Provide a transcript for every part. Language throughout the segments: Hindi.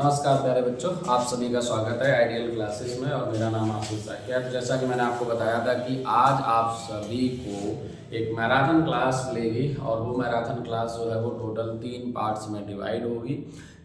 नमस्कार प्यारे बच्चों, आप सभी का स्वागत है आइडियल क्लासेस में। और मेरा नाम आशीष है। तो जैसा कि मैंने आपको बताया था कि आज आप सभी को एक मैराथन क्लास मिलेगी और वो मैराथन क्लास जो है वो टोटल 3 पार्ट्स में डिवाइड होगी,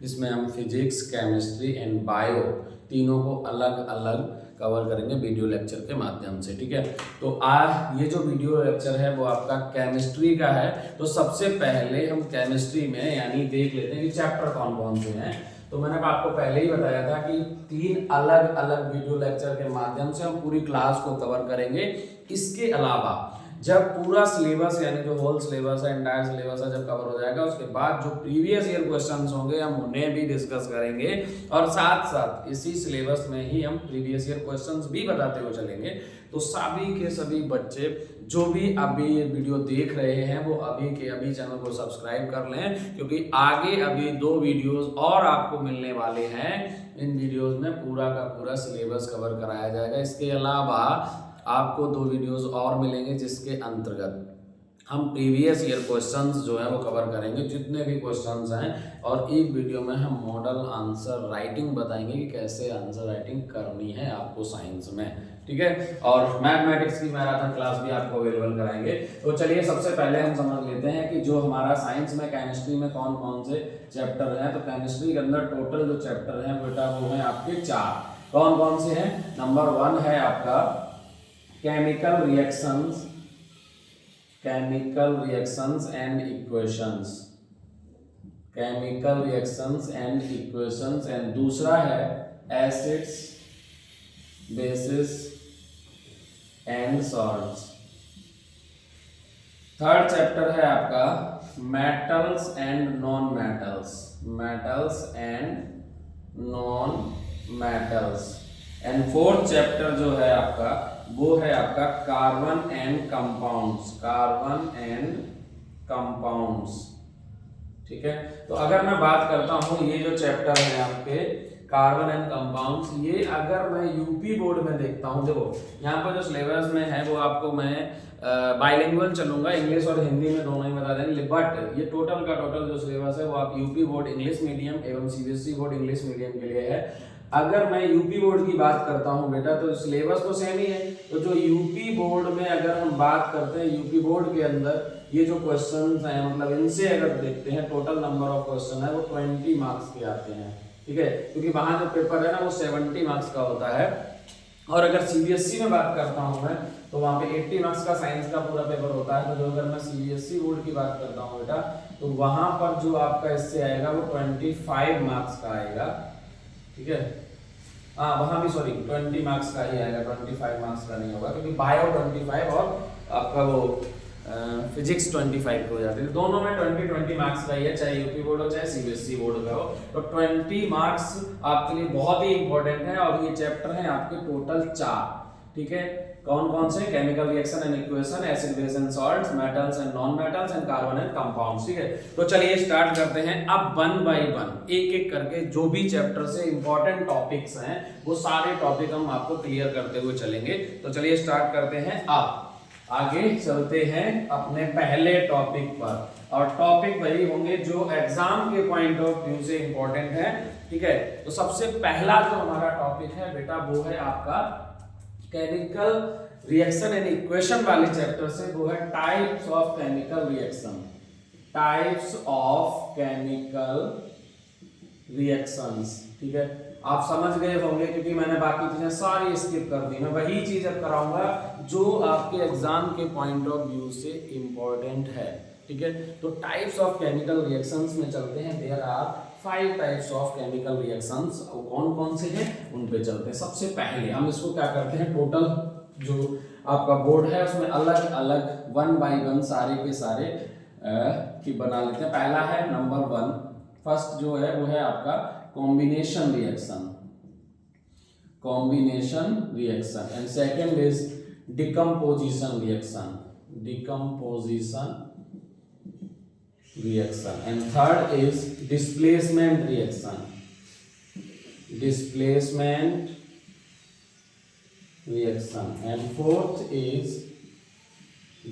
जिसमें हम फिजिक्स, केमिस्ट्री एंड बायो तीनों को अलग अलग कवर करेंगे वीडियो लेक्चर के माध्यम से। ठीक है, तो आज ये जो वीडियो लेक्चर है वो आपका केमिस्ट्री का है। तो सबसे पहले हम केमिस्ट्री में यानी देख लेते हैं कि चैप्टर कौन कौन से हैं। तो मैंने आपको पहले ही बताया था कि 3 अलग अलग वीडियो लेक्चर के माध्यम से हम पूरी क्लास को कवर करेंगे। इसके अलावा जब पूरा सिलेबस यानी जो होल सिलेबस है, एंटायर सिलेबस है, जब कवर हो जाएगा उसके बाद जो प्रीवियस ईयर क्वेश्चंस होंगे हम उन्हें भी डिस्कस करेंगे और साथ साथ इसी सिलेबस में ही हम प्रीवियस ईयर क्वेश्चंस भी बताते हुए चलेंगे। तो सभी के सभी बच्चे जो भी अभी ये वीडियो देख रहे हैं वो अभी के अभी चैनल को सब्सक्राइब कर लें, क्योंकि आगे अभी 2 वीडियोस और आपको मिलने वाले हैं। इन वीडियोस में पूरा का पूरा सिलेबस कवर कराया जाएगा। इसके अलावा आपको 2 वीडियोस और मिलेंगे जिसके अंतर्गत हम प्रीवियस ईयर क्वेश्चंस जो है वो कवर करेंगे, जितने भी क्वेश्चंस हैं। और एक वीडियो में हम मॉडल आंसर राइटिंग बताएंगे कि कैसे आंसर राइटिंग करनी है आपको साइंस में। ठीक है, और मैथमेटिक्स की मैराथन क्लास भी आपको अवेलेबल कराएंगे। तो चलिए सबसे पहले हम समझ लेते हैं कि जो हमारा साइंस में केमिस्ट्री में कौन कौन से चैप्टर हैं। तो केमिस्ट्री के अंदर टोटल जो चैप्टर हैं बेटा वो हैं आपके 4। कौन कौन से हैं? नंबर 1 है आपका chemical reactions and equations, chemical reactions and equations. And दूसरा है acids, basis and salts. Third chapter है आपका metals and non metals. And fourth chapter जो है आपका वो है आपका कार्बन एंड कंपाउंड्स। ठीक है, तो अगर मैं बात करता हूं ये जो चैप्टर है आपके कार्बन एंड कंपाउंड्स, ये अगर मैं यूपी बोर्ड में देखता हूं, देखो यहाँ पर जो सिलेबस में है वो आपको मैं बाइलिंगुअल चलूंगा, इंग्लिश और हिंदी में दोनों ही बता देंगे। बट ये टोटल का टोटल जो सिलेबस है वो आप यूपी बोर्ड इंग्लिश मीडियम एवं सीबीएसई बोर्ड इंग्लिश मीडियम के लिए है। अगर मैं यूपी बोर्ड की बात करता हूं बेटा तो सिलेबस तो सेम ही है। तो जो यूपी बोर्ड में अगर हम बात करते हैं, यूपी बोर्ड के अंदर ये जो क्वेश्चंस हैं मतलब इनसे अगर देखते हैं टोटल नंबर ऑफ क्वेश्चन है वो 20 मार्क्स के आते हैं। ठीक है, क्योंकि वहां जो पेपर है ना वो 70 मार्क्स का होता है। और अगर सीबीएसई में बात करता हूं मैं तो वहां पे 80 मार्क्स का साइंस का पूरा पेपर होता है। तो जो अगर मैं सीबीएसई बोर्ड की बात करता हूं बेटा तो वहां पर जो आपका इससे आएगा वो 25 मार्क्स का आएगा। ठीक है, हाँ वहां भी 20 मार्क्स का ही आएगा, 25 मार्क्स का नहीं होगा, क्योंकि बायो 25 और आपका वो फिजिक्स 25 हो जाते हैं। दोनों में 20 मार्क्स का ही है, चाहे यूपी बोर्ड हो चाहे सीबीएसई बोर्ड का हो। तो 20 मार्क्स आपके लिए बहुत ही इंपॉर्टेंट है। और ये चैप्टर है आपके टोटल 4। ठीक है, कौन कौन से? Chemical reaction and equation, acid base and salts, metals and non metals and carbon and compounds. ठीक है, तो चलिए स्टार्ट करते हैं। अब 1 बाय 1 एक एक करके जो भी चैप्टर से इंपॉर्टेंट टॉपिक्स हैं वो सारे टॉपिक हम आपको क्लियर करते हुए चलेंगे। तो चलिए स्टार्ट करते हैं। अब आगे चलते हैं अपने पहले टॉपिक पर, और टॉपिक वही होंगे जो एग्जाम के पॉइंट ऑफ व्यू से इंपॉर्टेंट है। ठीक है, तो सबसे पहला जो हमारा टॉपिक है बेटा वो है आपका केमिकल रिएक्शन एंड इक्वेशन वाले चैप्टर से, वो है टाइप्स ऑफ केमिकल रिएक्शंस। ठीक है, आप समझ गए होंगे क्योंकि मैंने बाकी चीजें सारी स्किप कर दी। मैं वही चीज अब कराऊंगा जो आपके एग्जाम के पॉइंट ऑफ व्यू से इंपॉर्टेंट है। ठीक है, तो टाइप्स ऑफ केमिकल रिएक्शंस में चलते हैं। There are 5 types of chemical reactions. कौन कौन से हैं उन पे चलते हैं। सबसे पहले हम इसको क्या करते हैं, टोटल जो आपका बोर्ड है उसमें अलग अलग 1 बाय 1 सारे के सारे की बना लेते हैं। पहला है नंबर 1, फर्स्ट जो है वो है आपका combination reaction and second is decomposition reaction and third is displacement reaction and fourth is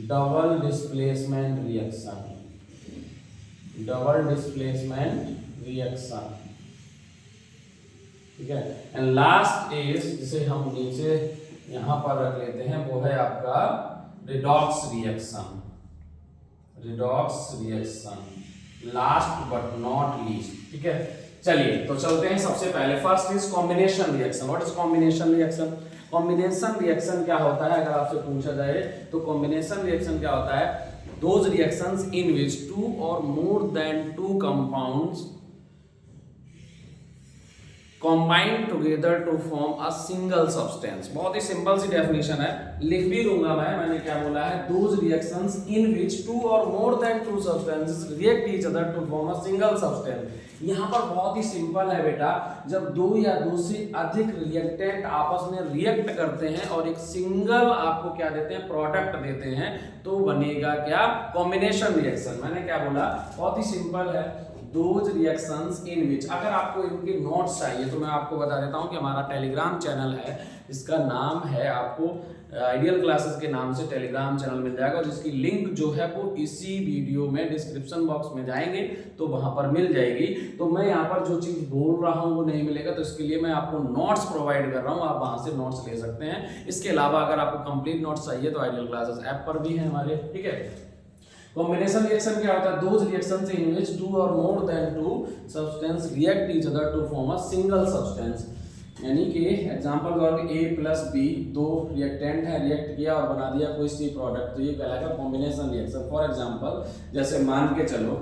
double displacement reaction. ठीक है। एंड लास्ट इज, जिसे हम नीचे यहां पर रख लेते हैं, वो है आपका redox reaction. Redox reaction last but not least. ठीक है, चलिए तो चलते हैं। सबसे पहले first is combination reaction. What is combination reaction? Combination reaction क्या होता है, अगर आपसे पूछा जाए तो कॉम्बिनेशन रिएक्शन क्या होता है? Those reactions in which 2 or more than 2 compounds combine together to form a single substance। बहुत ही सिंपल सी डेफिनेशन है, लिख भी दूंगा मैंने क्या बोला है? Those reactions in which 2 or more than 2 substances react each other to form a single substance। यहाँ पर बहुत ही सिंपल है बेटा, जब दो या दो से अधिक रिएक्टेंट आपस में रिएक्ट करते हैं और एक सिंगल आपको क्या देते हैं? प्रोडक्ट देते हैं, तो बनेगा क्या? Combination reaction. मैंने क्या बोला? बहुत ही सिंपल है। दोज रिएक्शंस इन विच, अगर आपको इनके नोट्स चाहिए तो मैं आपको बता देता हूं कि हमारा टेलीग्राम चैनल है, इसका नाम है, आपको आइडियल क्लासेस के नाम से टेलीग्राम चैनल मिल जाएगा, जिसकी लिंक जो है वो इसी वीडियो में डिस्क्रिप्शन बॉक्स में जाएंगे तो वहां पर मिल जाएगी। तो मैं यहाँ पर जो चीज बोल रहा हूँ वो नहीं मिलेगा, तो इसके लिए मैं आपको नोट्स प्रोवाइड कर रहा हूँ, आप वहां से नोट्स ले सकते हैं। इसके अलावा अगर आपको कंप्लीट नोट्स चाहिए तो आइडियल क्लासेस ऐप पर भी है हमारे। ठीक है, कॉम्बिनेशन रिएक्शन क्या होता है? Those reactions in which 2 or more than 2 substance react each other to form a single substance। यानी कि एग्जांपल और A प्लस B, दो रिएक्टेंट है, रिएक्ट किया और बना दिया कोई सी प्रोडक्ट, तो ये कहलाएगा कॉम्बिनेशन रिएक्शन। फॉर एग्जांपल जैसे मान के चलो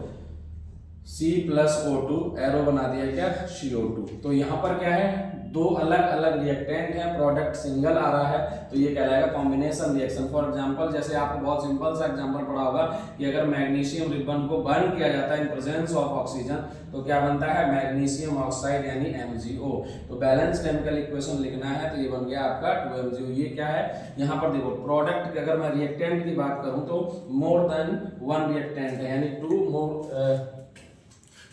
C प्लस O2, एरो बना दिया क्या? CO2। तो यहाँ पर क्या है? दो अलग अलग रिएक्टेंट है, प्रोडक्ट सिंगल आ रहा है, तो ये कहलाएगा कॉम्बिनेशन रिएक्शन। फॉर एग्जांपल जैसे आपको बहुत सिंपल सा एग्जांपल पढ़ा होगा कि अगर मैग्नीशियम रिबन को बर्न किया जाता है इन प्रेजेंस ऑफ ऑक्सीजन, तो क्या बनता है? मैग्नीशियम ऑक्साइड यानी MgO। तो बैलेंस केमिकल इक्वेशन लिखना है तो ये बन गया आपका 2MgO। ये क्या है? यहाँ पर देखो प्रोडक्ट की अगर मैं रिएक्टेंट की बात करूँ तो मोर देन 1 रिएक्टेंट है, यानी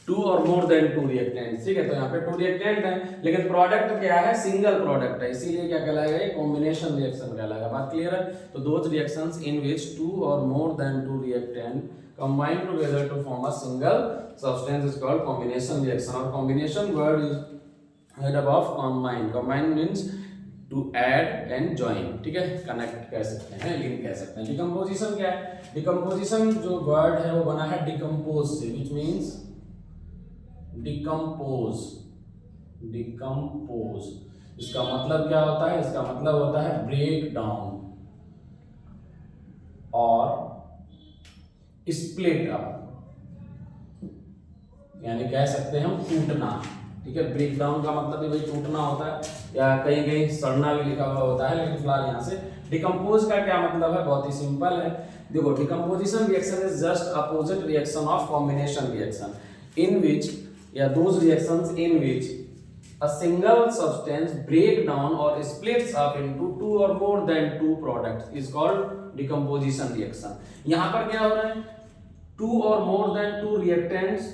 2 और मोर देन 2 रिएक्टेंट। ठीक है, तो यहाँ पे 2 रिएक्टेंट है, लेकिन प्रोडक्ट क्या है? सिंगल प्रोडक्ट है, इसीलिए क्या कहलाएगा? ये कॉम्बिनेशन रिएक्शन कहलाएगा। बात क्लियर है? तो those reactions in which 2 or more than 2 reactant combine together to form a single substance is called combination reaction। और combination word is head above combine। combine means to add and join। ठीक है, कनेक्ट कह सकते हैं, लिंक कह सकते हैं। डिकम्पोजिशन क्या है? डिकम्पोजिशन जो वर्ड है वो बना है डिकम्पोज से, which means डिकम्पोज। डिकम्पोज इसका मतलब क्या होता है? इसका मतलब होता है ब्रेक डाउन और स्प्लिट अप, यानी कह सकते हैं हम टूटना। ठीक है, ब्रेक डाउन का मतलब भी भाई टूटना होता है, या कहीं कहीं सड़ना भी लिखा हुआ होता है, लेकिन फिलहाल यहाँ से डिकम्पोज का क्या मतलब है? बहुत ही सिंपल है। देखो, decomposition reaction is just opposite reaction of combination reaction, in which या those reactions in which a single substance break down or splits up into 2 or more than 2 products is called decomposition reaction। यहाँ पर क्या हो रहा है? 2 or more than 2 reactants,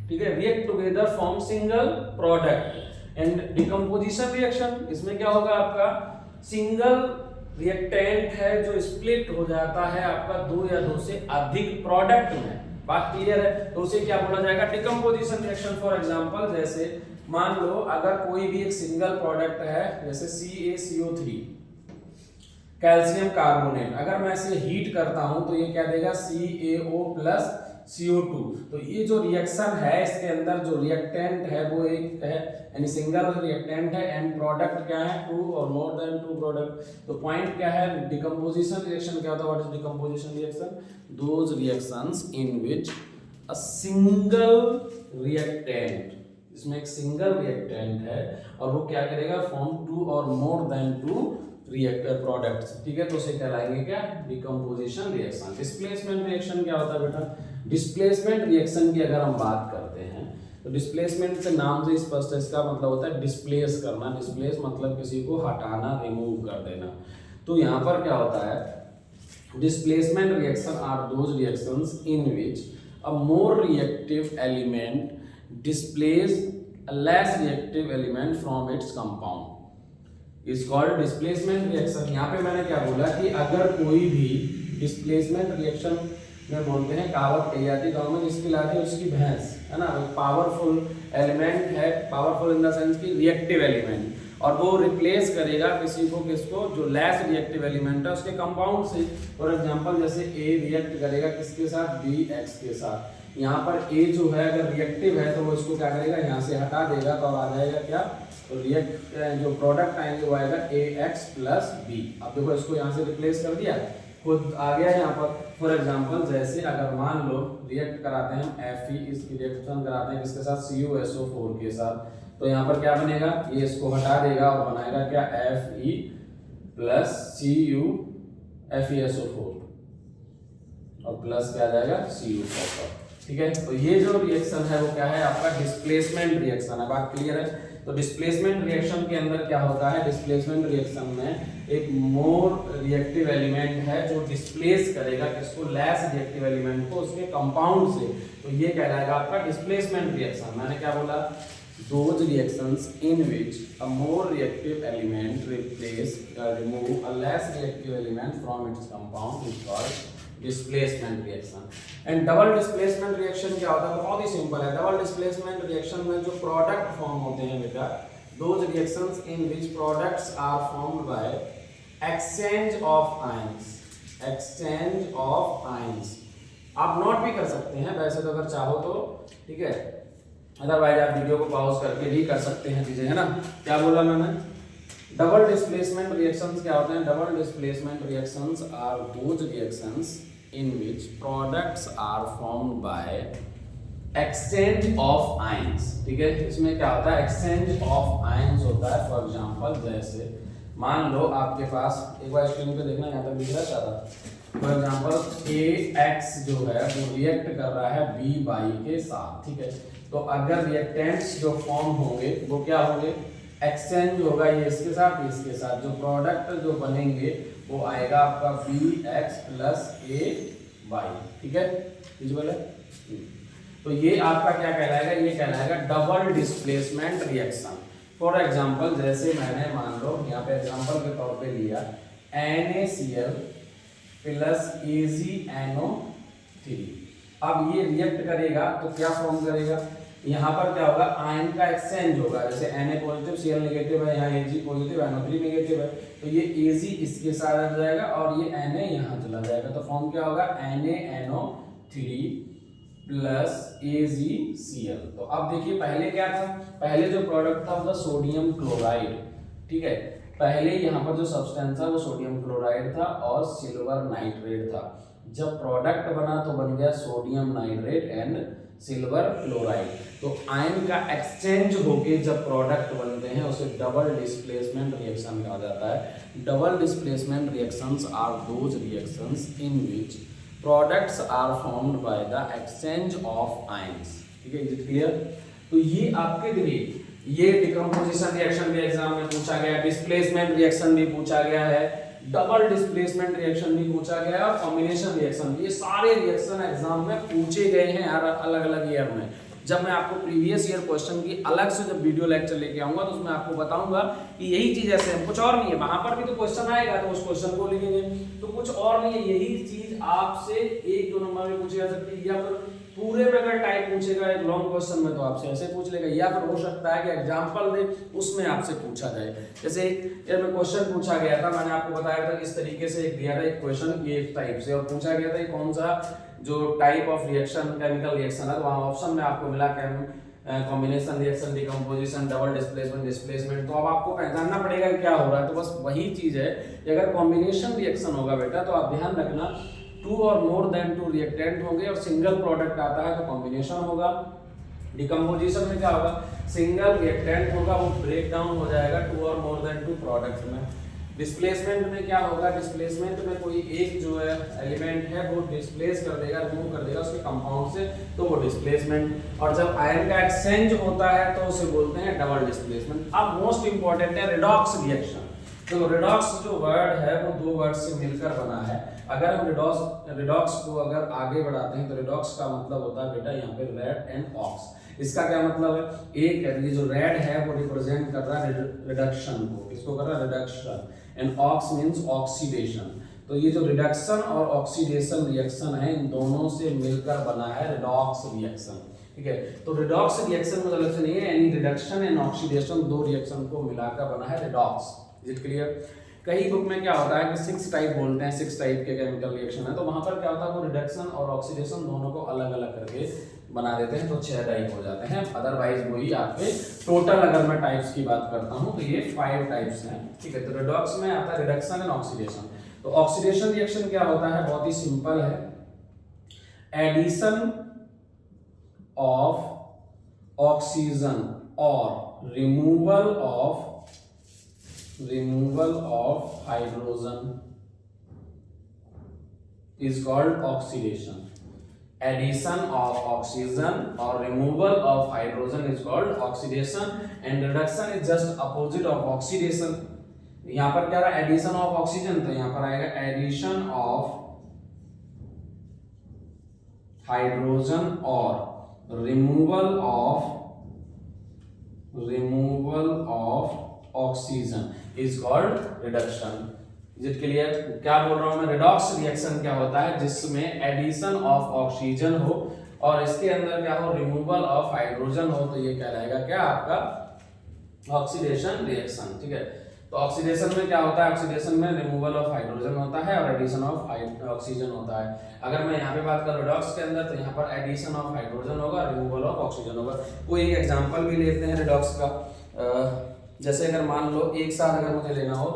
ठीक है, react together form single product। and decomposition reaction, इसमें क्या होगा? आपका सिंगल रिएक्टेंट है जो स्प्लिट हो जाता है आपका 2 या 2 से अधिक प्रोडक्ट में। बात क्लियर है? तो उसे क्या बोला जाएगा? Decomposition reaction. फॉर एग्जांपल जैसे मान लो अगर कोई भी एक सिंगल प्रोडक्ट है, जैसे CaCO3 कैल्शियम कार्बोनेट, अगर मैं इसे हीट करता हूं तो ये क्या देगा? CaO plus CO2। तो ये जो रिएक्शन है इसके अंदर जो रिएक्टेंट है वो एक है, यानी सिंगल रिएक्टेंट है, एंड प्रोडक्ट क्या है? 2 और मोर देन 2 प्रोडक्ट। तो पॉइंट क्या है? डिकम्पोजिशन रिएक्शन क्या होता है? What is decomposition reaction? Those reactions in which a single reactant, इसमें एक सिंगल रिएक्टेंट है और वो क्या करेगा? फॉर्म 2 और मोर देन 2 रिएक्टर प्रोडक्ट्स। ठीक है, तो उसे कहलाएंगे क्या? Decomposition reaction. डिस्प्लेसमेंट रिएक्शन क्या होता है बेटा? डिस्प्लेसमेंट रिएक्शन की अगर हम बात करते हैं तो डिस्प्लेसमेंट से नाम से स्पष्ट है, इसका मतलब होता है डिस्प्लेस करना। डिस्प्लेस मतलब किसी को हटाना, रिमूव कर देना। तो यहाँ पर क्या होता है? Displacement reaction are those reactions in which a more reactive element displace a less reactive element from its compound is called displacement reaction. यहाँ पे मैंने क्या बोला कि अगर कोई भी डिस्प्लेसमेंट रिएक्शन में बोलते हैं, कहावत कही जाती है गाँव में, जिसकी लाठी उसकी भैंस, है ना। पावरफुल एलिमेंट है, पावरफुल इन द सेंस की रिएक्टिव एलिमेंट, और वो रिप्लेस करेगा किसी को, किसको, जो लेस रिएक्टिव एलिमेंट है उसके कंपाउंड से। फॉर एग्जांपल जैसे ए रिएक्ट करेगा किसके साथ, बी एक्स के साथ। यहाँ पर ए जो है अगर रिएक्टिव है तो वो इसको क्या करेगा, यहाँ से हटा देगा, तो आ जाएगा क्या, तो रिएक्ट जो प्रोडक्ट आएंगे वो आएगा ए एक्स प्लस बी। अब देखो इसको यहाँ से रिप्लेस कर दिया, खुद आ गया यहाँ पर। फॉर एग्जांपल जैसे अगर मान लो रिएक्ट कराते हैं Fe, इसकी रिएक्शन कराते हैं किसके साथ, CuSO4 के साथ, तो यहाँ पर क्या बनेगा, ये इसको हटा देगा और बनाएगा क्या, Fe प्लस FeSO4 और प्लस क्या आ जाएगा, Cu कॉपर। ठीक है, तो ये जो रिएक्शन है वो क्या है आपका, डिस्प्लेसमेंट रिएक्शन है। बात क्लियर है। तो डिस्प्लेसमेंट रिएक्शन के अंदर क्या होता है, डिस्प्लेसमेंट रिएक्शन में एक मोर रिएक्टिव एलिमेंट है जो डिस्प्लेस करेगा किसको, लेस रिएक्टिव एलिमेंट को उसके कंपाउंड से, तो ये कहलाएगा आपका डिस्प्लेसमेंट रिएक्शन। मैंने क्या बोला, those reactions in which a more reactive element remove a less reactive element from its compound is called displacement reaction. And double displacement reaction क्या होता है, बहुत ही सिंपल है। डबल डिस्प्लेसमेंट रिएक्शन में जो प्रोडक्ट फॉर्म होते हैं बेटा, those reactions in which products are formed by exchange of ions, exchange of ions. आप नोट भी कर सकते हैं वैसे तो अगर चाहो तो, ठीक है, अदरवाइज आप वीडियो को पॉज करके भी कर सकते हैं चीजें, है ना। क्या बोला मैंने, डबल डिस्प्लेसमेंट रिएक्शंस क्या होते हैं, double displacement reactions are those reactions in which products are formed by exchange of ions. ठीक है, इसमें क्या होता है, एक्सचेंज ऑफ आयंस होता है। फॉर एग्जांपल जैसे मान लो आपके पास, एक बार स्क्रीन पे देखना, यहाँ तक दिख रहा है सारा। फॉर एग्जांपल AX जो है वो रिएक्ट कर रहा है BY के साथ। ठीक है, तो अगर रिएक्टेंट्स जो फॉर्म होंगे वो क्या होंगे, एक्सचेंज होगा ये इसके साथ, इसके साथ, जो प्रोडक्ट जो बनेंगे वो आएगा आपका BX प्लस AY। ठीक है, विजुअल है। तो ये आपका क्या कहलाएगा, ये कहलाएगा double displacement reaction. For example जैसे मैंने मान लो यहाँ पे एग्जांपल के तौर पे लिया NaCl प्लस AgNO3। अब ये रिएक्ट करेगा तो क्या फॉर्म करेगा, यहाँ पर क्या होगा, आयन का एक्सचेंज होगा। जैसे Na पॉजिटिव Cl नेगेटिव है, यहाँ Ag पॉजिटिव NO3 नेगेटिव है, तो ये Ag इसके साथ आ जाएगा और ये Na यहाँ चला जाएगा, तो फॉर्म क्या होगा, NaNO3 प्लस AgCl। तो अब देखिए पहले क्या था, पहले जो प्रोडक्ट था वो था सोडियम क्लोराइड। ठीक है, पहले यहाँ पर जो सब्सटेंस था वो सोडियम क्लोराइड था और सिल्वर नाइट्रेट था। जब प्रोडक्ट बना तो बन गया sodium nitrate and silver chloride. तो आयन का एक्सचेंज होके जब प्रोडक्ट बनते हैं उसे डबल डिस्प्लेसमेंट रिएक्शन कहा जाता है। Double displacement reactions are those reactions in which products are formed by the exchange of ions. ठीक है, इज इट क्लियर। तो ये आपके लिए ये डिकम्पोजिशन रिएक्शन भी एग्जाम में पूछा गया, डिस्प्लेसमेंट रिएक्शन भी पूछा गया है, डबल डिस्प्लेसमेंट रिएक्शन भी पूछा गया है और कॉम्बिनेशन रिएक्शन भी। ये सारे रिएक्शन एग्जाम में पूछे गए हैं अलग अलग ईयर में। जब मैं आपको प्रीवियस ईयर क्वेश्चन की अलग से जब वीडियो लेक्चर लेके आऊंगा तो उसमें आपको बताऊंगा कि यही चीज ऐसे है, कुछ और नहीं है। वहां पर भी तो क्वेश्चन आएगा तो उस क्वेश्चन को लिखेंगे, तो कुछ और नहीं है। यही चीज आपसे 1-2 नंबर में पूछी जा सकती है, या फिर पूरे में अगर टाइप पूछेगा एक लॉन्ग क्वेश्चन में तो आपसे ऐसे पूछ लेगा, या फिर हो सकता है कि एग्जांपल दे उसमें आपसे पूछा जाए। जैसे एक में क्वेश्चन पूछा गया था, मैंने आपको बताया था इस तरीके से एक दिया था एक क्वेश्चन ये टाइप से, और पूछा गया था कौन सा जो type of reaction chemical reaction है, तो वहाँ ऑप्शन में आपको मिला combination reaction, decomposition, double displacement, displacement. तो अब आपको पहचानना पड़ेगा कि क्या हो रहा है। तो बस वही चीज है कि अगर कॉम्बिनेशन रिएक्शन होगा बेटा तो आप ध्यान रखना 2 और मोर देन 2 रिएक्टेंट होंगे और सिंगल प्रोडक्ट आता है तो कॉम्बिनेशन होगा। डिकम्पोजिशन में क्या होगा, सिंगल रिएक्टेंट होगा वो ब्रेक डाउन हो जाएगा 2 और मोर देन 2 प्रोडक्ट्स में। डिस्प्लेसमेंट में क्या होगा, डिस्प्लेसमेंट में कोई एक जो है एलिमेंट है वो डिस्प्लेस कर देगा, रिमूव कर देगा उसके कंपाउंड से, तो वो डिस्प्लेसमेंट। और जब आयन का एक्सचेंज होता है तो उसे बोलते हैं डबल डिस्प्लेसमेंट। अब मोस्ट इंपॉर्टेंट है रिडॉक्स रिएक्शन। तो रिडॉक्स जो वर्ड है वो 2 वर्ड से मिलकर बना है। अगर हम रिडॉक्स को अगर आगे बढ़ाते हैं तो रिडॉक्स का मतलब होता है बेटा यहाँ पे रेड एंड ऑक्स। इसका क्या मतलब है, एक ये जो रेड है वो रिप्रेजेंट कर रहा है रिडक्शन को, किसको कर रहा है, reduction, and ox means oxidation. तो ये जो रिडक्शन और ऑक्सीडेशन रिएक्शन है इन दोनों से मिलकर बना है रिडॉक्स रिएक्शन, ठीक है। तो रिडॉक्स रिएक्शन में गलत नहीं है, यानी रिडक्शन एंड ऑक्सीडेशन दो रिएक्शन को मिलाकर बना है रिडॉक्स। Is it clear? कई बुक में क्या होता है कि 6 टाइप बोलते हैं, 6 टाइप के केमिकल रिएक्शन है, तो वहां पर क्या होता है वो रिडक्शन और ऑक्सीडेशन दोनों को अलग अलग करके बना देते हैं, तो 6 टाइप हो जाते हैं। अदरवाइज वही आपके टोटल अगर मैं टाइप्स की बात करता हूं तो ये 5 टाइप्स हैं, ठीक है। तो रिडॉक्स में आता है रिडक्शन एंड ऑक्सीडेशन। तो ऑक्सीडेशन रिएक्शन क्या होता है, बहुत ही सिंपल है, एडिशन ऑफ ऑक्सीजन और removal of hydrogen is called oxidation. Addition of oxygen or removal of hydrogen is called oxidation, and reduction is just opposite of oxidation. यहाँ पर क्या रहा, एडिशन ऑफ ऑक्सीजन, तो यहाँ पर आएगा एडिशन ऑफ हाइड्रोजन और removal of oxygen is called reduction. Is it clear? क्या बोल रहा हूं मैं, रिडॉक्स रिएक्शन क्या होता है जिसमें एडिशन ऑफ ऑक्सीजन हो और इसके अंदर क्या हो, रिमूवल ऑफ हाइड्रोजन हो, तो ये कहलाएगा क्या आपका ऑक्सीडेशन रिएक्शन, ठीक है। तो ऑक्सीडेशन में क्या होता है, ऑक्सीडेशन में रिमूवल ऑफ हाइड्रोजन होता है और एडिशन ऑफ ऑक्सीजन होता है। अगर मैं यहाँ पे बात करूँ रिडॉक्स के अंदर, तो यहाँ पर एडिशन ऑफ हाइड्रोजन होगा, रिमूवल ऑफ ऑक्सीजन होगा। कोई एक एग्जांपल भी लेते हैं रिडॉक्स का, जैसे अगर मान लो एक साथ अगर मुझे लेना हो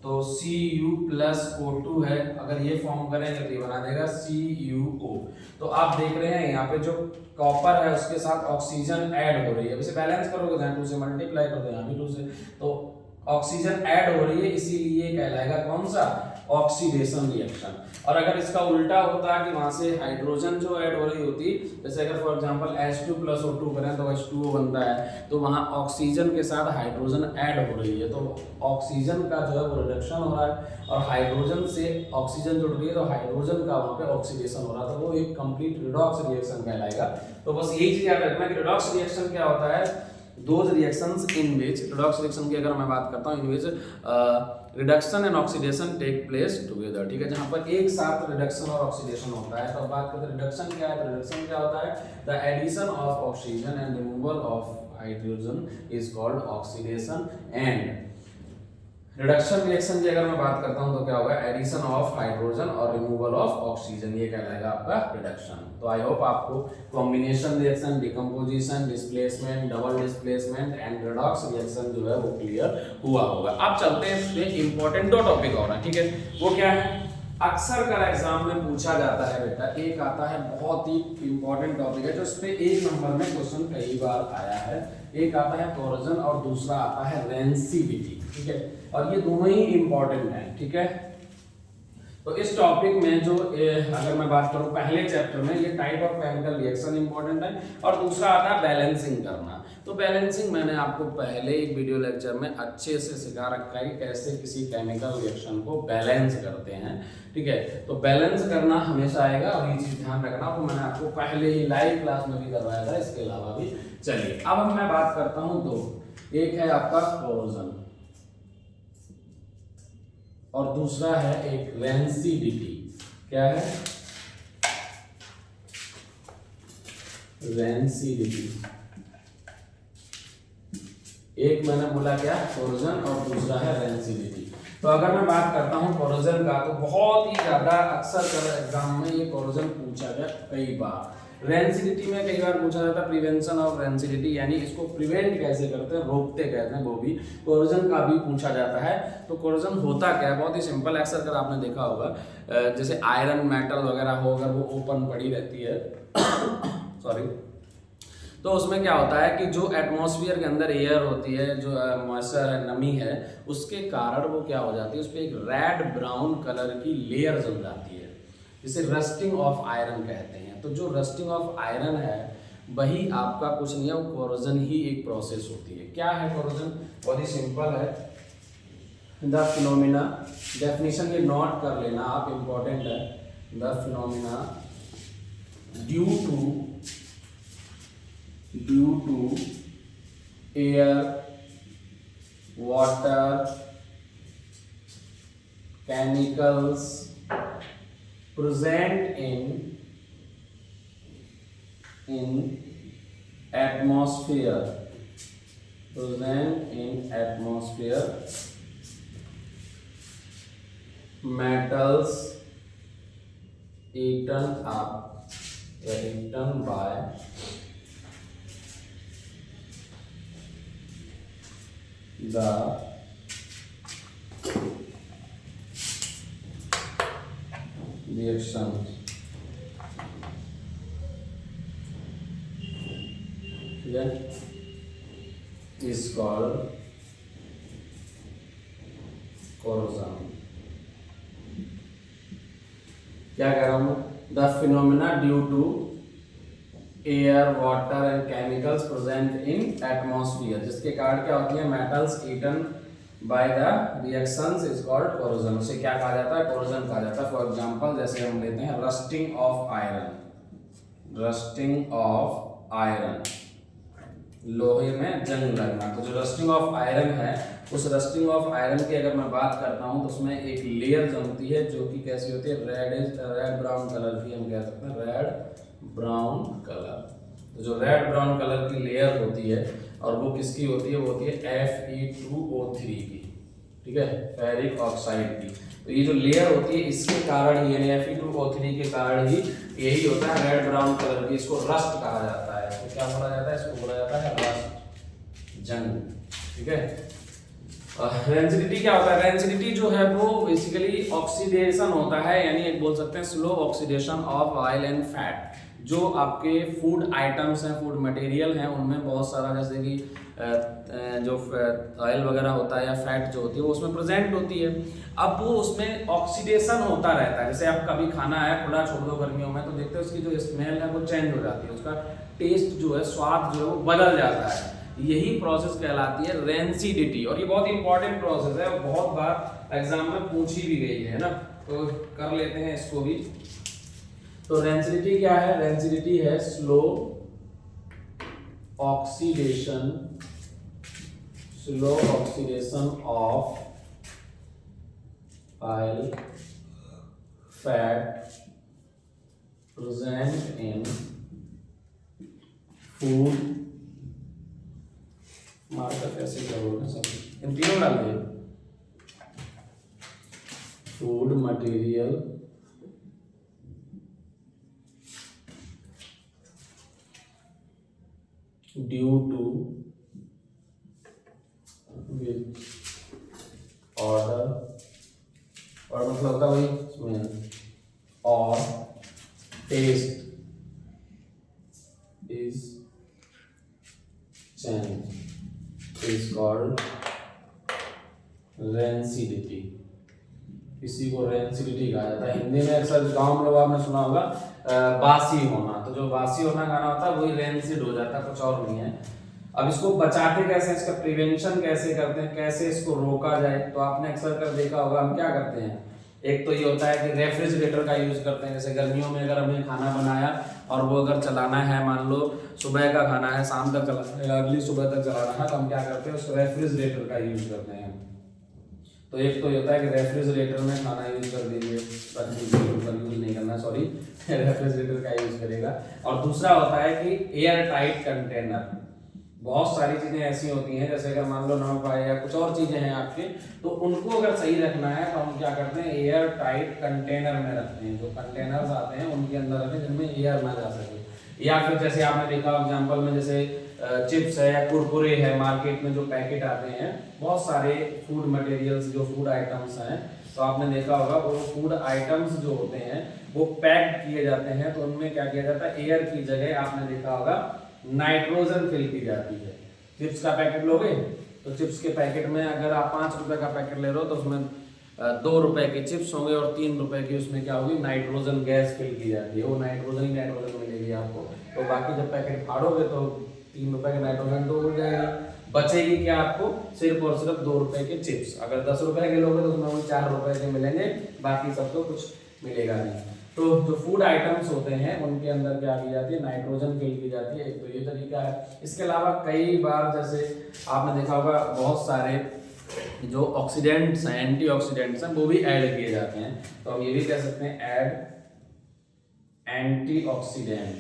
तो Cu+O2 है, अगर ये फॉर्म करेंगे तो ये बना देगा CuO। तो आप देख रहे हैं यहाँ पे जो कॉपर है उसके साथ ऑक्सीजन ऐड हो रही है, इसे बैलेंस करोगे तो 2 से मल्टीप्लाई कर दो, यहाँ भी 2 से, तो ऑक्सीजन ऐड हो रही है, इसीलिए कहलाएगा कौन सा, ऑक्सीडेशन रिएक्शन। और अगर इसका उल्टा होता है कि वहां से हाइड्रोजन जो ऐड हो रही होती, जैसे अगर फॉर एग्जांपल H2+O2 करें तो H2O बनता है, तो वहां ऑक्सीजन के साथ हाइड्रोजन ऐड हो रही है, तो ऑक्सीजन का जो है वो रिडक्शन हो रहा है और हाइड्रोजन से ऑक्सीजन जुड़ रही है तो हाइड्रोजन का वहां पे ऑक्सीडेशन हो रहा है, तो वो एक कंप्लीट रिडॉक्स रिएक्शन कहलाएगा। तो बस यही चीज याद रखना कि रिडॉक्स रिएक्शन क्या होता है, those reactions in which, redox reaction की अगर मैं बात करता हूं, in which reduction and oxidation take place together, ठीक है, जहां पर एक साथ रिडक्शन और ऑक्सीडेशन होता है। तो अब बात करते हैं रिडक्शन क्या है, तो रिडक्शन क्या होता है, the addition of oxygen and removal of hydrogen is called oxidation. And reduction reaction की अगर मैं बात करता हूं तो क्या होगा, एडिशन ऑफ हाइड्रोजन और रिमूवल ऑफ ऑक्सीजन, ये कहलाएगा आपका रिडक्शन। तो आई होप आपको combination reaction, decomposition, displacement, double displacement and redox reaction जो है वो क्लियर हुआ होगा। अब चलते हैं इसमें इंपॉर्टेंट 2 टॉपिक और हैं, ठीक है, वो क्या है, अक्सर कर एग्जाम में पूछा जाता है बेटा, एक आता है बहुत ही इंपॉर्टेंट टॉपिक है जो इस पे 1 नंबर में क्वेश्चन कई बार आया है, एक आता है कोरोजन और दूसरा आता है रेंसिविटी, ठीक है, और ये दोनों ही इंपॉर्टेंट हैं, ठीक है। तो इस टॉपिक में जो अगर मैं बात करूं पहले चैप्टर में, ये type of chemical reaction important है और दूसरा आता है बैलेंसिंग करना। तो बैलेंसिंग मैंने आपको पहले एक वीडियो लेक्चर में अच्छे से सिखा रखा है कि कैसे किसी केमिकल रिएक्शन को बैलेंस करते हैं, ठीक है। तो बैलेंस करना हमेशा आएगा और ये चीज ध्यान रखना, वो मैंने आपको पहले ही लाइव क्लास में भी करवाया था, इसके अलावा भी। चलिए अब मैं बात करता हूं 2, एक है आपका कोरोजन और दूसरा है एक रेंसिविटी। क्या है, रेंसिविटी। एक मैंने बोला क्या, कोरोजन और दूसरा है रेंसिविटी। तो अगर मैं बात करता हूं कोरोजन का, तो बहुत ही ज्यादा अक्सर कर एग्जाम में ये कोरोजन पूछा गया कई बार। रेंसिविटी में कई बार पूछा जाता है प्रिवेंशन ऑफ रेंसिविटी, यानी इसको प्रिवेंट कैसे करते हैं, रोकते कहते हैं, वो भी कोरोजन का भी पूछा जाता है। तो कोरोजन होता क्या है, बहुत ही सिंपल, अक्सर कर आपने देखा होगा जैसे आयरन मेटल वगैरह हो, अगर वो ओपन पड़ी रहती है सॉरी, तो उसमें क्या होता है कि जो एटमॉस्फेयर के अंदर एयर होती है, जो मॉइस्चर है, नमी है, उसके कारण वो क्या हो जाती है, उस पर एक रेड ब्राउन कलर की लेयर जम जाती है, जिसे रस्टिंग ऑफ आयरन कहते हैं। तो जो रस्टिंग ऑफ आयरन है वही आपका कुछ नहीं है, वो कोरोजन ही एक प्रोसेस होती है। क्या है कोरोजन, बहुत ही सिंपल है, द फिनोमिना, डेफिनेशन ये नोट कर लेना आप, इंपॉर्टेंट है, the phenomena due to air, water, chemicals present in atmosphere, present in atmosphere, metals eaten up, eaten by the reactions, is called corrosion. क्या कह रहा हूँ? The phenomena due to air, water and chemicals present in atmosphere, जिसके कारण क्या होती है, metals eaten by the reactions is called corrosion. उसे क्या कहा जाता है? कोरोजन कहा जाता है। फॉर एग्जांपल जैसे हम लेते हैं rusting of iron, rusting of iron, लोहे में जंग लगना। तो जो रस्टिंग ऑफ आयरन है, उस रस्टिंग ऑफ आयरन की अगर मैं बात करता हूं तो उसमें एक लेयर जमती है जो कि कैसी होती है, रेड ब्राउन कलर की, हम कह सकते हैं रेड ब्राउन कलर। तो जो रेड ब्राउन कलर की लेयर होती है, और वो किसकी होती है? वो होती है Fe2O3 की, ठीक है, फेरिक ऑक्साइड की। तो ये जो लेयर होती है इसके कारण ही, यानी Fe2O3 के कारण ही यही होता है रेड ब्राउन कलर की। इसको रस्ट कहा जाता है। तो क्या बोला जाता है? इसको बोला जाता है रस्ट, जंग, ठीक है। रेंसिडिटी क्या होता है? रेंसिडिटी जो है वो बेसिकली ऑक्सीडेशन होता है, यानी एक बोल सकते हैं slow oxidation of oil and fat. जो आपके फूड आइटम्स हैं, फूड मटेरियल हैं, उनमें बहुत सारा जैसे कि जो ऑयल वगैरह होता है या फैट जो होती है वो उसमें प्रेजेंट होती है। अब वो उसमें ऑक्सीडेशन होता रहता है। जैसे आप कभी खाना है खुला छोड़ दो गर्मियों में, तो देखते हो उसकी जो स्मेल है वो चेंज हो जाती है, उसका टेस्ट जो है, स्वाद जो है वो बदल जाता है। यही प्रोसेस कहलाती है रेंसिडिटी, और ये बहुत इंपॉर्टेंट प्रोसेस है और बहुत बार एग्जाम में पूछी भी गई है ना। तो कर लेते हैं इसको भी। तो रेंसिडिटी क्या है? रेंसिडिटी है slow oxidation, slow oxidation of oil, fat present in food, marker कैसे करोगे सब, इन तीनों डाल दिए, food material, due to which order, और मतलब होता है वही स्मेल, और taste is change is called rancidity. इसी को रेंसिडिटी कहा जाता है। हिंदी में अक्सर गांव में लोग आपने सुना होगा बासी होना। तो जो बासी होना गाना होता है वही रेंसिड हो जाता है, कुछ और नहीं है। अब इसको बचाते कैसे, इसका प्रिवेंशन कैसे करते हैं, कैसे इसको रोका जाए? तो आपने अक्सर कर देखा होगा हम क्या करते हैं, एक तो ये होता है कि रेफ्रिजरेटर का यूज करते हैं। जैसे गर्मियों में अगर हमने खाना बनाया और वो अगर चलाना है, मान लो सुबह का खाना है, शाम तक चलाना है, अगली सुबह तक चलाना है, तो हम क्या करते हैं, उस रेफ्रिजरेटर का यूज करते हैं। तो एक तो ये होता है कि रेफ्रिजरेटर में खाना यूज कर दीजिए, यूज नहीं करना, सॉरी, रेफ्रिजरेटर का यूज करेगा। और दूसरा होता है कि एयर टाइट कंटेनर। बहुत सारी चीजें ऐसी होती हैं, जैसे अगर मान लो नमक पाए या कुछ और चीजें हैं आपके, तो उनको अगर सही रखना है तो हम क्या करते हैं, एयर टाइट कंटेनर में रखते हैं। जो कंटेनर्स आते हैं उनके अंदर रखें जिनमें एयर ना जा सके। या फिर जैसे आपने देखा एग्जांपल में, जैसे चिप्स है या कुरकुरे है, मार्केट में जो पैकेट आते हैं, बहुत सारे फूड मटेरियल्स, जो फूड आइटम्स हैं, तो आपने देखा होगा वो फूड आइटम्स जो होते हैं वो पैक्ड किए जाते हैं। तो उनमें क्या किया जाता है, एयर की जगह आपने देखा होगा नाइट्रोजन फिल की जाती है। चिप्स का पैकेट लोगे तो चिप्स के पैकेट में अगर आप 5 रुपए का पैकेट ले रहे हो तो उसमें 2 रुपए के चिप्स होंगे और 3 रुपए की उसमें क्या होगी, नाइट्रोजन गैस फिल की जाती है। वो नाइट्रोजन ही नाइट्रोजन मिलेगी आपको। तो बाकी जब पैकेट फाड़ोगे तो 3 रुपए के नाइट्रोजन तो उड़ जाएगी, बचेगी क्या आपको, सिर्फ और सिर्फ 2 रुपए के चिप्स। अगर 10 रुपए के लोगे तो उसमें वो 4 रुपए के मिलेंगे, बाकी सबको कुछ मिलेगा नहीं। तो जो फूड आइटम्स होते हैं उनके अंदर क्या की जाती है, नाइट्रोजन फिल की जाती है। एक तो ये तरीका है। इसके अलावा कई बार जैसे आपने देखा होगा बहुत सारे जो ऑक्सीडेंट्स हैं, एंटीऑक्सीडेंट्स हैं, वो भी ऐड किए जाते हैं। तो हम ये भी कह सकते हैं ऐड एंटीऑक्सीडेंट,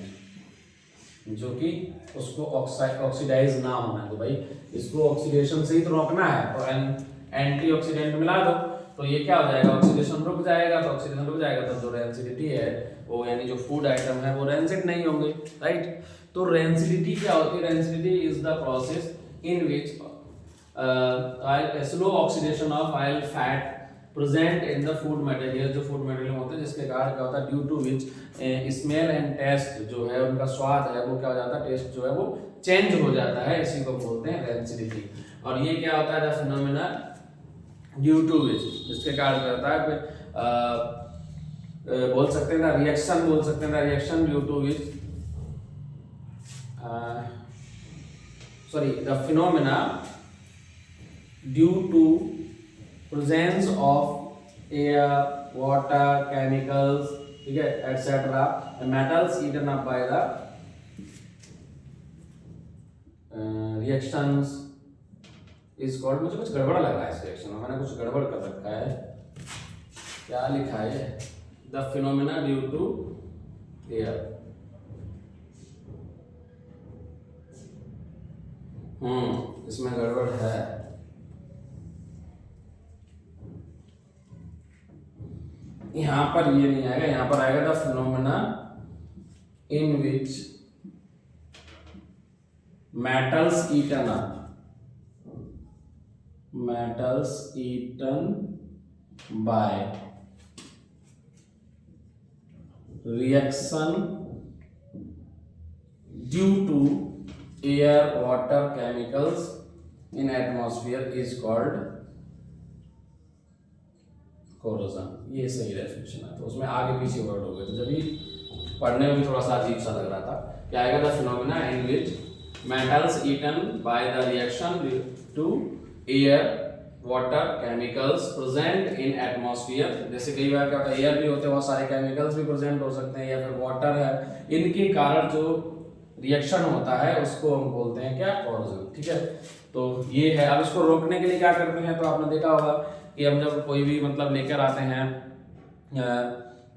जो कि उसको ऑक्सीडाइज ना होना है। तो भाई इसको ऑक्सीडेशन से ही तो रोकना है, और एंटीऑक्सीडेंट मिला दो तो ये क्या हो जाएगा, ऑक्सीडेशन रुक जाएगा। तो ऑक्सीडेशन रुक जाएगा तो जो रेंसिडिटी है वो, यानी जो फूड आइटम है वो रेंसिड नहीं होंगे, राइट। तो रेंसिडिटी क्या होती है, rancidity is the process in which slow oxidation of oil fat present in the food material, जो फूड मटेरियल होते हैं जिसके कारण क्या होता है, due to which smell and taste जो है उनका स्वाद है वो क्या हो जाता है, टेस्ट जो है वो चेंज हो जाता है, इसी को बोलते हैं रेंसिडिटी। और ये क्या होता है, द फिनोमेना ड्यू टू विच, जिसके कारण क्या होता है, बोल सकते हैं ना रिएक्शन, बोल सकते हैं ना reaction due to which, sorry, the phenomena due to presence of air, water, chemicals, ठीक है, etc. The metals eaten up by the reactions is called, मुझे कुछ गड़बड़ लग रहा है इस रिएक्शन में, मैंने कुछ गड़बड़ कर रखा है, क्या लिखा है, the phenomena due to air, इसमें गड़बड़ है। यहां पर ये नहीं आएगा, यहां पर आएगा the phenomena in which metals eaten up, metals eaten by reaction due to air, water, chemicals in atmosphere is called corrosion। ये सही डेफिनेशन है, तो उसमें आगे पीछे वर्ड हो गए, तो जब भी पढ़ने में भी थोड़ा सा अजीब सा लग रहा था। क्या आएगा, the phenomena in which metals eaten by the reaction to air, water, chemicals present in atmosphere, जैसे कई बार क्या होता है, एयर भी होते हैं, बहुत सारे केमिकल्स भी प्रेजेंट हो सकते हैं, या फिर वाटर है, इनके कारण जो रिएक्शन होता है उसको हम बोलते हैं क्या, कोरोजन, ठीक है। तो ये है। अब इसको रोकने के लिए क्या करते हैं, तो आपने देखा होगा कि हम जब कोई भी मतलब लेकर आते हैं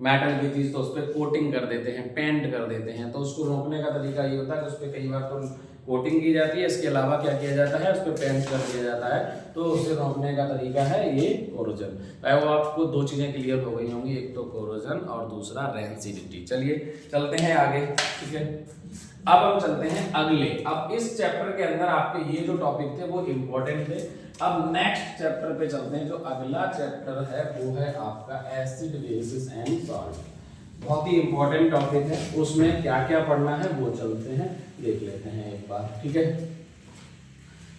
मेटल की चीज, तो उस पर कोटिंग कर देते हैं, पेंट कर देते हैं, तो उसको रोकने का तरीका ये होता है कि उस पर कई बार तो कोटिंग की जाती है, इसके अलावा क्या किया जाता है, उस पर पेंट कर दिया जाता है, तो उसे रोकने का तरीका है ये कोरोजन। वो आपको दो चीजें क्लियर हो गई होंगी, एक तो कोरोजन और दूसरा रेंसिडिटी। चलिए चलते हैं आगे, ठीक है। अब हम चलते हैं अगले। अब इस चैप्टर के अंदर आपके ये जो टॉपिक थे वो इम्पोर्टेंट थे। अब नेक्स्ट चैप्टर पे चलते हैं। जो अगला चैप्टर है वो है आपका एसिड, बेसिस एंड सॉल्ट। बहुत ही इंपॉर्टेंट टॉपिक है, उसमें क्या क्या पढ़ना है वो चलते हैं देख लेते हैं एक बार, ठीक है।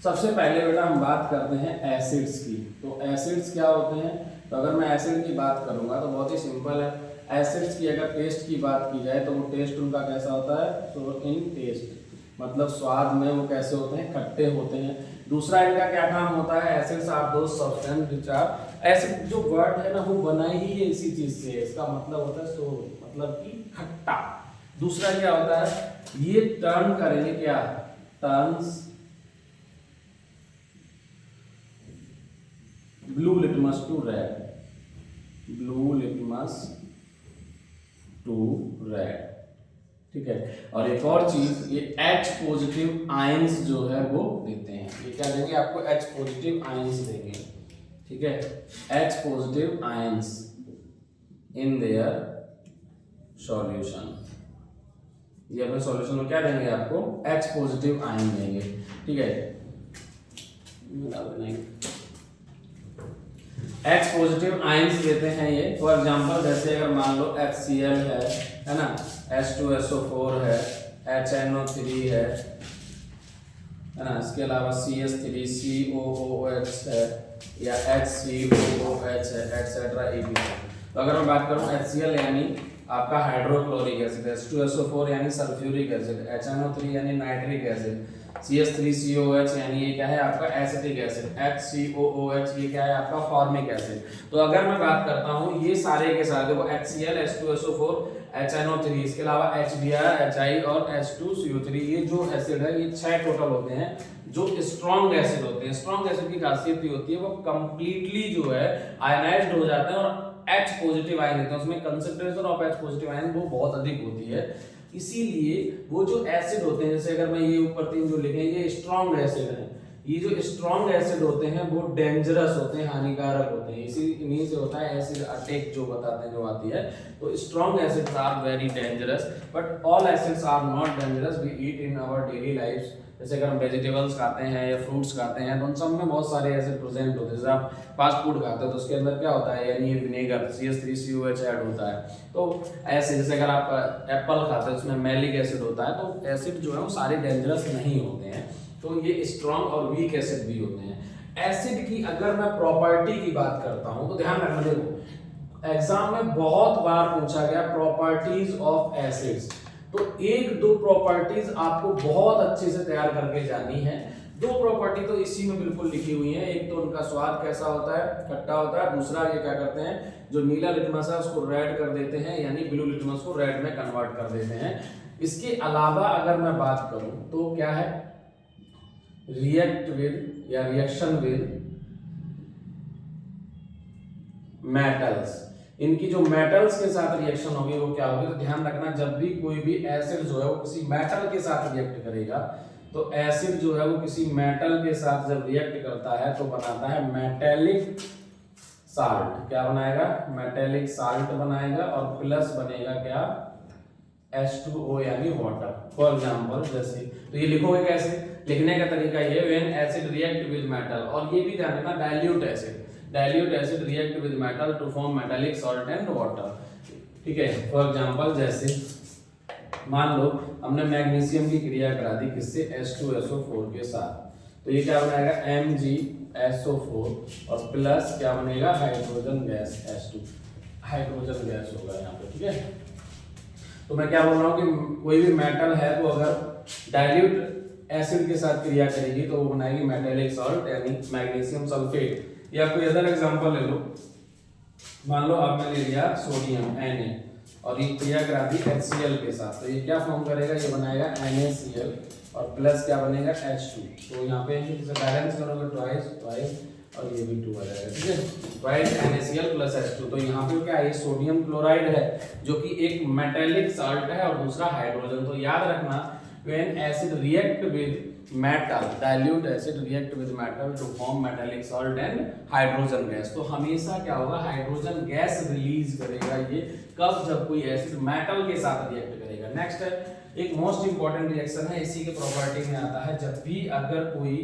सबसे पहले बेटा हम बात करते हैं एसिड्स की। तो एसिड्स क्या होते हैं, तो अगर मैं एसिड की बात करूंगा तो बहुत ही सिंपल है। एसिड्स की अगर टेस्ट की बात की जाए तो वो टेस्ट उनका कैसा होता है, तो इन टेस्ट मतलब स्वाद में वो कैसे होते हैं, खट्टे होते हैं। दूसरा इनका क्या काम होता है, acids are those substance which are, acid जो वर्ड है ना वो बना ही है इसी चीज से, इसका मतलब होता है सो, मतलब कि खट्टा। दूसरा क्या होता है, ये टर्न करेंगे क्या, turns blue litmus to red, blue litmus to red, ठीक है। और एक और चीज, ये H पॉजिटिव आयंस जो है वो देते हैं। ये क्या देंगे आपको, H पॉजिटिव आयंस देंगे, ठीक है। H positive ions in their solution, ये अपने सॉल्यूशन में क्या देंगे आपको, H पॉजिटिव आयन देंगे, ठीक है। H पॉजिटिव आयंस देते हैं ये। फॉर एग्जांपल जैसे अगर मान लो HCl है ना, H2SO4 है, HNO3 है ना, इसके अलावा CH3, COOH है, या HCOOH है, एटसेट्रा EB है। तो अगर मैं बात करूं HCl यानी आपका हाइड्रोक्लोरिक एसिड, H2SO4 यानी सल्फ्यूरिक एसिड, HNO3 यानी नाइट्रिक एसिड, CH3COOH यानी ये क्या है आपका एसिटिक एसिड, HCOOH ये क्या है आपका फॉर्मिक एसिड। तो अगर मैं बात करता हूँ ये सारे के सारे, देखो HCl, H2SO4, HNO3, इसके अलावा HBr, HI और H2CO3, ये जो एसिड है ये 6 टोटल होते हैं जो स्ट्रॉन्ग एसिड होते हैं। स्ट्रॉन्ग एसिड की खासियत ये होती है वो कंप्लीटली जो है आयनाइज्ड हो जाते हैं और H पॉजिटिव आयन लेते हैं उसमें concentration of H positive ion वो बहुत अधिक होती है, इसीलिए वो जो एसिड होते हैं, जैसे अगर मैं ये ऊपर 3 जो लिखे हैं ये स्ट्रॉन्ग एसिड है, ये जो स्ट्रॉन्ग एसिड होते हैं वो डेंजरस होते हैं, हानिकारक होते हैं, इसी इन्हीं से होता है एसिड अटैक जो बताते हैं जो आती है। तो strong acids are very dangerous but all acids are not dangerous, we eat in our daily life. जैसे अगर हम वेजिटेबल्स खाते हैं या फ्रूट्स खाते हैं तो उन सब में बहुत सारे एसिड प्रेजेंट होते हैं। जैसे आप फास्ट फूड खाते हो तो उसके अंदर क्या होता है, यानी विनेगर CH3COH ऐड होता है। तो ऐसे जैसे अगर आप एप्पल खाते हो उसमें मैलिक एसिड होता है, तो एसिड जो है वो सारे डेंजरस नहीं होते हैं, तो ये स्ट्रॉन्ग और वीक एसिड भी होते हैं। एसिड की अगर मैं प्रॉपर्टी की बात करता हूं तो ध्यान रखना, देखो एग्जाम में बहुत बार पूछा गया प्रॉपर्टीज ऑफ एसिड्स, तो एक दो प्रॉपर्टीज आपको बहुत अच्छे से तैयार करके जानी है। दो प्रॉपर्टी तो इसी में बिल्कुल लिखी हुई है, एक तो उनका स्वाद कैसा होता है, खट्टा होता है, दूसरा ये क्या करते हैं जो नीला लिटमस है उसको रेड कर देते हैं, यानी ब्लू लिटमस को रेड में कन्वर्ट कर देते हैं। इसके अलावा अगर मैं बात करूं तो क्या है, रिएक्ट विद या रिएक्शन विद मेटल्स, इनकी जो मेटल्स के साथ रिएक्शन होगी वो क्या होगी, तो ध्यान रखना जब भी कोई भी एसिड जो है वो किसी मेटल के साथ रिएक्ट करेगा, तो एसिड जो है वो किसी मेटल के साथ जब रिएक्ट करता है तो बनाता है मेटेलिक साल्ट। क्या बनाएगा, मेटेलिक साल्ट बनाएगा, और प्लस बनेगा क्या, H2O यानी वाटर। फॉर एग्जांपल जैसे, तो ये लिखोगे कैसे, लिखने का तरीका ये, when acid react with metal, और ये भी ध्यान रखना dilute acid react with metal to form metallic salt and water. ठीक है, फॉर एग्जांपल जैसे मान लो हमने मैग्नीशियम की क्रिया करा दी किससे, H2SO4 के साथ, तो ये क्या बनेगा MgSO4 और प्लस क्या बनेगा hydrogen gas H2, hydrogen gas होगा यहाँ पे। ठीक है, तो मैं क्या बोल रहा हूँ कि कोई भी मेटल है वो अगर डाइल्यूट एसिड के साथ क्रिया करेगी तो वो बनाएगी मेटेलिक सॉल्ट यानी मैग्नीशियम सल्फेट। या कोई अदर एग्जांपल ले लो, मान लो आपने ले लिया सोडियम Na और ये क्रिया करा दी HCl के साथ, तो ये क्या फॉर्म करेगा, ये बनाएगा NaCl और प्लस क्या बनेगा H2। तो यहाँ पे बैलेंस करोगे ट्वाइस और ये भी 2 आ जाएगा। ठीक है, ट्वाइस NaCl प्लस H2, तो यहाँ पे क्या है, सोडियम क्लोराइड है जो कि एक मेटेलिक साल्ट है और दूसरा हाइड्रोजन। तो याद रखना when acid react with metal, dilute acid react with metal to form metallic salt and hydrogen gas, तो हमेशा क्या होगा, हाइड्रोजन गैस रिलीज करेगा ये, कब, जब कोई एसिड मेटल के साथ रिएक्ट करेगा। नेक्स्ट है एक मोस्ट इंपॉर्टेंट रिएक्शन है, इसी के प्रॉपर्टी में आता है, जब भी अगर कोई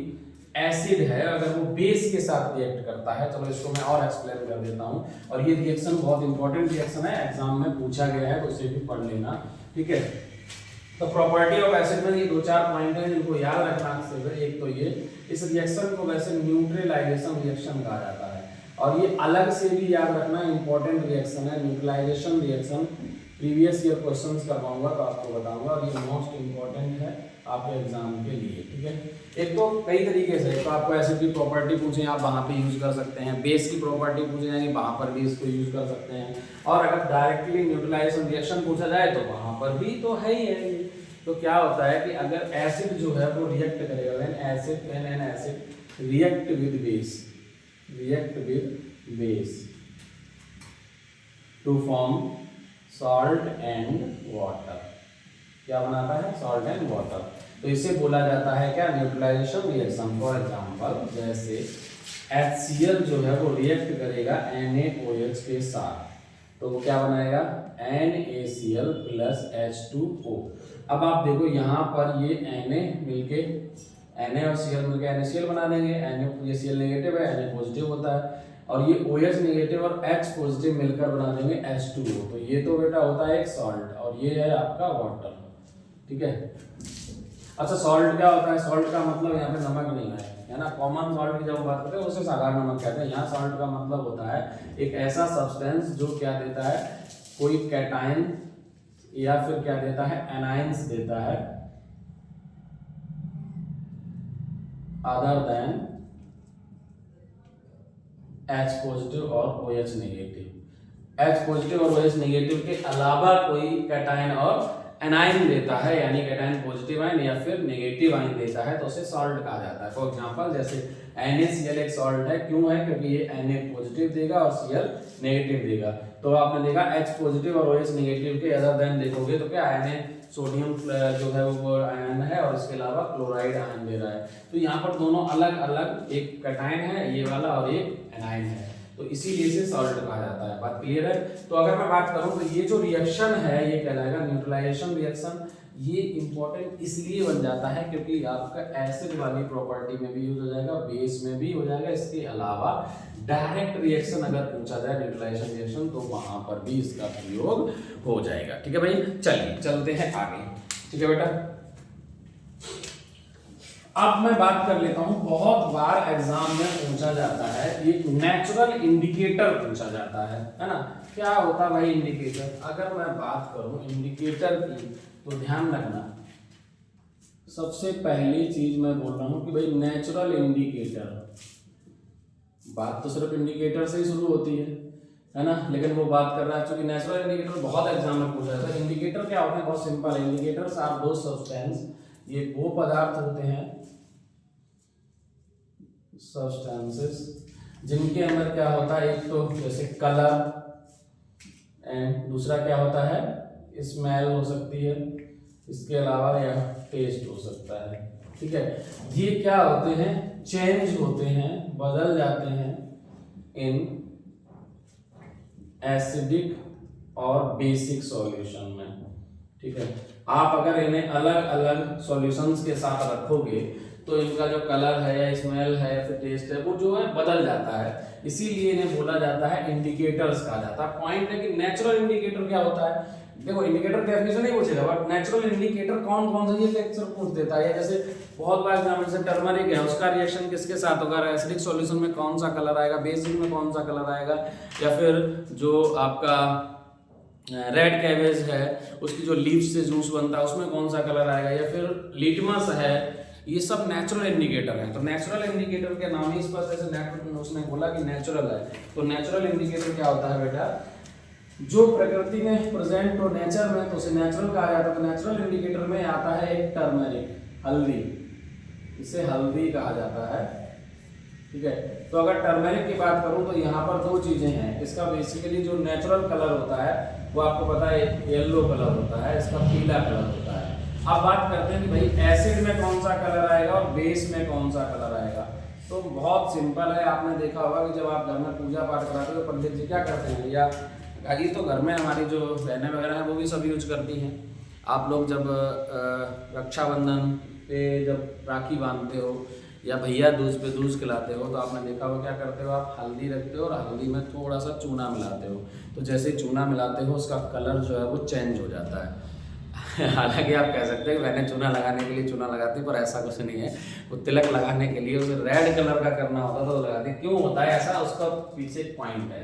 एसिड है अगर वो बेस के साथ रिएक्ट करता है, चलो इसको मैं और एक्सप्लेन कर देता हूँ, और ये रिएक्शन बहुत इंपॉर्टेंट रिएक्शन है, एग्जाम में पूछा गया है तो इसे भी पढ़ लेना। ठीक है, तो प्रॉपर्टी ऑफ एसिड में ये 2-4 पॉइंट हैं जिनको याद रखना है। एक तो ये, इस रिएक्शन को वैसे न्यूट्रलाइजेशन रिएक्शन कहा जाता है, और ये अलग से भी याद रखना इंपॉर्टेंट रिएक्शन है neutralisation reaction. Previous year questions करवाऊंगा तो आपको बताऊंगा, और ये मोस्ट इंपॉर्टेंट है आपके एग्जाम के लिए। ठीक है, एक तो कई तरीके से, तो आपको एसिड की प्रॉपर्टी पूछे आप वहाँ पे यूज कर सकते हैं, बेस की प्रॉपर्टी पूछे यानी वहाँ पर भी इसको यूज कर सकते हैं, और अगर डायरेक्टली न्यूट्रलाइजेशन रिएक्शन पूछा जाए तो वहाँ पर भी तो है ही है। तो क्या होता है कि अगर एसिड जो है वो रिएक्ट करेगा, when an acid react with base to form salt and water, क्या बनाता है, सॉल्ट एंड वाटर, तो इसे बोला जाता है क्या, न्यूट्रलाइजेशन रिएक्शन। फॉर एग्जांपल जैसे HCl जो है वो रिएक्ट करेगा NaOH के साथ, तो वो क्या बनाएगा NaCl प्लस H2O। अब आप देखो यहाँ पर ये Na मिलके Na और Cl मिलके NaCl बना देंगे, Na ये Cl नेगेटिव है, Na पॉजिटिव होता है, और ये OH नेगेटिव और H पॉजिटिव मिलकर बना देंगे H2O, तो ये तो बेटा होता है एक सॉल्ट, और ये है आपका वाटर। ठीक है, अच्छा सॉल्ट क्या होता है, सॉल्ट का मतलब यहाँ पे नमक नहीं है ना, कॉमन सॉल्ट की जब बात करते हैं उसे साधारण नमक कहते हैं। यहाँ सॉल्ट का मतलब होता है एक ऐसा सब्सटेंस जो क्या देता है, कोई कैटायन या फिर क्या देता है, एनायंस देता है अदर देन H पॉजिटिव और OH नेगेटिव। H पॉजिटिव और OH नेगेटिव के अलावा कोई कैटायन और एनायन देता है, यानी कैटायन पॉजिटिव आयन या फिर नेगेटिव आयन देता है, तो उसे सॉल्ट कहा जाता है। फॉर एग्जांपल जैसे NaCl एक सॉल्ट है, क्यों है? क्योंकि ये Na पॉजिटिव देगा और Cl नेगेटिव देगा। तो आपने देखा H पॉजिटिव और OH नेगेटिव के अदर देन देखोगे तो क्या Na सोडियम जो है वो आयन है और इसके अलावा क्लोराइड आयन दे रहा है। तो यहाँ पर दोनों अलग अलग, एक कैटायन है ये वाला और एक एनायन है, तो इसीलिए इसे सॉल्ट कहा जाता है। बात क्लियर है? तो अगर मैं बात करूं तो ये जो रिएक्शन है ये कहलाएगा न्यूट्रलाइजेशन रिएक्शन। ये इंपॉर्टेंट इसलिए बन जाता है क्योंकि आपका एसिड वाली प्रॉपर्टी में भी यूज हो जाएगा, बेस में भी हो जाएगा, इसके अलावा डायरेक्ट रिएक्शन अगर पूछा जाए न्यूट्रलाइजेशन रिएक्शन तो वहां पर भी इसका प्रयोग हो जाएगा। ठीक है भाई, चलिए चलते हैं आगे। ठीक है बेटा, अब मैं बात कर लेता हूं, बहुत बार एग्जाम में पूछा जाता है, एक नेचुरल इंडिकेटर पूछा जाता है ना? क्या होता भाई इंडिकेटर? अगर मैं बात करूं इंडिकेटर की तो ध्यान रखना, सबसे पहली चीज मैं बोल रहा हूं कि भाई नेचुरल इंडिकेटर, बात तो सिर्फ इंडिकेटर से ही शुरू होती है ना? लेकिन वो बात कर रहा है, क्योंकि नेचुरल इंडिकेटर बहुत एग्जाम में पूछा जाता है। इंडिकेटर क्या होते हैं? बहुत सिंपल है। इंडिकेटर्स आर दो सब्सटेंस, ये वो पदार्थ होते हैं सब्सटेंसेस जिनके अंदर क्या होता है, एक तो जैसे कलर एंड दूसरा क्या होता है, स्मेल हो सकती है, इसके अलावा या टेस्ट हो सकता है। ठीक है, ये क्या होते हैं, चेंज होते हैं, बदल जाते हैं इन एसिडिक और बेसिक सॉल्यूशन में। ठीक है, आप अगर इन्हें अलग अलग सॉल्यूशंस के साथ रखोगे तो इनका जो कलर है या स्मेल है फिर टेस्ट है वो जो है बदल जाता है, इसीलिए इन्हें बोला जाता है इंडिकेटर्स कहा जाता है। पॉइंट है कि नेचुरल इंडिकेटर क्या होता है, देखो इंडिकेटर डेफिनेशन नहीं पूछेगा बट नेचुरल इंडिकेटर कौन कौन सा ये लेक्चर पूछ देता है। जैसे बहुत बार एग्जाम में, जैसे टर्मरिक है, उसका रिएक्शन किसके साथ होगा, एसिडिक सॉल्यूशन में कौन सा कलर आएगा, बेसिक में कौन सा कलर आएगा, या फिर जो आपका रेड कैबेज है उसकी जो लीव्स से जूस बनता है उसमें कौन सा कलर आएगा, या फिर लिटमस है, ये सब नेचुरल इंडिकेटर है। तो नेचुरल इंडिकेटर के नाम ही स्पष्ट, जैसे उसने बोला कि नेचुरल है, तो नेचुरल इंडिकेटर क्या होता है बेटा, जो प्रकृति में प्रेजेंट हो नेचर में तो उसे नेचुरल कहा जाता है। तो नेचुरल इंडिकेटर में आता है एक टर्मरिक, हल्दी, इसे हल्दी कहा जाता है। ठीक है, तो अगर टर्मरिक की बात करूं तो यहाँ पर दो चीजें हैं, इसका बेसिकली जो नेचुरल कलर होता है वो आपको पता है येलो कलर होता है, इसका पीला कलर होता है। अब बात करते हैं कि भाई एसिड में कौन सा कलर आएगा और बेस में कौन सा कलर आएगा। तो बहुत सिंपल है, आपने देखा होगा कि जब आप घर में पूजा पाठ कराते हो तो पंडित जी क्या करते हैं, या अभी तो घर में हमारी जो बहनें वगैरह हैं वो भी सब यूज करती हैं। आप लोग जब रक्षाबंधन पे जब राखी बांधते हो या भैया दूज पे दूज खिलाते हो तो आपने देखा हो क्या करते हो, आप हल्दी रखते हो और हल्दी में थोड़ा सा चूना मिलाते हो। तो जैसे चूना मिलाते हो उसका कलर जो है वो चेंज हो जाता है। हालांकि आप कह सकते हैं मैंने चूना लगाने के लिए चूना लगाती, पर ऐसा कुछ नहीं है। वो तिलक लगाने के लिए उसे रेड कलर का करना होता तो लगाती। क्यों होता है ऐसा, उसका पीछे एक पॉइंट है,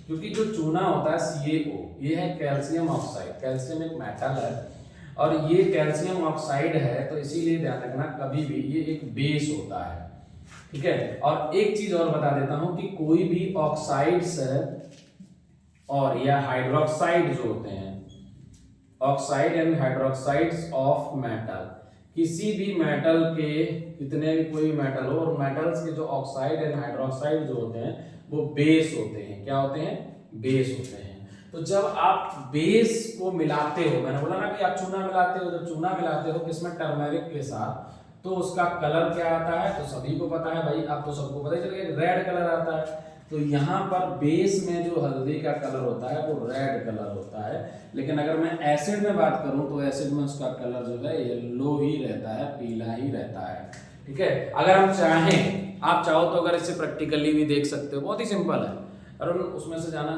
क्योंकि जो चूना होता है CaO, ये है कैल्शियम ऑक्साइड, कैल्शियम एक मेटल है और ये कैल्शियम ऑक्साइड है, तो इसीलिए ध्यान रखना कभी भी ये एक बेस होता है। ठीक है, और एक चीज और बता देता हूं कि कोई भी ऑक्साइड्स और या हाइड्रोक्साइड जो होते हैं, oxide and hydroxides of metal, किसी भी मेटल के कितने भी कोई मेटल हो, और मेटल्स के जो ऑक्साइड एंड हाइड्रोक्साइड जो होते हैं वो बेस होते हैं। क्या होते हैं, बेस होते हैं। तो जब आप बेस को मिलाते हो, मैंने बोला ना कि आप चूना मिलाते हो, जब चूना मिलाते हो किसमें, टर्मरिक के साथ, तो उसका कलर क्या आता है, तो सभी को पता है भाई, अब तो सबको पता ही चल गया, रेड कलर आता है। तो यहाँ पर बेस में जो हल्दी का कलर होता है वो रेड कलर होता है। लेकिन अगर मैं एसिड में बात करूं तो एसिड में उसका कलर जो है येलो ही रहता है, पीला ही रहता है। ठीक है, अगर हम चाहें, आप चाहो तो अगर इसे प्रैक्टिकली भी देख सकते हो, बहुत ही सिंपल है। और उसमें से जाना,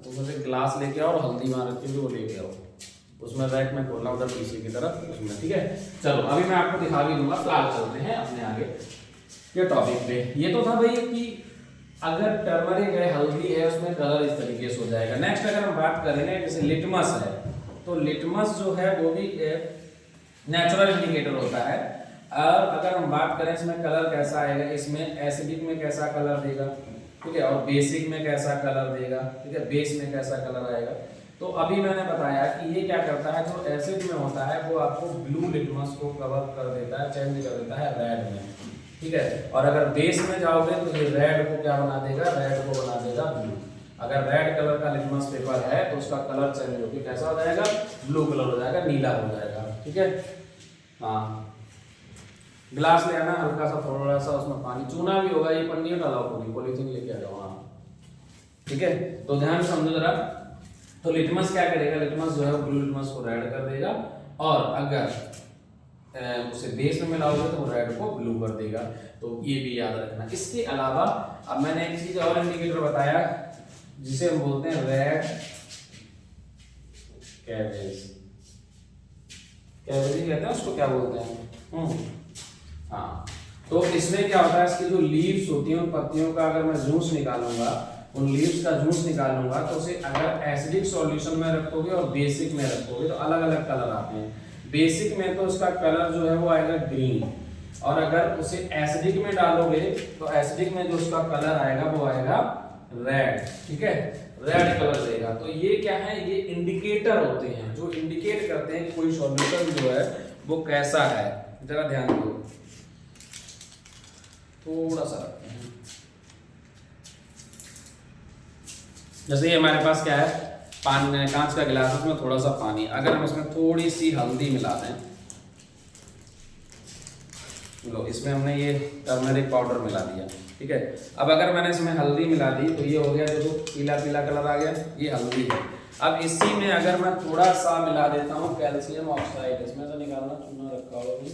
उसमें से ग्लास लेके आओ और हल्दी वहां रख के वो लेके आओ, उसमें रैक में खोलना उधर पीछे की तरफ उसमें। ठीक है, चलो अभी मैं आपको दिखा भी दूंगा। फिलहाल चलते हैं अपने आगे के टॉपिक पे। ये तो था भाई कि अगर टर्मरिक है, हल्दी है, उसमें कलर इस तरीके से हो जाएगा। नेक्स्ट अगर हम बात करेंगे जैसे लिटमस है, तो लिटमस जो है वो भी नेचुरल इंडिकेटर होता है। और अगर हम बात करें इसमें कलर कैसा आएगा, इसमें एसिडिक में कैसा कलर देगा, ठीक है, और बेसिक में कैसा कलर देगा, ठीक है, बेस में कैसा कलर आएगा। तो अभी मैंने बताया कि ये क्या करता है, जो एसिड में होता है वो आपको ब्लू लिटमस को कवर कर देता है, चेंज कर देता है रेड में। ठीक है। और अगर बेस में जाओगे तो ये रेड को क्या बना देगा, रेड को बना देगा ब्लू। अगर रेड कलर का लिटमस पेपर है तो उसका कलर चेंज होकर कैसा हो जाएगा, ब्लू कलर हो जाएगा, नीला हो जाएगा। ठीक है। हाँ, गिलास ले आना, हल्का सा थोड़ा सा उसमें पानी, चूना भी होगा, ये पन्नी डाला पूरी पॉलीथीन लेके आ जाओ। हाँ ठीक है, तो ध्यान से समझो जरा। तो लिटमस क्या करेगा, लिटमस जो है ब्लू लिटमस को रेड कर देगा, और अगर उसे बेस में मिलाओगे तो वो रेड को ब्लू कर देगा। तो ये भी याद रखना। इसके अलावा अब मैंने एक चीज और इंडिकेटर बताया जिसे हम बोलते हैं रेड कैवेज। कैवेज कहते हैं उसको, क्या बोलते हैं। हाँ, तो इसमें क्या होता है, इसकी जो लीव्स होती हैं उन पत्तियों का अगर मैं जूस निकालूंगा, उन लीव्स का जूस निकालूंगा, तो उसे अगर एसिडिक सॉल्यूशन में रखोगे और बेसिक में रखोगे तो अलग अलग कलर आते हैं। बेसिक में तो उसका कलर जो है वो आएगा ग्रीन, और अगर उसे एसिडिक में डालोगे तो एसिडिक में जो उसका कलर आएगा वो आएगा रेड। ठीक है, रेड कलर देगा। तो ये क्या है, ये इंडिकेटर होते हैं जो इंडिकेट करते हैं कि कोई सॉल्यूशन जो है वो कैसा है। जरा ध्यान दो, थोड़ा सा रखते हैं। जैसे ये हमारे पास क्या है, पानी, कांच का गिलास, उसमें थोड़ा सा पानी, अगर हम इसमें थोड़ी सी हल्दी मिला दें, लो इसमें हमने ये टर्मरिक पाउडर मिला दिया। ठीक है, अब अगर मैंने इसमें हल्दी मिला दी तो ये हो गया, देखो पीला पीला कलर आ गया, ये हल्दी है। अब इसी में अगर मैं थोड़ा सा मिला देता हूँ कैल्शियम ऑक्साइड, इसमें से निकालना, चूना रखा होगा भी।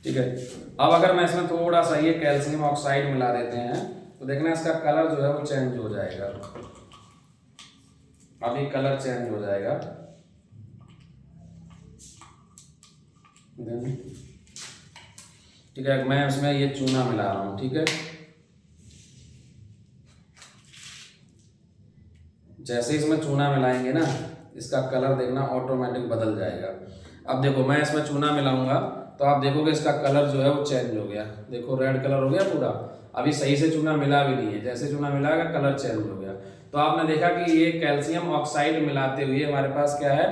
ठीक है, अब अगर मैं इसमें थोड़ा सा ये कैल्शियम ऑक्साइड मिला देते हैं तो देखना इसका कलर जो है वो चेंज हो जाएगा। अभी कलर चेंज हो जाएगा। ठीक है, मैं इसमें ये चूना मिला रहा हूं। ठीक है, जैसे इसमें चूना मिलाएंगे ना, इसका कलर देखना ऑटोमेटिक बदल जाएगा। अब देखो मैं इसमें चूना मिलाऊंगा तो आप देखोगे इसका कलर जो है वो चेंज हो गया, देखो रेड कलर हो गया पूरा। अभी सही से चूना मिला भी नहीं है, जैसे चूना मिलाएगा कलर चेंज हो गया। तो आपने देखा कि ये कैल्शियम ऑक्साइड मिलाते हुए हमारे पास क्या है,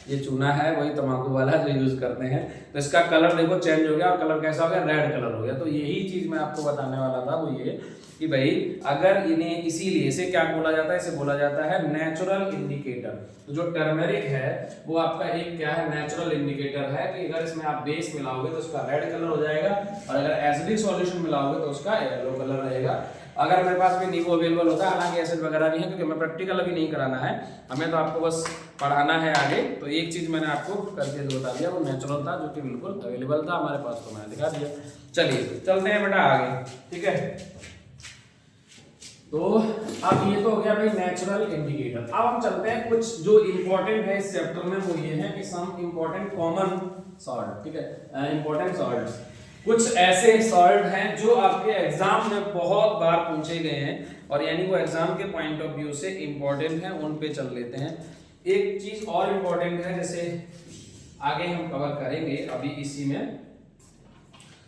ये चूना है, वही तंबाकू वाला जो यूज करते हैं। तो इसका कलर देखो चेंज हो गया, और कलर कैसा हो गया, रेड कलर हो गया। तो यही चीज मैं आपको बताने वाला था, वो ये कि भाई अगर इन्हें, इसीलिए इसे क्या बोला जाता है, इसे बोला जाता है नेचुरल इंडिकेटर। तो जो टर्मरिक है वो आपका एक क्या है, नेचुरल इंडिकेटर है कि अगर इसमें आप बेस मिलाओगे तो उसका रेड कलर हो जाएगा, और अगर एसिडिक सॉल्यूशन मिलाओगे तो उसका येलो कलर रहेगा। अगर मेरे पास भी नींबू अवेलेबल होता है, हालांकि एसिड वगैरह नहीं है क्योंकि हमें प्रैक्टिकल अभी नहीं कराना है, हमें तो आपको बस पढ़ाना है आगे। तो एक चीज मैंने आपको करके जो बता दिया वो नेचुरल था, जो कि बिल्कुल अवेलेबल था हमारे पास, तो मैंने दिखा दिया। चलिए चलते हैं बेटा आगे। ठीक है, तो अब ये तो हो गया भाई नेचुरल इंडिकेटर। अब हम चलते हैं कुछ जो इंपॉर्टेंट है इस चैप्टर में, वो ये है कि सम इंपॉर्टेंट कॉमन सॉल्ट। ठीक है, इंपॉर्टेंट सॉल्ट्स, कुछ ऐसे सॉल्ट हैं जो आपके एग्जाम में बहुत बार पूछे गए हैं, और यानी वो एग्जाम के पॉइंट ऑफ व्यू से इंपॉर्टेंट है, उन पे चल लेते हैं। एक चीज और इंपॉर्टेंट है, जैसे आगे हम कवर करेंगे अभी इसी में,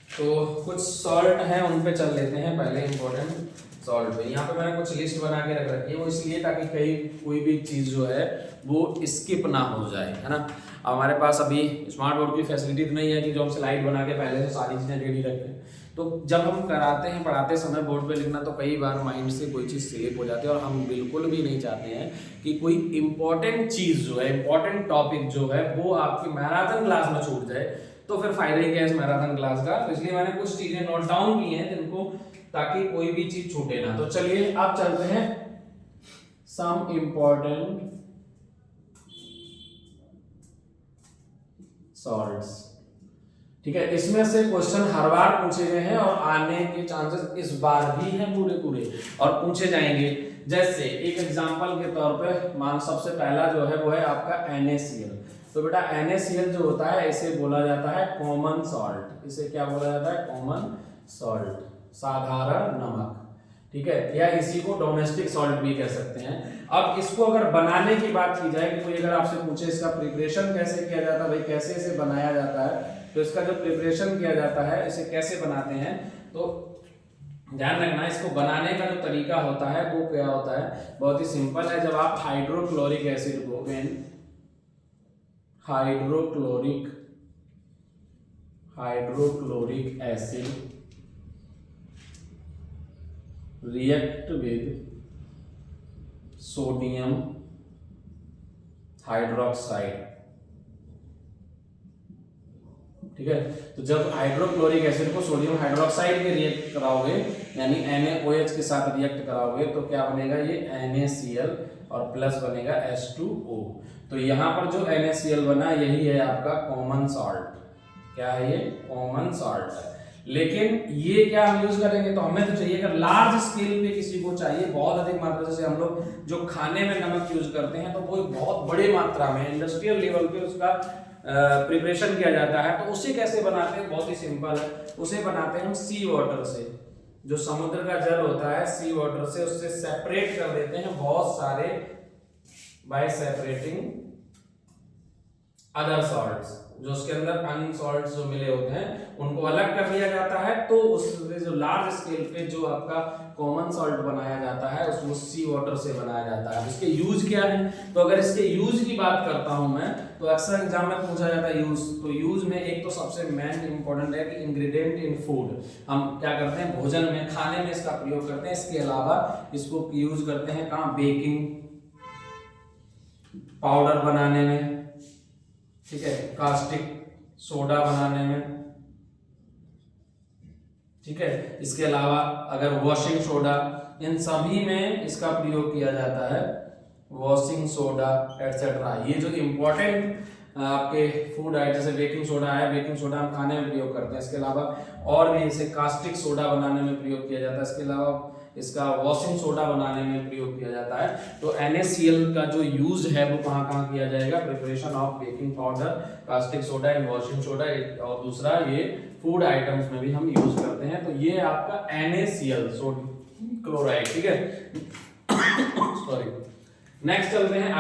तो कुछ सॉल्ट हैं उन पे चल लेते हैं। पहले इंपॉर्टेंट सॉल्ट पे यहाँ पे मैंने कुछ लिस्ट बना के रख रखी है, वो इसलिए ताकि कहीं कोई भी चीज जो है वो स्किप ना हो जाए, है ना। हमारे पास अभी स्मार्ट बोर्ड की फैसिलिटी तो नहीं है कि जो हम स्लाइड बना के पहले से सारी चीजें रेडी रखें। तो जब हम कराते हैं, पढ़ाते समय बोर्ड पे लिखना, तो कई बार माइंड से कोई चीज़ स्लिप हो जाती है, और हम बिल्कुल भी नहीं चाहते हैं कि कोई इंपॉर्टेंट चीज़ जो है, इंपॉर्टेंट टॉपिक जो है वो आपकी मैराथन क्लास में छूट जाए, तो फिर फायदा ही क्या है इस मैराथन क्लास का। तो इसलिए मैंने कुछ चीज़ें नोट डाउन की हैं जिनको, ताकि कोई भी चीज छूटे ना। तो चलिए अब चलते हैं सम इंपॉर्टेंट सॉल्ट्स। ठीक है, इसमें से क्वेश्चन हर बार पूछे गए हैं और आने के चांसेस इस बार भी हैं पूरे और पूछे जाएंगे। जैसे एक एग्जांपल के तौर पे मान, सबसे पहला जो है वो है आपका NaCl। तो बेटा NaCl जो होता है इसे बोला जाता है कॉमन सॉल्ट। इसे क्या बोला जाता है, कॉमन सॉल्ट, साधारण नमक। ठीक है, या इसी को डोमेस्टिक सॉल्ट भी कह सकते हैं। अब इसको अगर बनाने की बात की जाए, कि कोई अगर आपसे पूछे इसका प्रिपरेशन कैसे किया जाता है, भाई कैसे इसे बनाया जाता है, तो इसका जो प्रिपरेशन किया जाता है, इसे कैसे बनाते हैं, तो ध्यान रखना, इसको बनाने का जो तरीका होता है वो क्या होता है, बहुत ही सिंपल है। जब आप हाइड्रोक्लोरिक एसिड को hydrochloric acid react with sodium hydroxide, ठीक है। तो जब हाइड्रोक्लोरिक एसिड को सोडियम हाइड्रोक्साइड के रिएक्ट कराओगे, यानी NaOH के साथ रिएक्ट कराओगे, तो क्या बनेगा, ये NaCl और प्लस बनेगा H2O। तो यहाँ पर जो NaCl बना यही है आपका कॉमन सॉल्ट। क्या है ये? कॉमन सॉल्ट है। लेकिन ये क्या हम यूज करेंगे, तो हमें तो चाहिए अगर लार्ज स्केल पे किसी को चाहिए बहुत अधिक मात्रा, जैसे हम लोग जो खाने में नमक यूज करते हैं तो वो बहुत बड़ी मात्रा में इंडस्ट्रियल लेवल पे उसका प्रिपरेशन किया जाता है। तो उसे कैसे बनाते हैं, बहुत ही सिंपल है। उसे बनाते हैं हम सी वाटर से, जो समुद्र का जल होता है सी वाटर से उससे सेपरेट कर देते हैं बहुत सारे, बाय सेपरेटिंग अदर सॉल्ट्स, जो उसके अंदर अन्य सॉल्ट्स जो मिले होते हैं उनको अलग कर दिया जाता है। तो उससे जो लार्ज स्केल पे जो आपका कॉमन सॉल्ट बनाया जाता है उसको सी वाटर से बनाया जाता है। इसके यूज क्या है, तो अगर इसके यूज की बात करता हूं मैं, तो अक्सर एग्जाम में पूछा जाता है यूज। तो यूज में एक तो सबसे मेन इंपॉर्टेंट है कि इंग्रेडिएंट इन फूड, हम क्या करते हैं भोजन में, खाने में इसका प्रयोग करते हैं। इसके अलावा इसको यूज करते हैं कहाँ, बेकिंग पाउडर बनाने में, ठीक है, कास्टिक सोडा बनाने में, ठीक है। इसके अलावा अगर वॉशिंग सोडा, इन सभी में इसका प्रयोग किया जाता है, वॉशिंग सोडा एटसेट्रा। ये जो इंपॉर्टेंट आपके फूड आइटम जैसे बेकिंग सोडा है, बेकिंग सोडा हम खाने में प्रयोग करते हैं। इसके अलावा और भी इसे कास्टिक सोडा बनाने में प्रयोग किया जाता है। इसके अलावा इसका वॉशिंग सोडा बनाने में प्रयोग किया जाता है। तो NaCl का जो यूज है वो कहाँ कहाँ किया जाएगा, preparation of baking powder, caustic soda and washing soda, और दूसरा ये फूड आइटम्स में भी हम यूज करते हैं। तो ये आपका NaCl सोडियम क्लोराइड, ठीक है। सॉरी, नेक्स्ट चलते हैं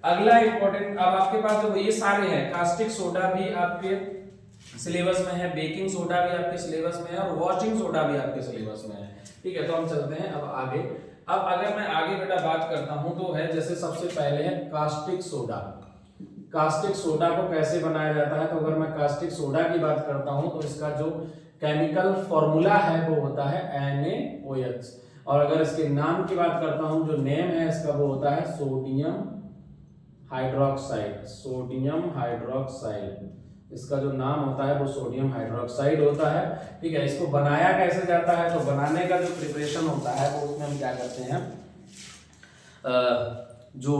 अगला इंपॉर्टेंट। अब आपके पास जो ये सारे हैं, कास्टिक सोडा भी आपके सिलेबस में है, बेकिंग सोडा भी आपके सिलेबस में है और वॉशिंग सोडा भी आपके सिलेबस में है, ठीक है। तो हम चलते हैं अब आगे। अब अगर मैं आगे बेटा बात करता हूं तो है जैसे सबसे पहले है कास्टिक सोडा। कास्टिक सोडा को कैसे बनाया जाता है, तो अगर मैं कास्टिक सोडा की बात करता हूं तो इसका जो केमिकल फॉर्मूला है वो होता है NaOH, और अगर इसके नाम की बात करता हूं, जो नेम है इसका वो होता है सोडियम हाइड्रोक्साइड। सोडियम हाइड्रोक्साइड इसका जो नाम होता है वो सोडियम हाइड्रोक्साइड होता है, ठीक है। इसको बनाया कैसे जाता है, तो बनाने का जो प्रिपरेशन होता है वो उसमें हम क्या करते हैं, जो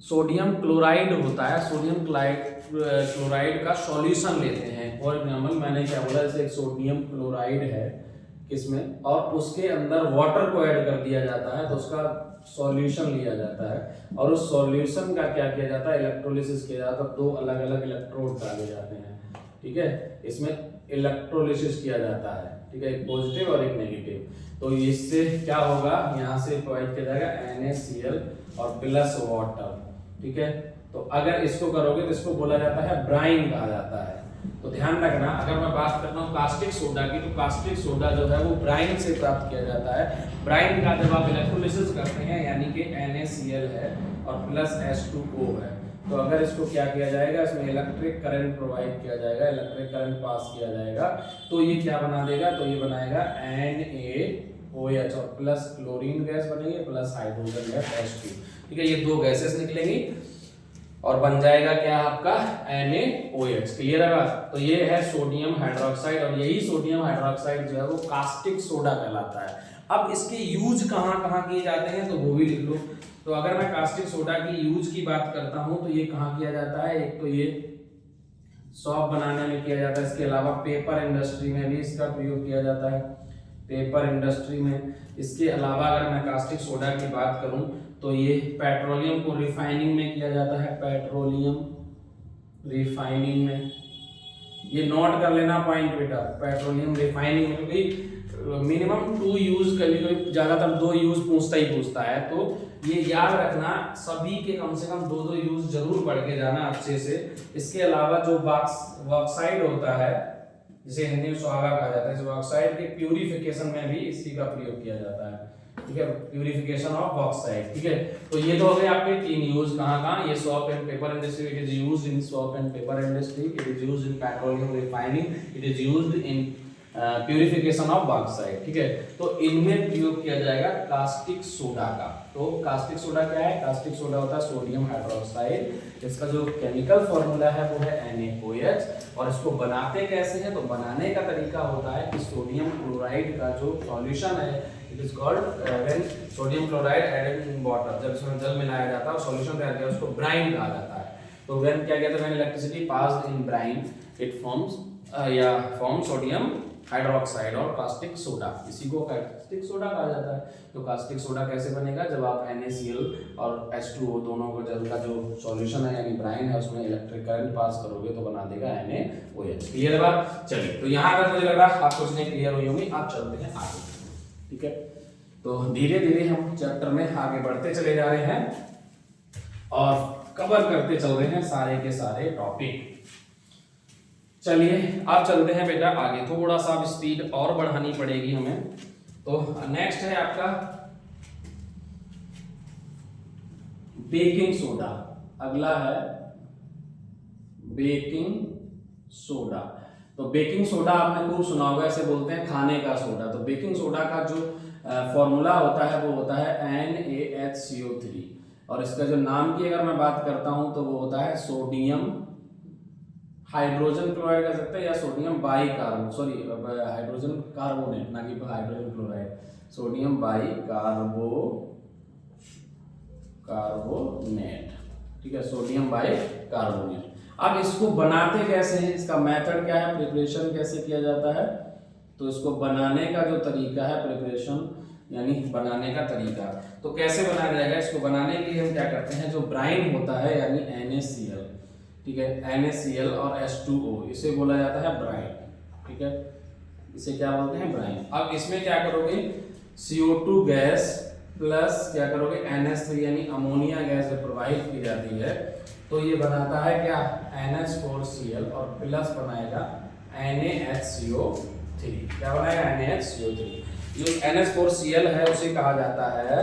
सोडियम क्लोराइड होता है, सोडियम क्लोराइड का सॉल्यूशन लेते हैं। फॉर एग्जाम्पल मैंने क्या बोला, जैसे एक सोडियम क्लोराइड है किसमें, और उसके अंदर वाटर को ऐड कर दिया जाता है तो उसका सॉल्यूशन लिया जाता है, और उस सॉल्यूशन का क्या किया जाता है, इलेक्ट्रोलिसिस किया जाता है। दो अलग अलग इलेक्ट्रोड डाले जाते हैं, ठीक है। इसमें इलेक्ट्रोलिसिस किया जाता है, ठीक है, एक पॉजिटिव और एक नेगेटिव। तो इससे क्या होगा, यहाँ से प्रोवाइड किया जाएगा NaCl और प्लस वाटर, ठीक है। तो अगर इसको करोगे तो इसको बोला जाता है ब्राइन कहा जाता है। तो ध्यान रखना, अगर मैं बात करता हूँ कास्टिक सोडा की, तो कास्टिक सोडा जो है वो ब्राइन से प्राप्त किया जाता है। ब्राइन का जब आप इलेक्ट्रोलिसिस करते हैं, यानी कि NaCl है और प्लस H2O है, तो अगर इसको क्या किया जाएगा, इसमें इलेक्ट्रिक करंट प्रोवाइड किया जाएगा, इलेक्ट्रिक करंट पास किया जाएगा, तो ये क्या बना देगा, तो ये बनाएगा NaOH और प्लस क्लोरीन गैस बनेगी प्लस हाइड्रोजन गैस H2, ठीक है। ये दो गैसेस निकलेंगी और बन जाएगा क्या आपका NaOH, क्लियर है बात। तो ये है सोडियम हाइड्रोक्साइड, और यही सोडियम हाइड्रोक्साइड जो है वो कास्टिक सोडा कहलाता है। अब इसके यूज कहाँ कहाँ किए जाते हैं तो वो भी लिख लो। तो अगर मैं कास्टिक सोडा की यूज की बात करता हूं तो ये कहाँ किया जाता है, एक तो ये सॉप बनाने में किया जाता है। इसके अलावा पेपर इंडस्ट्री में भी इसका प्रयोग किया जाता है, पेपर इंडस्ट्री में। इसके अलावा अगर मैं कास्टिक सोडा की बात करूं तो ये पेट्रोलियम को रिफाइनिंग में किया जाता है, पेट्रोलियम रिफाइनिंग में। ये नोट कर लेना पॉइंट बेटा, पेट्रोलियम रिफाइनिंग में, क्योंकि मिनिमम 2 यूज, कभी ज्यादातर 2 यूज पूछता है, तो ये याद रखना सभी के कम से कम 2 यूज जरूर पढ़ के जाना अच्छे से। इसके अलावा जो बॉक्साइड होता है, जिसे हिंदी में सुहागा कहा जाता है। बॉक्साइट के प्यूरिफिकेशन में भी इसी का प्रयोग किया जाता है, ठीक है, प्यूरिफिकेशन ऑफ बॉक्साइट, ठीक है। तो ये तो हो गए आपके 3 यूज, कहाँ, ये soap and paper industry, it is used in soap and paper industry, it is used in petroleum refining, it is used in purification of bauxite, ठीक है। तो इनमें प्रयोग किया जाएगा कास्टिक सोडा का। तो कास्टिक सोडा क्या है? कास्टिक सोडा होता है सोडियम हाइड्रोक्साइड, इसका जो केमिकल फॉर्मूला है वो है NaOH। और इसको बनाते कैसे हैं? तो बनाने का तरीका होता है कि सोडियम क्लोराइड का जो सॉल्यूशन है, it is called when sodium chloride added in water, जब इसमें जल मिलाया जाता है और सॉल्यूशन तैयार किया उसको ब्राइन कहा जाता है। तो व्हेन क्या कहते हैं, when electricity passed in brine it forms sodium hydroxide और कास्टिक सोडा, इसी को कास्टिक सोडा कहा जाता है। तो कास्टिक सोडा कैसे बनेगा? जब आप NaCl और H2O दोनों को जल का जो सॉल्यूशन है यानी ब्राइन है उसमें इलेक्ट्रिक करंट पास करोगे तो बना देगा NaOH। क्लियर है बात? चलिए, तो यहाँ तक मुझे लग रहा है आपको चीजें क्लियर हुई होंगी। आप चलते हैं आगे, ठीक है। तो धीरे धीरे हम चैप्टर में आगे बढ़ते चले जा रहे हैं और कवर करते चल रहे हैं सारे के सारे टॉपिक। चलिए अब चलते हैं बेटा आगे, थोड़ा सा स्पीड और बढ़ानी पड़ेगी हमें। तो नेक्स्ट है आपका बेकिंग सोडा, अगला है बेकिंग सोडा। तो बेकिंग सोडा आपने खूब सुना होगा, ऐसे बोलते हैं खाने का सोडा। तो बेकिंग सोडा का जो फॉर्मूला होता है वो होता है NaHCO3 और इसका जो नाम की अगर मैं बात करता हूं तो वो होता है सोडियम हाइड्रोजन क्लोराइड कह सकते हैं या sodium bicarbonate, sorry hydrogen carbonate ना कि हाइड्रोजन क्लोराइड, सोडियम कार्बोनेट, ठीक है, सोडियम बाइकार्बोनेट। अब इसको बनाते कैसे हैं, इसका मेथड क्या है, प्रिपरेशन कैसे किया जाता है? तो इसको बनाने का जो तरीका है, प्रिपरेशन यानी बनाने का तरीका, तो कैसे बनाया जाएगा? इसको बनाने के लिए हम क्या करते हैं, जो ब्राइन होता है यानी NaCl, ठीक है, NaCl और H2O, इसे बोला जाता है ब्राइन, ठीक है, इसे क्या बोलते हैं? ब्राइन। अब इसमें क्या करोगे, CO2 गैस प्लस क्या करोगे, NH3 यानी अमोनिया गैस जब प्रवाहित की जाती है तो ये बनाता है क्या, NH4Cl और प्लस बनाएगा NaHCO3। क्या बनाएगा? NaHCO3। जो NH4Cl है उसे कहा जाता है,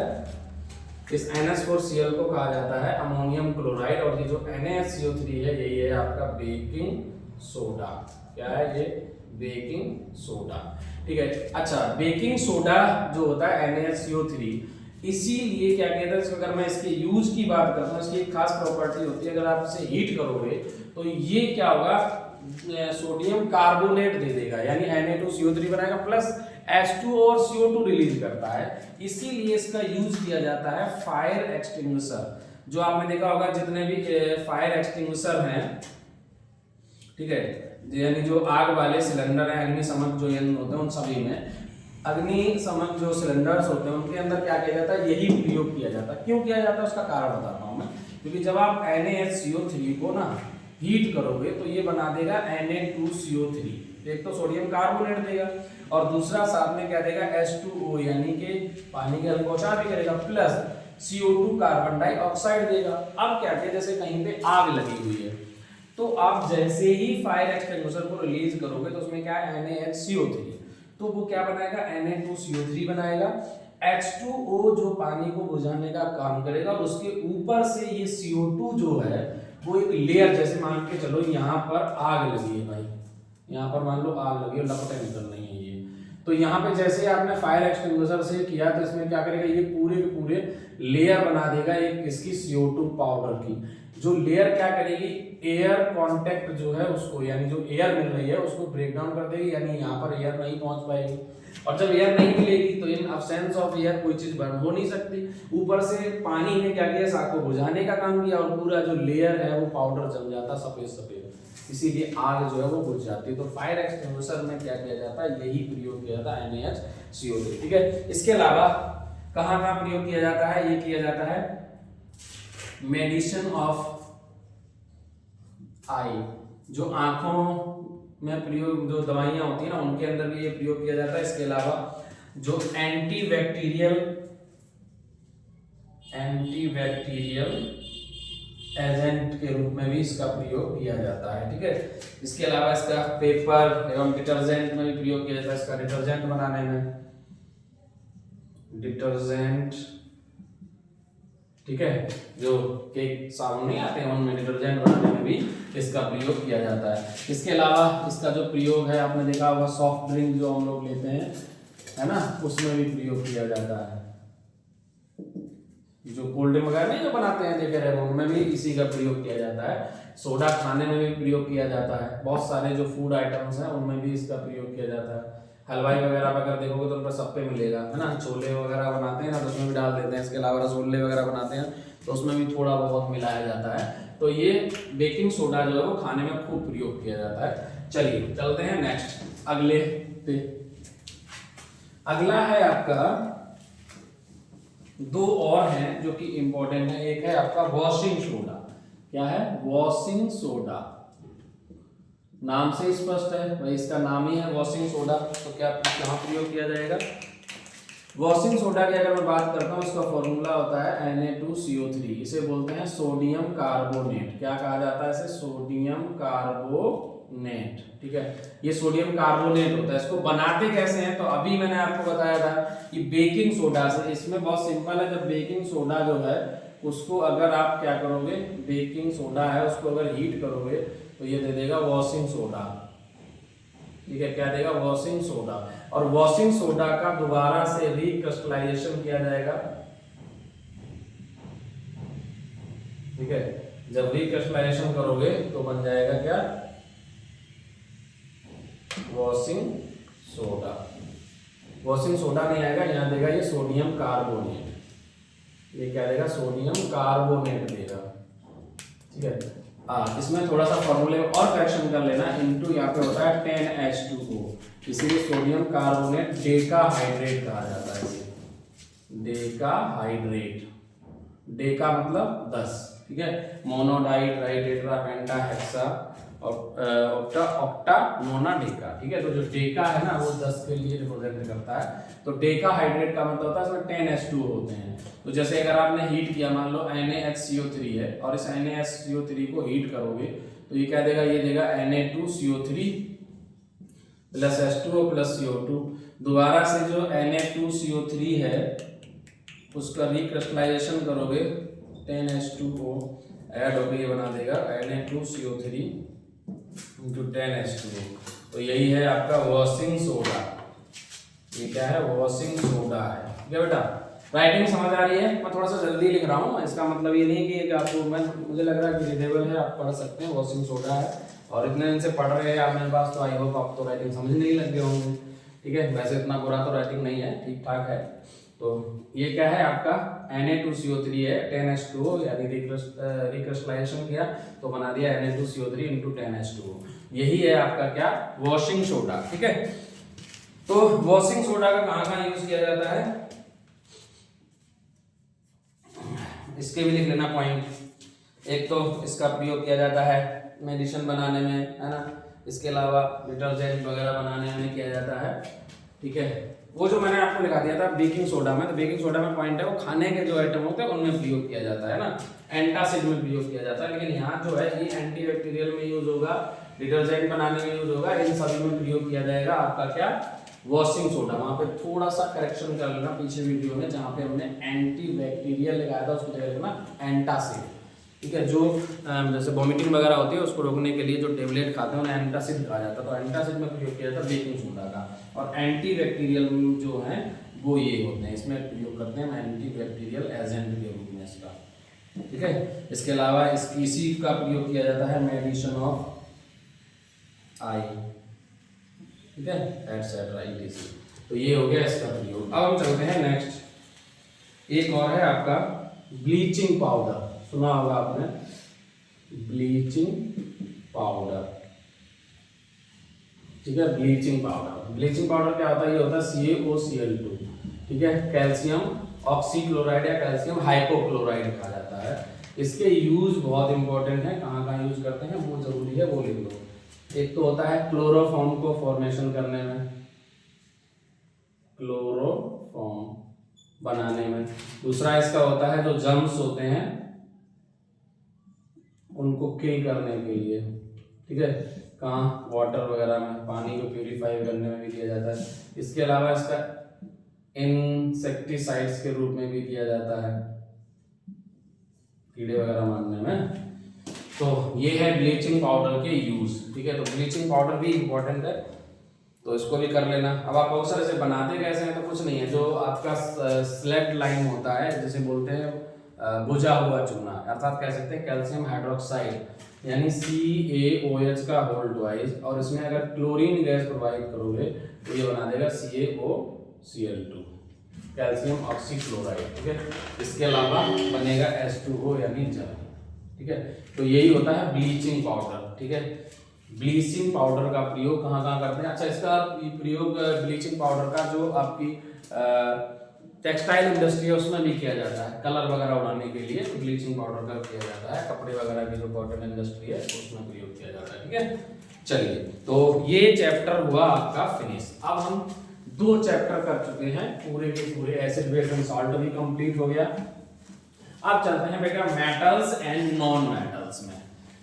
इस NH4Cl को कहा जाता है अमोनियम क्लोराइड और ये जो NaHCO3 है यही है आपका बेकिंग सोडा। क्या है ये? बेकिंग सोडा, ठीक है। अच्छा, बेकिंग सोडा जो होता है NaHCO3, इसीलिए क्या कहते हैं इसको, अगर मैं इसके यूज की बात करता हूँ, इसकी एक खास प्रॉपर्टी होती है, अगर आप इसे हीट करोगे तो ये क्या होगा, सोडियम कार्बोनेट दे देगा यानी Na2CO3 बनाएगा प्लस H2O और CO2 रिलीज करता है। इसीलिए इसका यूज किया जाता है फायर एक्सटिंग्विशर। जो आपने देखा होगा जितने भी फायर एक्सटिंग्विशर हैं, ठीक है, यानी जो आग वाले सिलेंडर हैं, अग्निशमन जो यंत्र होते हैं उन सभी में अग्निशमन जो सिलेंडर्स होते हैं उनके अंदर क्या किया जाता है, यही प्रयोग किया जाता है। क्यों किया जाता है उसका कारण बताता हूं मैं। क्योंकि जब आप NaHCO3 को ना हीट करोगे तो ये बना देगा Na2CO3, एक तो सोडियम कार्बोनेट देगा और दूसरा साथ में क्या देगा, H2O यानी कि पानी के अल्कोचा भी करेगा प्लस CO2 कार्बन डाइऑक्साइड देगा। अब क्या किया, जैसे कहीं पे आग लगी हुई है तो आप जैसे ही फायर एक्सटिंग्विशर को रिलीज करोगे तो उसमें क्या है, NaHCO3, तो वो क्या बनाएगा, Na2CO3 बनाएगा। H2O जो पानी को बुझाने का काम करेगा और उसके ऊपर से ये CO2 जो है वो एक लेयर, जैसे मान के चलो यहाँ पर आग लगी है भाई, यहाँ पर मान लो आग लगी है, लपटें निकल रही है ये, तो यहाँ पे जैसे आपने फायर एक्सटिंग्विशर से किया तो इसमें क्या करेगा, ये पूरे के पूरे लेयर बना देगा एक इसकी CO2 पाउडर की। जो लेयर क्या करेगी, एयर कांटेक्ट जो है उसको, यानी जो एयर मिल रही है उसको ब्रेक डाउन कर देगी, यानी यहाँ पर एयर नहीं पहुंच पाएगी। और जब एयर नहीं मिलेगी तो इन अब्सेंस ऑफ एयर कोई चीज बर्न हो नहीं सकती। ऊपर से पानी ने क्या किया, आग को बुझाने का काम किया और पूरा जो लेयर है वो पाउडर जम जाता सफेद सफेद, इसीलिए आग जो है वो बुझ जाती है। तो फायर एक्सटिंग्विशर में क्या किया जाता है, यही प्रयोग किया जाता है NaHCO3, ठीक है। इसके अलावा कहाँ कहाँ प्रयोग किया जाता है, ये किया जाता है मेडिसिन ऑफ आई, जो आंखों में प्रयोग जो दवाइयां होती है ना उनके अंदर भी ये प्रयोग किया जाता है। इसके अलावा जो एंटीबैक्टीरियल एजेंट के रूप में भी इसका प्रयोग किया जाता है। ठीक है, इसके अलावा इसका पेपर एवं डिटर्जेंट में भी प्रयोग किया जाता है, इसका डिटर्जेंट बनाने में, डिटर्जेंट, ठीक है, जो केक साबुन नहीं आते हैं उनमें डिटर्जेंट बनाने में भी इसका प्रयोग किया जाता है। इसके अलावा इसका जो प्रयोग है आपने देखा होगा सॉफ्ट ड्रिंक जो हम लोग लेते हैं, है ना, उसमें भी प्रयोग किया जाता है। जो कोल्ड ड्रिंक वगैरह नहीं जो बनाते हैं देखे रहे उनमें भी इसी का प्रयोग किया जाता है। सोडा खाने में भी प्रयोग किया जाता है। बहुत सारे जो फूड आइटम्स हैं उनमें भी इसका प्रयोग किया जाता है। हलवाई वगैरह अगर देखोगे तो उन पर सब पे मिलेगा, है ना। छोले वगैरह बनाते हैं ना तो उसमें भी डाल देते हैं। इसके अलावा रसगुल्ले वगैरह बनाते हैं तो उसमें भी थोड़ा बहुत मिलाया जाता है। तो ये बेकिंग सोडा जो है वो खाने में खूब प्रयोग किया जाता है। चलिए चलते हैं नेक्स्ट अगले पे। अगला है आपका, दो और हैं जो कि इंपॉर्टेंट है। एक है आपका वॉशिंग सोडा। क्या है? Washing soda. नाम से स्पष्ट है भाई, इसका नाम ही है वॉशिंग सोडा। तो क्या कहाँ प्रयोग किया जाएगा? वॉशिंग सोडा की अगर मैं बात करता हूँ, इसका फॉर्मूला होता है Na2CO3। इसे बोलते हैं सोडियम कार्बोनेट। क्या कहा जाता है इसे? Sodium carbonate. ठीक है, ये सोडियम कार्बोनेट होता है। इसको बनाते कैसे हैं? तो अभी मैंने आपको बताया था कि बेकिंग सोडा से। इसमें बहुत सिंपल है। जब बेकिंग सोडा जो है उसको अगर आप क्या करोगे, बेकिंग सोडा है उसको अगर हीट करोगे तो ये दे देगा वॉशिंग सोडा। ठीक है, क्या देगा? Washing soda. और वॉशिंग सोडा का दोबारा से रिक्रिस्टलाइजेशन किया जाएगा। ठीक है, जब रिक्रिस्टलाइजेशन करोगे तो बन जाएगा क्या? Washing soda. वॉशिंग सोडा नहीं आएगा, यहां देगा ये सोडियम कार्बोनेट। ये क्या देगा? सोडियम कार्बोनेट देगा। ठीक है, इसमें थोड़ा सा फॉर्मूले में और करेक्शन कर लेना। इनटू यहाँ पे होता है 10H2O, इसीलिए सोडियम कार्बोनेट डेका हाइड्रेट कहा जाता है। डेका हाइड्रेट, डेका मतलब 10। ठीक है, मोनोडाई, ट्राइटेट्रा, पेंटा, हेक्सा और ऑक्टा, ऑक्टा, नोना, डेका। ठीक है, तो जो डेका है ना वो 10 के लिए रिप्रेजेंट करता है। तो डेका हाइड्रेट का मतलब होता है इसमें 10H2O होते हैं। तो जैसे अगर आपने हीट किया, मान लो NaHCO3 है और इस NaHCO3 को हीट करोगे तो ये क्या देगा? ये देगा Na2CO3 plus H2O plus CO2। दोबारा से जो Na2CO3 है उसका रिक्रिस्टलाइजेशन करोगे, 10H2O ऐड होकर ये बना देगा Na2CO3 into 10H2O। तो यही है आपका वॉशिंग सोडा। ये क्या है? वॉशिंग सोडा है। ठीक है बेटा, राइटिंग समझ आ रही है? मैं थोड़ा सा जल्दी लिख रहा हूँ, इसका मतलब ये नहीं कि आपको, मुझे लग रहा है कि रीडेबल है, आप पढ़ सकते हैं। वॉशिंग सोडा है और इतने दिन से पढ़ रहे हैं आप मेरे पास, तो आई होप आप तो राइटिंग समझने ही लग गए होंगे। ठीक है, वैसे इतना बुरा तो राइटिंग नहीं है, ठीक ठाक है। तो ये क्या है आपका? Na2CO3 है, 10H2O यानी रिक्रिस्टलाइजेशन किया तो बना दिया Na2CO3 into 10H2O। यही है आपका क्या? Washing soda. ठीक है, तो वॉशिंग सोडा का कहाँ कहाँ यूज किया जाता है इसके भी लिख लेना पॉइंट। एक तो इसका प्रयोग किया जाता है मेडिसिन बनाने में, है ना। इसके अलावा डिटर्जेंट वगैरह बनाने में किया जाता है। ठीक है, वो जो मैंने आपको लिखा दिया था बेकिंग सोडा में, तो बेकिंग सोडा में पॉइंट है वो खाने के जो आइटम होते हैं उनमें प्रयोग किया जाता है ना। एंटासिड में प्रयोग किया जाता है, लेकिन यहाँ जो है ये एंटीबैक्टीरियल में यूज होगा, डिटर्जेंट बनाने में यूज होगा, इन सभी में प्रयोग किया जाएगा आपका क्या? Washing soda. वहां पे थोड़ा सा करेक्शन कर लेना पीछे वीडियो में, जहां पे हमने एंटीबैक्टीरियल लिखाया था उसको जगह लिखना एंटासिड। ठीक है, जो जैसे वॉमिटिंग वगैरह होती है उसको रोकने के लिए जो टेबलेट खाते हैं उन्हें एंटासिड कहा जाता है। तो एंटासिड में प्रयोग किया जाता है बेकिंग सोडा का। और एंटीबैक्टीरियल जो है वो ये होते हैं, इसमें प्रयोग करते हैं एंटीबैक्टीरियल एजेंट के रूप में इसका। ठीक है, इसके अलावा इसी का प्रयोग किया जाता है मेडिसिन ऑफ आई। ठीक है, एटसेट्रा etc। तो ये हो गया इसका प्रयोग। अब हम चलते हैं नेक्स्ट। एक और है आपका ब्लीचिंग पाउडर। सुना होगा आपने, ब्लीचिंग पाउडर। ठीक है, ब्लीचिंग पाउडर। ब्लीचिंग पाउडर क्या होता है? ये होता है CaOCl2। ठीक है, कैल्शियम ऑक्सीक्लोराइड या कैल्शियम हाइपोक्लोराइड कहा जाता है। इसके यूज बहुत इंपॉर्टेंट है, कहाँ कहाँ यूज करते हैं वो जरूरी है, वो लिख लो। एक तो होता है क्लोरोफॉर्म को फॉर्मेशन करने में, क्लोरोफॉर्म बनाने में। दूसरा इसका होता है जो जर्म्स होते हैं उनको किल करने के लिए, ठीक है, कहाँ वाटर वगैरह में, पानी को प्यूरिफाई करने में भी दिया जाता है। इसके अलावा इसका इंसेक्टिसाइड्स के रूप में भी दिया जाता है, कीड़े वगैरह मारने में। तो ये है ब्लीचिंग पाउडर के यूज, ठीक है। तो ब्लीचिंग पाउडर भी इंपॉर्टेंट है, तो इसको भी कर लेना। अब आप बहुत सारे से बनाते कैसे हैं, तो कुछ नहीं है, जो आपका स्लेट लाइम होता है, जिसे बोलते हैं बुझा हुआ चूना, अर्थात कह सकते हैं कैल्शियम हाइड्रोक्साइड यानी CaOH का होल ट्वाइस, और इसमें अगर क्लोरीन गैस प्रोवाइड करोगे तो ये बना देगा CaOCl2, कैल्शियम ऑक्सीक्लोराइड, ठीक है। इसके अलावा बनेगा H2O यानी जल, ठीक है। तो यही होता है ब्लीचिंग पाउडर, ठीक है। ब्लीचिंग पाउडर का प्रयोग कहाँ कहाँ करते हैं? अच्छा, इसका प्रयोग ब्लीचिंग पाउडर का जो आपकी टेक्सटाइल इंडस्ट्री है उसमें भी किया जाता है, कलर वगैरह उड़ाने के लिए ब्लीचिंग पाउडर का किया जाता है, कपड़े वगैरह की जो कॉटन इंडस्ट्री है उसमें प्रयोग किया जाता है, ठीक है। चलिए, तो ये चैप्टर हुआ आपका फिनिश। अब हम 2 चैप्टर कर चुके हैं पूरे के पूरे, एसिड बेस एंड सॉल्ट भी कंप्लीट हो गया। अब चलते हैं बेटा मेटल्स एंड नॉन मेटल्स में,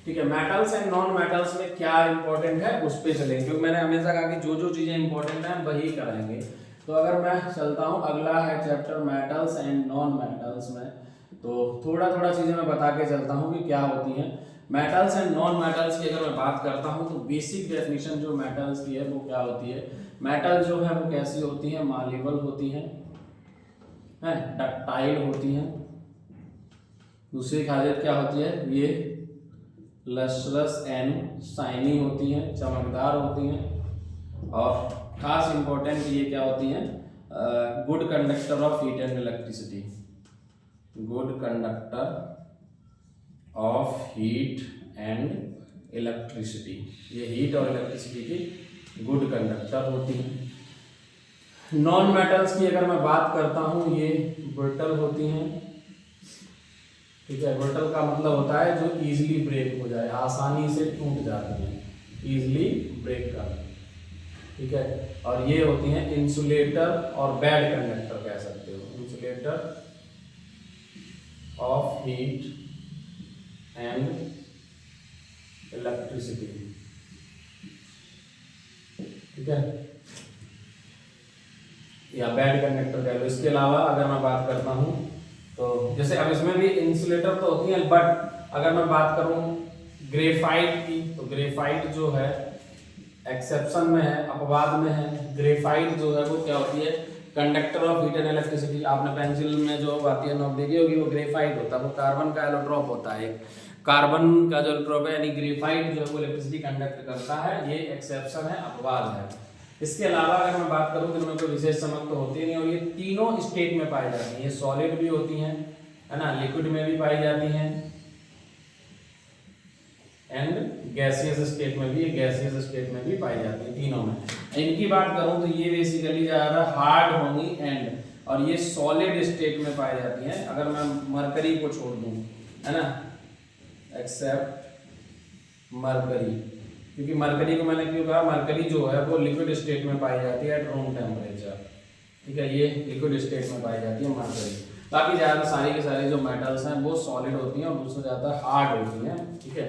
ठीक है। मेटल्स एंड नॉन मेटल्स में क्या इंपॉर्टेंट है उस पे चलेंगे, क्योंकि मैंने हमेशा कहा कि जो चीजें इंपॉर्टेंट है वही कराएंगे। तो अगर मैं चलता हूं, अगला है chapter metals and non metals में, तो थोड़ा थोड़ा चीजें मैं बता के चलता हूं कि क्या होती हैं। मेटल्स एंड नॉन मेटल्स की अगर मैं बात करता हूं तो बेसिक डेफिनेशन जो मेटल्स की है वो क्या होती है। मेटल जो है वो कैसी होती है, मालेबल होती है, डक्टाइल होती है। दूसरी खासियत क्या होती है, ये लस्ट्रस एंड शाइनी होती हैं, चमकदार होती हैं। और खास इंपॉर्टेंट ये क्या होती हैं, good conductor of heat and electricity, good conductor of heat and electricity, ये हीट और इलेक्ट्रिसिटी की गुड कंडक्टर होती हैं। नॉन मेटल्स की अगर मैं बात करता हूँ, ये ब्रिटल होती हैं, ठीक है। ब्रिटल का मतलब होता है जो इजीली ब्रेक हो जाए, आसानी से टूट जाती है, इजीली ब्रेक कर, ठीक है। और ये होती हैं इंसुलेटर और बैड कंडक्टर कह सकते हो, insulator of heat and electricity, ठीक है, या बैड कंडक्टर कह लो। इसके अलावा अगर मैं बात करता हूं तो जैसे अब इसमें भी इंसुलेटर तो होती है, बट अगर मैं बात करूं ग्रेफाइट की, तो ग्रेफाइट जो है एक्सेप्शन में है, अपवाद में है। ग्रेफाइट जो है वो क्या होती है, conductor of heat and electricity. आपने पेंसिल में जो आती है नोट देखी होगी, वो ग्रेफाइट होता है, वो कार्बन का एलोट्रॉप होता है, कार्बन का जो एलोट्रॉप है यानी ग्रेफाइट जो है वो इलेक्ट्रिसिटी कंडक्ट करता है, ये एक्सेप्शन है, अपवाद है। इसके अलावा अगर मैं बात करूं तो इनमें कोई विशेष चमक तो होती नहीं, और ये तीनों स्टेट में पाई जाती हैं। ये सॉलिड भी होती हैं, है ना, लिक्विड में भी पाई जाती हैं, एंड गैसियस स्टेट में भी, गैसियस स्टेट में भी पाई जाती है, तीनों में। इनकी बात करूं तो ये बेसिकली ज्यादा हार्ड होंगी एंड, और ये सॉलिड स्टेट में पाई जाती हैं। अगर मैं मरकरी को छोड़ दूं, है ना, एक्सेप्ट मरकरी, क्योंकि मरकरी को मैंने क्यों कहा, मरकरी जो है वो लिक्विड स्टेट में पाई जाती है एट रूम टेम्परेचर, ठीक है, ये लिक्विड स्टेट में पाई जाती है मरकरी। बाकी ज्यादा सारी के सारे जो मेटल्स हैं वो सॉलिड होती हैं और दूसरे ज्यादा हार्ड होती हैं, ठीक है।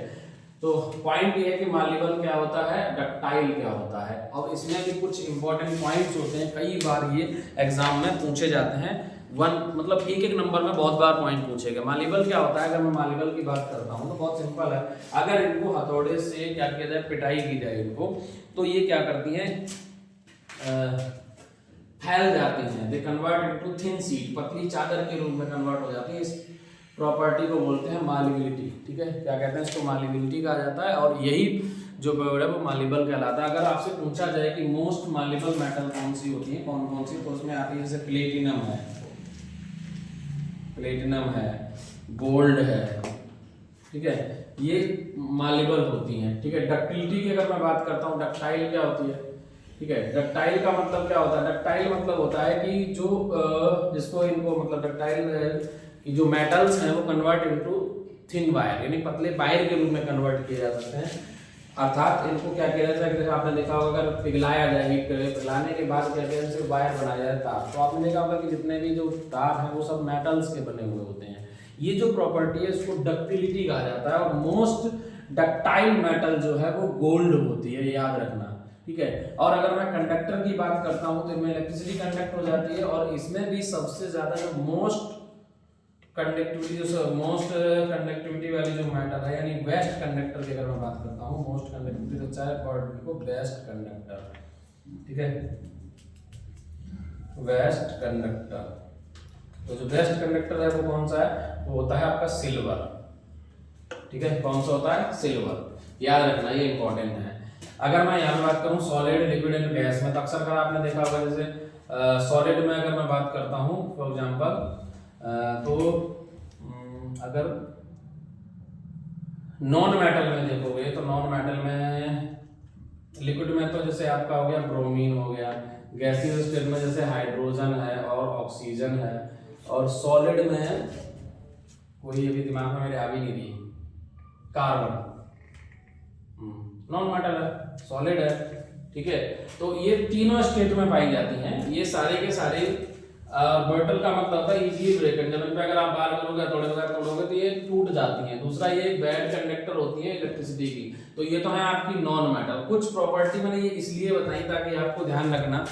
तो पॉइंट ये है कि मालेबल क्या होता है, डक्टाइल क्या होता है। अब इसमें भी कुछ इंपॉर्टेंट पॉइंट्स होते हैं, कई बार ये एग्जाम में पूछे जाते हैं, मतलब एक नंबर में बहुत बार पॉइंट पूछेगा। मालेबल क्या होता है, अगर मैं मालेबल की बात करता हूँ तो बहुत सिंपल है। अगर इनको हथौड़े से क्या किया जाए, पिटाई की जाए इनको, तो ये क्या करती है, फैल जाती हैं, they convert into thin sheet, पतली चादर के रूप में कन्वर्ट हो जाती है। इस प्रॉपर्टी को बोलते हैं मालेबिलिटी, ठीक है, क्या कहते हैं इसको, मालेबिलिटी कहा जाता है, और यही जो वर्ड है वो मालेबल कहलाता है। अगर आपसे पूछा जाए कि मोस्ट मालेबल मेटल कौन सी होती है, कौन कौन सी, तो उसमें आती है जैसे प्लेटिनम है, प्लेटिनम है, गोल्ड है, ठीक है, ये मालेबल होती हैं, ठीक है। डक्टिलिटी की अगर मैं बात करता हूँ, डक्टाइल क्या होती है, ठीक है। डक्टाइल का मतलब क्या होता है, डक्टाइल मतलब होता है कि जो जिसको इनको मतलब डक्टाइल कि जो मेटल्स हैं वो कन्वर्ट इनटू थिन वायर, यानी पतले वायर के रूप में कन्वर्ट किए जा सकते हैं। अर्थात इनको क्या किया जाता है, जैसे आपने देखा होगा, अगर पिघलाया जाए, हीट करे, पिघलाने के बाद क्या किया जाए, वायर बनाया जाए, तार। तो आपने देखा होगा कि जितने भी जो तार हैं वो सब मेटल्स के बने हुए होते हैं, ये जो प्रॉपर्टी है इसको डक्टिलिटी कहा जाता है, और मोस्ट डक्टाइल मेटल जो है वो गोल्ड होती है, याद रखना, ठीक है। और अगर मैं कंडक्टर की बात करता हूं तो इनमें इलेक्ट्रिसिटी कंडक्ट हो जाती है, और इसमें भी सबसे ज्यादा जो मोस्ट कंडक्टिविटी वाली जो मैटर है, यानी बेस्ट कंडक्टर की अगर मैं बात करता हूँ, मोस्ट कंडक्टिविटी तो चाहे पॉइंट को बेस्ट कंडक्टर, ठीक है, बेस्ट कंडक्टर। तो जो बेस्ट कंडक्टर है वो कौन सा है, वो होता है आपका सिल्वर, ठीक है। कौन सा होता है, सिल्वर, याद रखना, ये इंपॉर्टेंट है। अगर मैं यहाँ पे बात करूँ सॉलिड, लिक्विड एंड गैस में, तो अक्सर कर आपने देखा होगा, जैसे सॉलिड में अगर मैं बात करता हूँ फॉर एग्जांपल, तो अगर नॉन मेटल में देखोगे तो नॉन मेटल में, लिक्विड में तो जैसे आपका हो गया ब्रोमीन हो गया, गैसीय स्टेट में जैसे हाइड्रोजन है और ऑक्सीजन है, और सॉलिड में कोई अभी दिमाग में मेरे आ भी नहीं रही, कार्बन, नॉन मेटल है, सॉलिड है, ठीक है। तो ये तीनों स्टेट में पाई जाती हैं, ये सारे के सारे बर्टल का मतलब होता है इजी ब्रेकर, जब इन पे अगर आप बार करोगे तोड़ोगे तो ये टूट जाती हैं। दूसरा ये बैड कंडक्टर होती है इलेक्ट्रिसिटी की, तो ये तो है आपकी नॉन मेटल। कुछ प्रॉपर्टी मैंने ये इसलिए बताई ताकि आपको ध्यान रखना,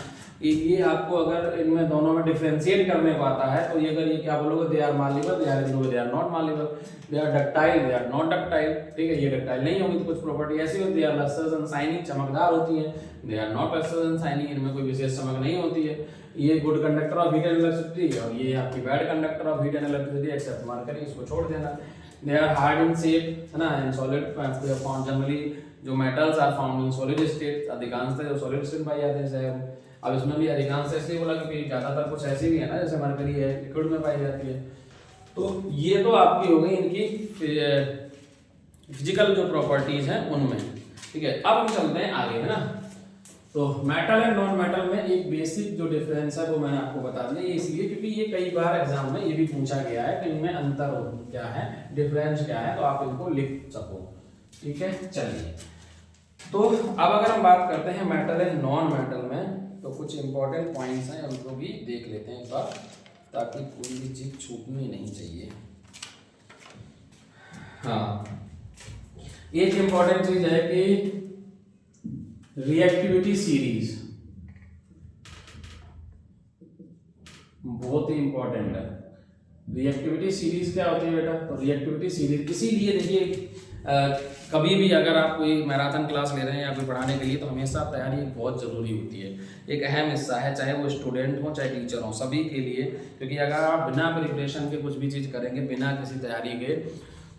ये आपको अगर इनमें दोनों में डिफरेंशिएट करने को आता है तो ये अगर ये क्या बोलोगे, they are malleable, they are not malleable, they are ductile, they are not ductile, ठीक है। ये डक्टाइल नहीं होगी, तो कुछ प्रॉपर्टी ऐसी होती है, लस्टर्स एंड शाइनिंग, चमकदार होती है, they are not lusters and shining, इनमें कोई विशेष चमक नहीं होती है। ये good conductor of heat and electricity, और ये आपकी bad conductor of heat and electricity, except mark करिए, इसको छोड़ देना। They are hard in shape, है ना, इन सॉलिड फाउंड जनरली, जो metals are found in solid state, अधिकांशतः जो सॉलिड स्टेट पाई जाते हैं। अब इसमें भी अधिकांश इसलिए बोला क्योंकि ज्यादातर कुछ ऐसी भी है ना, जैसे मरकरी है, लिक्विड में पाई जाती है। तो ये तो आपकी हो गई इनकी फिजिकल जो प्रॉपर्टीज हैं उनमें, ठीक है। अब हम चलते हैं आगे, है ना। तो मेटल एंड नॉन मेटल में एक बेसिक जो डिफरेंस है वो मैंने आपको बता दिया, ये इसलिए क्योंकि ये कई बार एग्जाम में ये भी पूछा गया है कि इनमें अंतर क्या है, डिफरेंस क्या है, तो आप इनको लिख सको, ठीक है। चलिए, तो अब अगर हम बात करते हैं मेटल एंड नॉन मेटल में, तो कुछ इंपॉर्टेंट पॉइंट्स हैं, उनको भी देख लेते हैं एक बार, ताकि कोई भी चीज छूटनी नहीं चाहिए। हाँ, एक इंपॉर्टेंट चीज है कि रिएक्टिविटी सीरीज बहुत ही इंपॉर्टेंट है। रिएक्टिविटी सीरीज क्या होती है बेटा, तो रिएक्टिविटी सीरीज इसीलिए देखिए, कभी भी अगर आप कोई मैराथन क्लास ले रहे हैं या कोई पढ़ाने के लिए, तो हमेशा तैयारी बहुत ज़रूरी होती है, एक अहम हिस्सा है, चाहे वो स्टूडेंट हो चाहे टीचर हो, सभी के लिए। क्योंकि अगर आप बिना प्रिपरेशन के कुछ भी चीज़ करेंगे, बिना किसी तैयारी के,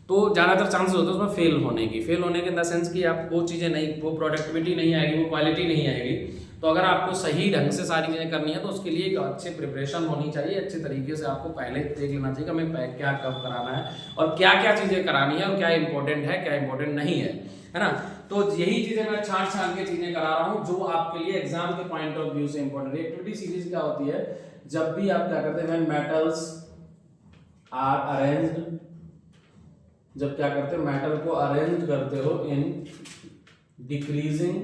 तो ज़्यादातर चांसेस होते हैं उसमें फेल होने के इन द सेंस कि आप वो चीज़ें नहीं, वो प्रोडक्टिविटी नहीं आएगी, वो क्वालिटी नहीं आएगी। तो अगर आपको सही ढंग से सारी चीज़ें करनी है तो उसके लिए एक अच्छी प्रिपरेशन होनी चाहिए, अच्छे तरीके से आपको पहले देख लेना चाहिए कि हमें क्या कब कराना है और क्या क्या चीज़ें करानी है और क्या इंपॉर्टेंट है क्या इंपॉर्टेंट नहीं है ना। तो यही चीज़ें मैं छांट के चीज़ें करा रहा हूँ जो आपके लिए एग्जाम के पॉइंट ऑफ व्यू से इंपॉर्टेंट है। एक्टिविटी सीरीज क्या होती है, जब भी आप क्या करते हैं, मेटल्स आर अरेंज्ड, जब क्या करते हैं मेटल को अरेंज करते हो in decreasing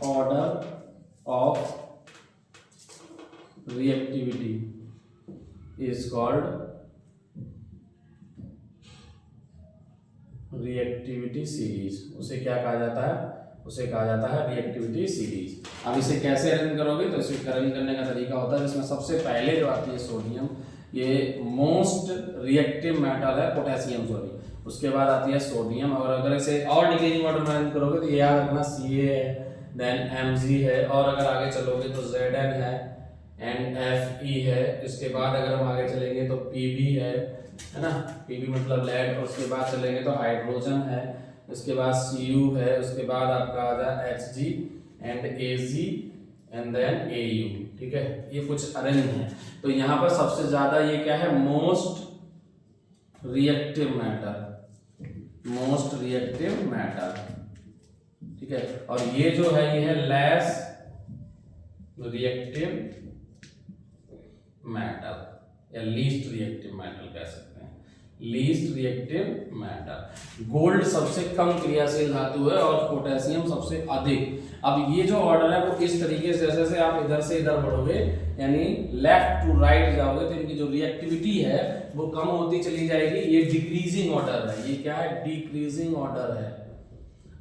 order of reactivity is called reactivity series. उसे क्या कहा जाता है, उसे कहा जाता है रिएक्टिविटी सीरीज। अब इसे कैसे अरेंज करोगे, तो इसे अरेंज करने का तरीका होता है, जिसमें सबसे पहले जो आती है सोडियम, ये मोस्ट रिएक्टिव मेटल है, पोटेशियम सॉरी, उसके बाद आती है सोडियम। और अगर इसे और डिक्रीजिंग ऑर्डर में अरेंज करोगे तो ये याद रखना Ca है, देन Mg है, और अगर आगे चलोगे तो Zn है एंड Fe है। इसके बाद अगर हम आगे चलेंगे तो Pb है ना, Pb मतलब लेड, और उसके बाद चलेंगे तो हाइड्रोजन है, उसके बाद Cu है, उसके बाद आपका आ जाए Hg and Ag and then Au, ठीक है। ये कुछ अरेंज है। तो यहाँ पर सबसे ज्यादा ये क्या है, most reactive matter, most reactive matter, ठीक है। और ये जो है ये है लेस रिएक्टिव मैटर या लीस्ट रिएक्टिव मैटर कह सकते हैं, लीस्ट रिएक्टिव मैटर। गोल्ड सबसे कम क्रियाशील धातु है और पोटेशियम सबसे अधिक। अब ये जो ऑर्डर है वो इस तरीके से, जैसे आप इधर से इधर बढ़ोगे यानी लेफ्ट टू राइट जाओगे तो इनकी जो रिएक्टिविटी है वो कम होती चली जाएगी। ये डिक्रीजिंग ऑर्डर है, ये क्या है, डिक्रीजिंग ऑर्डर है।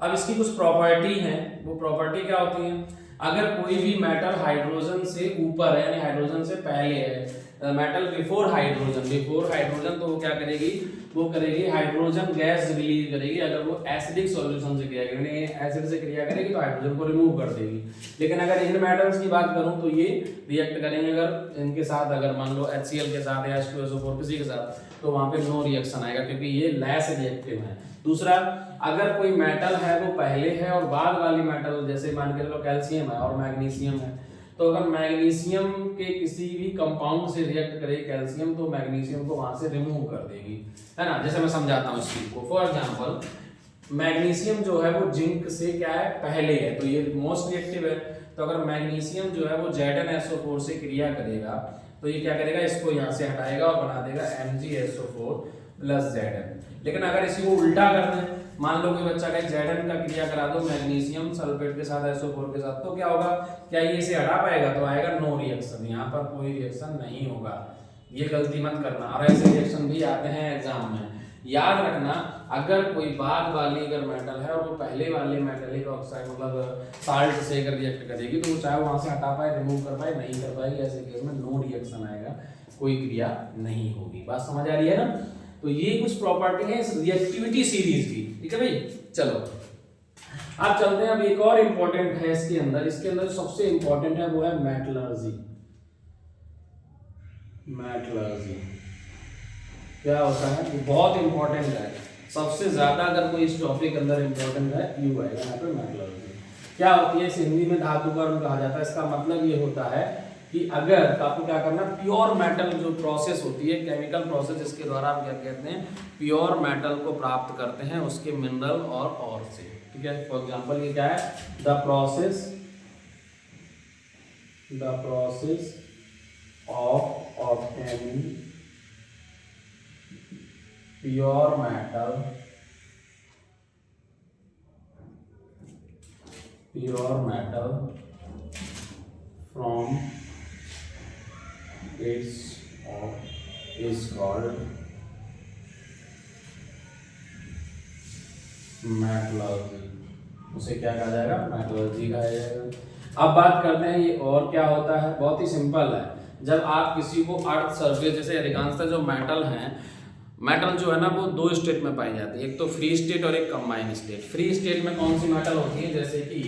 अब इसकी कुछ प्रॉपर्टी है, वो प्रॉपर्टी क्या होती है, अगर कोई भी मेटल हाइड्रोजन से ऊपर है यानी हाइड्रोजन से पहले है, मेटल बिफोर हाइड्रोजन, तो वो क्या करेगी, वो करेगी हाइड्रोजन गैस रिलीज करेगी। अगर वो एसिडिक सॉल्यूशन से क्रिया करेगी, एसिड से क्रिया करेगी तो हाइड्रोजन को रिमूव कर देगी। लेकिन अगर इन मेटल्स की बात करूं तो ये रिएक्ट करेंगे अगर इनके साथ, अगर मान लो HCl के साथ या H2SO4 किसी के साथ, तो वहां पे नो रिएक्शन आएगा क्योंकि ये लेस रिएक्टिव है। दूसरा, अगर कोई मेटल है वो पहले है और बाद वाली मेटल, जैसे मान के चलो कैल्शियम है और मैग्नीशियम है, तो अगर मैग्नीशियम के किसी भी कंपाउंड से रिएक्ट करे कैल्शियम तो मैग्नीशियम को वहां से रिमूव कर देगी, है ना। जैसे मैं समझाता हूँ इस चीज को। फॉर एग्जांपल, मैग्नीशियम जो है वो जिंक से क्या है, पहले है, तो ये मोस्ट रिएक्टिव है। तो अगर मैग्नीशियम जो है वो ZnSO4 से क्रिया करेगा तो ये क्या करेगा, इसको यहाँ से हटाएगा और बना देगा MgSO4 + Zn। लेकिन अगर इसी को उल्टा कर दें, मान लो कोई बच्चा कहे Zn का क्रिया करा दो मैग्नीशियम सल्फेट के साथ SO4 के साथ, तो क्या होगा, क्या ये इसे हटा पाएगा, तो आएगा नो रिएक्शन, यहाँ पर कोई रिएक्शन नहीं होगा। ये गलती मत करना, और ऐसे रिएक्शन भी आते हैं एग्जाम में। याद रखना, अगर कोई बाद वाली अगर मेटल है और वो पहले वाले मेटलिक ऑक्साइड मतलब साल्ट से अगर रिएक्ट करेगी तो वो चाहे वहां से हटा पाए, रिमूव कर पाए, नहीं कर पाएगी, ऐसे केस में नो रिएक्शन आएगा, कोई क्रिया नहीं होगी। बात समझ आ रही है ना। तो ये कुछ प्रॉपर्टी है इस रिएक्टिविटी सीरीज की, ठीक है भाई। चलो अब चलते हैं, अब एक और इंपॉर्टेंट है इसके अंदर सबसे इंपॉर्टेंट है वो है मेटलर्जी। क्या होता है, ये बहुत इंपॉर्टेंट है, सबसे ज्यादा अगर कोई इस टॉपिक अंदर इंपॉर्टेंट है यू आएगा यहाँ पे मेटलर्जी। क्या होती है, इस हिंदी में धातु कर्म कहा जाता है। इसका मतलब ये होता है कि अगर आपको क्या करना, प्योर मेटल जो प्रोसेस होती है, केमिकल प्रोसेस, इसके द्वारा हम क्या कहते हैं, प्योर मेटल को प्राप्त करते हैं उसके मिनरल और से, ठीक है। फॉर एग्जांपल ये क्या है, the process of obtaining pure metal from its is called metallurgy. उसे क्या कहा जाएगा, मेटलर्जी कहा जाएगा। अब बात करते हैं ये और क्या होता है, बहुत ही सिंपल है। जब आप किसी को अर्थ सरफेस, जैसे अधिकांशतः जो मेटल हैं, मेटल जो है ना वो दो स्टेट में पाई जाती है, एक तो फ्री स्टेट और एक कंबाइंड स्टेट। फ्री स्टेट में कौन सी मेटल होती है, जैसे कि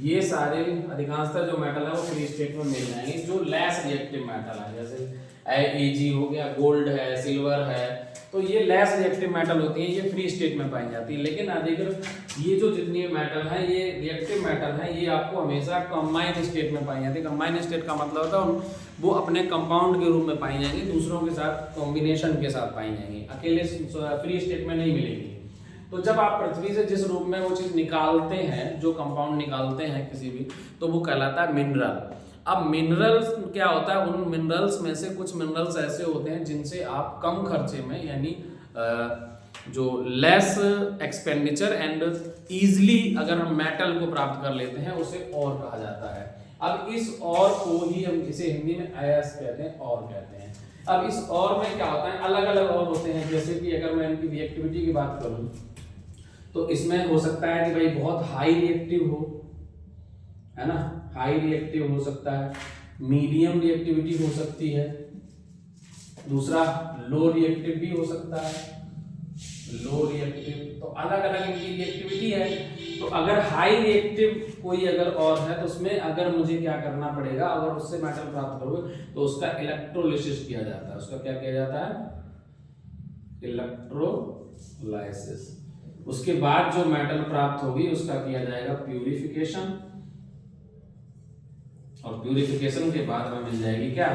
ये सारे अधिकांशतः जो मेटल है वो फ्री स्टेट में मिल जाएंगे। जो लेस रिएक्टिव मेटल है, जैसे Ag हो गया, गोल्ड है, सिल्वर है, तो ये लेस रिएक्टिव मेटल होती है, ये फ्री स्टेट में पाई जाती है। लेकिन अधिकतर ये जो जितनी मेटल है, ये रिएक्टिव मेटल है, ये आपको हमेशा कंबाइंड स्टेट में पाई जाती है। कंबाइंड स्टेट का मतलब होता है वो अपने कंपाउंड के रूप में पाई जाएंगी, दूसरों के साथ कॉम्बिनेशन के साथ पाई जाएंगी, अकेले फ्री स्टेट में नहीं मिलेगी। तो जब आप पृथ्वी से जिस रूप में वो चीज निकालते हैं, जो कंपाउंड निकालते हैं किसी भी, तो वो कहलाता है मिनरल। अब मिनरल्स क्या होता है, उन मिनरल्स में से कुछ मिनरल्स ऐसे होते हैं जिनसे आप कम खर्चे में, यानी जो लेस एक्सपेंडिचर एंड इजीली अगर हम मेटल को प्राप्त कर लेते हैं, उसे और कहा जाता है। अब इस और को ही हम इसे हिंदी में अयस कहते हैं, और कहते हैं। अब इस और में क्या होता है, अलग अलग और होते हैं। जैसे कि अगर मैं इनकी रिएक्टिविटी की बात करूं तो इसमें हो सकता है कि भाई बहुत हाई रिएक्टिव हो, है ना, हाई रिएक्टिव हो सकता है, मीडियम रिएक्टिविटी हो सकती है, दूसरा लो रिएक्टिव भी हो सकता है, लो रिएक्टिव। तो अलग अलग इनकी रिएक्टिविटी है। तो अगर हाई रिएक्टिव कोई अगर और है तो उसमें अगर मुझे क्या करना पड़ेगा, अगर उससे मेटल प्राप्त करोगे तो उसका इलेक्ट्रोलिसिस किया जाता है। उसका क्या किया जाता है, इलेक्ट्रोलाइसिस। उसके बाद जो मेटल प्राप्त होगी उसका किया जाएगा प्यूरिफिकेशन, और प्यूरिफिकेशन के बाद हमें मिल जाएगी क्या,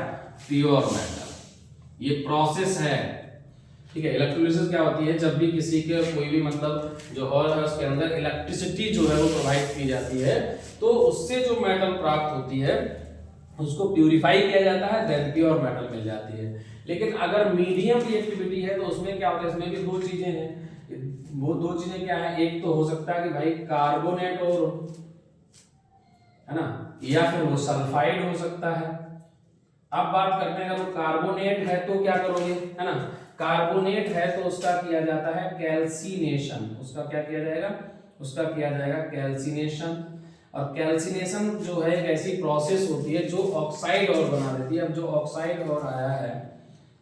प्योर मेटल। ये प्रोसेस है, ठीक है। इलेक्ट्रोलिसिस क्या होती है, जब भी किसी के कोई भी मतलब जो हॉल है उसके अंदर इलेक्ट्रिसिटी जो है वो प्रोवाइड की जाती है, तो उससे जो मेटल प्राप्त होती है उसको प्यूरिफाई किया जाता है, देन प्योर मेटल मिल जाती है। लेकिन अगर मीडियम रिएक्टिविटी है तो उसमें क्या होता है, इसमें भी दो चीजें हैं। वो दो चीजें क्या है, एक तो हो सकता है कि भाई कार्बोनेट और, है ना, या फिर वो सल्फाइड हो सकता है, अब बात करते हैं, अगर वो कार्बोनेट है तो क्या करोगे, है ना, कार्बोनेट है तो उसका किया जाता है कैल्सिनेशन, उसका क्या किया जाएगा, उसका किया जाएगा कैल्सिनेशन। और कैल्सिनेशन जो है एक ऐसी प्रोसेस होती है जो ऑक्साइड और बना देती है। अब जो ऑक्साइड और आया है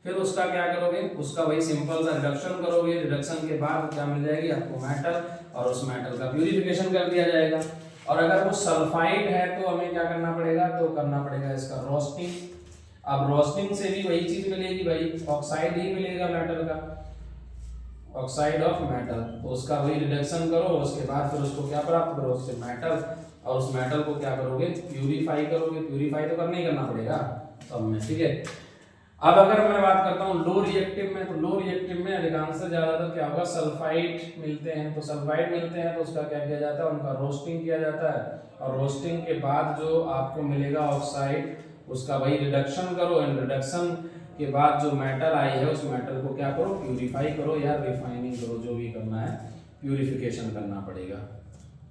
फिर उसका क्या करोगे, उसका वही सिंपल सा रिडक्शन करोगे, रिडक्शन के बाद क्या मिल जाएगी आपको, मेटल, और उस मेटल का प्यूरिफिकेशन कर दिया जाएगा। और अगर वो सल्फाइड है तो हमें क्या करना पड़ेगा, तो करना पड़ेगा इसका रोस्टिंग। अब रोस्टिंग से भी वही चीज मिलेगी भाई, ऑक्साइड ही मिलेगा मेटल का, ऑक्साइड ऑफ मेटल, तो उसका वही रिडक्शन करो, उसके बाद फिर उसको क्या प्राप्त करो, उससे मेटल, और उस मेटल को क्या करोगे, प्यूरिफाई करोगे। प्यूरिफाई तो करना ही करना पड़ेगा सब में, ठीक है। अब अगर मैं बात करता हूँ लो रिएक्टिव में, तो लो रिएक्टिव में अधिकांश ज्यादातर क्या होगा, सल्फाइड मिलते हैं। तो सल्फाइड मिलते हैं तो उसका क्या किया जाता है, उनका रोस्टिंग किया जाता है, और रोस्टिंग के बाद जो आपको मिलेगा ऑक्साइड, उसका वही रिडक्शन करो, एंड रिडक्शन के बाद जो मेटल आई है उस मेटल को क्या करो, प्यूरिफाई करो या रिफाइनिंग करो, जो भी करना है, प्यूरिफिकेशन करना पड़ेगा,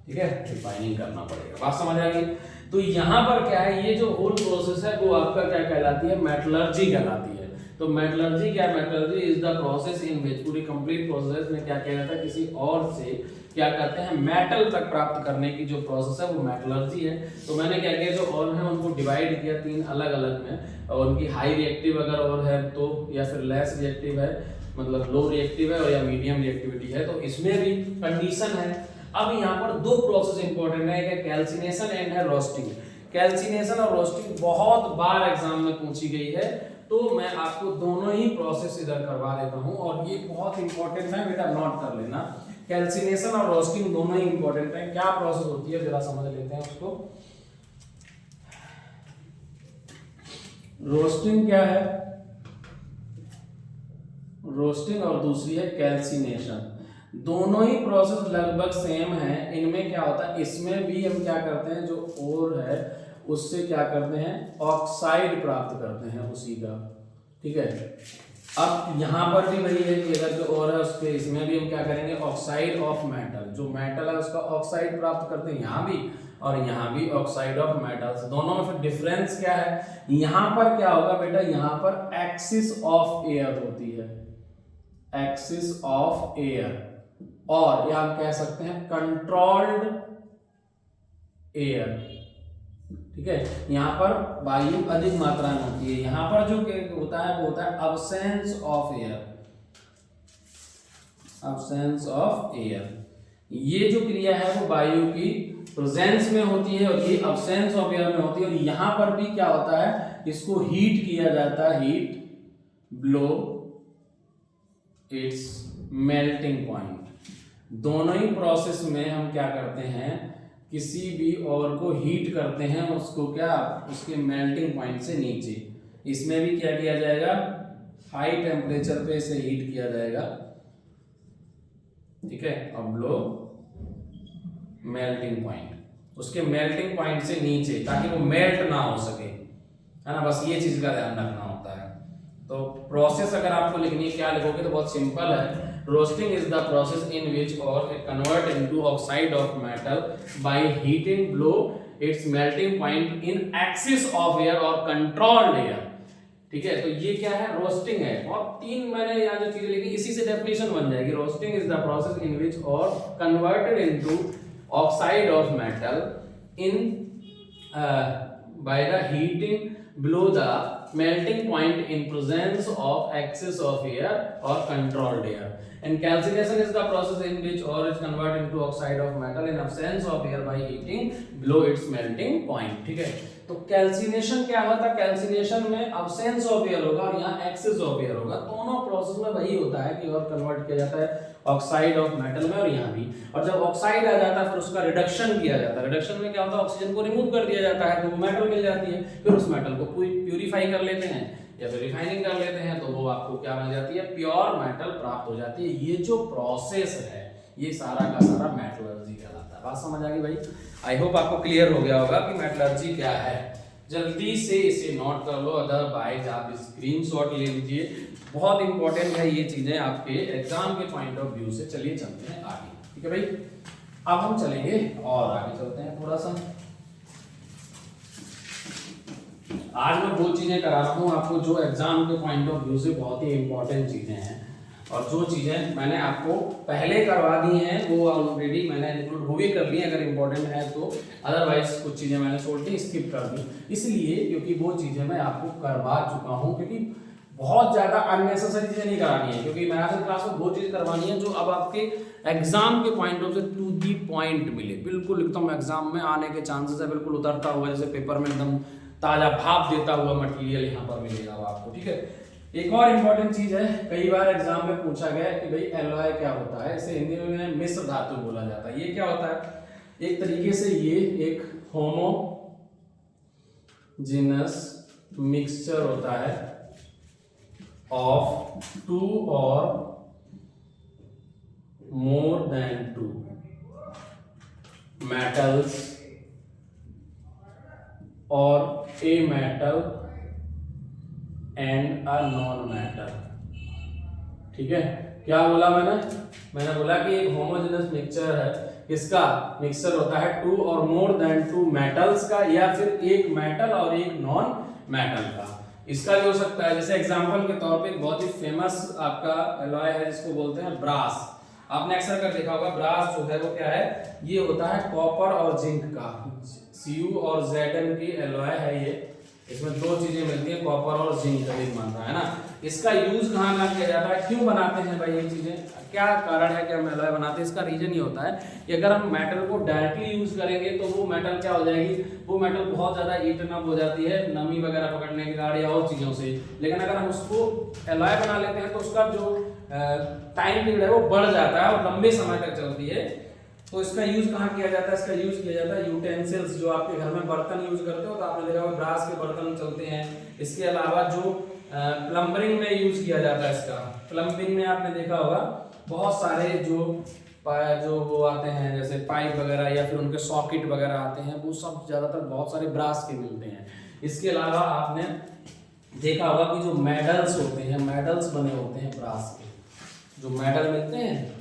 ठीक है, रिफाइनिंग करना पड़ेगा। बात समझ आ गई। तो यहाँ पर क्या है, ये जो होल प्रोसेस है वो आपका क्या कहलाती है, मेटलर्जी कहलाती है। तो मेटलर्जी क्या है, metallurgy is the process in which, पूरी कंप्लीट प्रोसेस में क्या किया जाता है, किसी और से क्या करते हैं, मेटल तक प्राप्त करने की जो प्रोसेस है वो मेटलर्जी है। तो मैंने क्या किया, जो और है उनको डिवाइड किया तीन अलग अलग में, और उनकी हाई रिएक्टिव अगर और है तो, या फिर लेस रिएक्टिव है, मतलब लो रिएक्टिव है, और या मीडियम रिएक्टिविटी है, तो इसमें भी कंडीशन है। अब यहाँ पर दो प्रोसेस इंपॉर्टेंट है, कि कैल्सिनेशन एंड है रोस्टिंग। कैल्सिनेशन और रोस्टिंग बहुत बार एग्जाम में पूछी गई है, तो मैं आपको दोनों ही प्रोसेस इधर करवा देता हूँ, और ये बहुत इंपॉर्टेंट है बेटा, नोट कर लेना। कैल्सिनेशन और रोस्टिंग दोनों ही इंपॉर्टेंट है। क्या प्रोसेस होती है जरा समझ लेते हैं उसको। रोस्टिंग क्या है, रोस्टिंग और दूसरी है कैल्सिनेशन। दोनों ही प्रोसेस लगभग सेम है। इनमें क्या होता है, इसमें भी हम क्या करते हैं, जो ओर है उससे क्या करते हैं, ऑक्साइड प्राप्त करते हैं उसी का, ठीक है। अब यहाँ पर भी वही है कि अगर जो ओर है उसके, इसमें भी हम क्या करेंगे, ऑक्साइड ऑफ मेटल, जो मेटल है उसका ऑक्साइड प्राप्त करते हैं यहाँ भी, और यहाँ भी ऑक्साइड ऑफ मेटल्स। दोनों में फिर डिफरेंस क्या है, यहाँ पर क्या होगा बेटा, यहाँ पर एक्सिस ऑफ एयर होती है, एक्सिस ऑफ एयर, और या हम कह सकते हैं कंट्रोल्ड एयर, ठीक है। यहाँ पर वायु अधिक मात्रा में होती है, यहाँ पर जो होता है वो होता है absence of air, absence of air. ये जो क्रिया है वो वायु की प्रेजेंस में होती है, और ये अब्सेंस ऑफ एयर में होती है। और यहाँ पर भी क्या होता है, इसको हीट किया जाता है, heat blow its melting point. दोनों ही प्रोसेस में हम क्या करते हैं, किसी भी और को हीट करते हैं, उसको क्या, उसके मेल्टिंग पॉइंट से नीचे। इसमें भी क्या किया जाएगा, हाई टेम्परेचर पे इसे हीट किया जाएगा, ठीक है, अब लो मेल्टिंग पॉइंट, उसके मेल्टिंग पॉइंट से नीचे, ताकि वो मेल्ट ना हो सके, है ना। बस ये चीज का ध्यान रखना होता है। तो प्रोसेस अगर आपको लिखनी है, क्या लिखोगे, तो बहुत सिंपल है। Roasting is the process in which ore convert into oxide of metal by heating below its melting point in excess of air और कंट्रोल्ड एयर, ठीक है। तो ये क्या है, रोस्टिंग है। और तीन मैंने यहाँ जो चीजें लिखी, इसी से डेफिनेशन बन जाएगी। Roasting is the process in which ore converted into oxide of metal in by the heating below the melting point in presence of excess of air or controlled air. And calcination is the process in which ore is converted into oxide of metal in absence of air by heating below its melting point, ठीक है। तो कैल्सिनेशन क्या होता है, कैल्सिनेशन में अब्सेंस ऑफ एयर होगा और यहाँ एक्सेस ऑफ एयर होगा। दोनों प्रोसेस में वही होता है कि और कन्वर्ट किया जाता है ऑक्साइड ऑफ मेटल में, और यहाँ भी। और जब ऑक्साइड आ जाता है फिर उसका रिडक्शन किया जाता है। रिडक्शन में क्या होता है, ऑक्सीजन को रिमूव कर दिया जाता है, तो वो मेटल मिल जाती है। फिर उस मेटल को प्यूरिफाई कर लेते हैं या फिर रिफाइनिंग कर लेते हैं, तो वो आपको क्या मिल जाती है, प्योर मेटल प्राप्त हो जाती है। ये जो प्रोसेस है ये सारा का सारा मेटलर्जी कहलाता है। बात समझ आ गई भाई। आई होप आपको क्लियर हो गया होगा कि मेटलर्जी क्या है। जल्दी से इसे नोट कर लो, अदरवाइज आप स्क्रीनशॉट ले लीजिए। बहुत इंपॉर्टेंट है ये चीजें आपके एग्जाम के पॉइंट ऑफ व्यू से। चलिए चलते हैं आगे, ठीक है भाई। अब हम चलेंगे और आगे चलते हैं थोड़ा सा। आज मैं वो चीज़ें करा रहा हूँ आपको जो एग्जाम के पॉइंट ऑफ व्यू से बहुत ही इंपॉर्टेंट चीज़ें हैं, और जो चीज़ें मैंने आपको पहले करवा दी हैं वो ऑलरेडी मैंने इंक्लूड हो भी कर ली अगर इंपॉर्टेंट है तो, अदरवाइज कुछ चीज़ें मैंने छोड़ स्किप कर दी, इसलिए क्योंकि वो चीज़ें मैं आपको करवा चुका हूँ, क्योंकि बहुत ज़्यादा अननेसेसरी चीज़ें नहीं करानी है, क्योंकि मैराथन क्लास में वो चीज़ करवानी है जो अब आपके एग्जाम के पॉइंट ऑफ से टू दी पॉइंट मिले, बिल्कुल एकदम एग्जाम में आने के चांसेस है, बिल्कुल उतरता हुआ जैसे पेपर में एकदम ताज़ा भाप देता हुआ मटेरियल यहाँ पर मिलेगा आपको, ठीक है। एक और इम्पॉर्टेंट चीज़ है, कई बार एग्जाम में पूछा गया है कि भाई एलॉय क्या होता है, इसे हिंदी में मिश्र धातु बोला जाता है। ये क्या होता है, एक तरीके से ये एक होमोजेनस मिक्सचर होता है ऑफ टू और more than two metals or a metal and a non-metal, ठीक है। क्या बोला मैंने बोला कि एक होमोजेनस मिक्सचर है, किसका मिक्सचर होता है टू और मोर देन टू मेटल्स का, या फिर एक मेटल और एक नॉन मेटल का। इसका भी हो सकता है, जैसे एग्जांपल के तौर पे एक बहुत ही फेमस आपका एलॉय है जिसको बोलते हैं ब्रास। आपने अक्सर कर देखा होगा ब्रास जो है वो क्या है, ये होता है कॉपर और जिंक का, Cu और Zn की एलॉय है ये, इसमें दो चीजें मिलती हैं कॉपर और जिंक का एक मात्रा है ना। इसका यूज कहाँ किया जाता है, क्यों बनाते हैं भाई ये चीजें, क्या कारण है कि हम एलॉय बनाते हैं, इसका रीजन ये होता है कि अगर हम मेटल को डायरेक्टली यूज करेंगे तो वो मेटल क्या हो जाएगी, वो मेटल बहुत ज्यादा ईटन अप हो जाती है नमी वगैरह पकड़ने के कारण या और चीजों से, लेकिन अगर हम उसको एलॉय बना लेते हैं तो उसका जो टाइम पीरियड है वो बढ़ जाता है और लंबे समय तक चलती है। तो इसका यूज कहाँ किया जाता है, इसका यूज किया जाता है यूटेंसिल्स, जो आपके घर में बर्तन यूज करते हो तो आपने देखा होगा ब्रास के बर्तन चलते हैं। इसके अलावा जो प्लम्बिंग में यूज किया जाता है, इसका प्लम्बिंग में आपने देखा होगा बहुत सारे जो वो आते हैं जैसे पाइप वगैरह या फिर उनके सॉकेट वगैरह आते हैं, वो सब ज्यादातर बहुत सारे ब्रास के मिलते हैं। इसके अलावा आपने देखा होगा कि जो मेडल्स होते हैं, मेडल्स बने होते हैं ब्रास के, जो मेडल मिलते हैं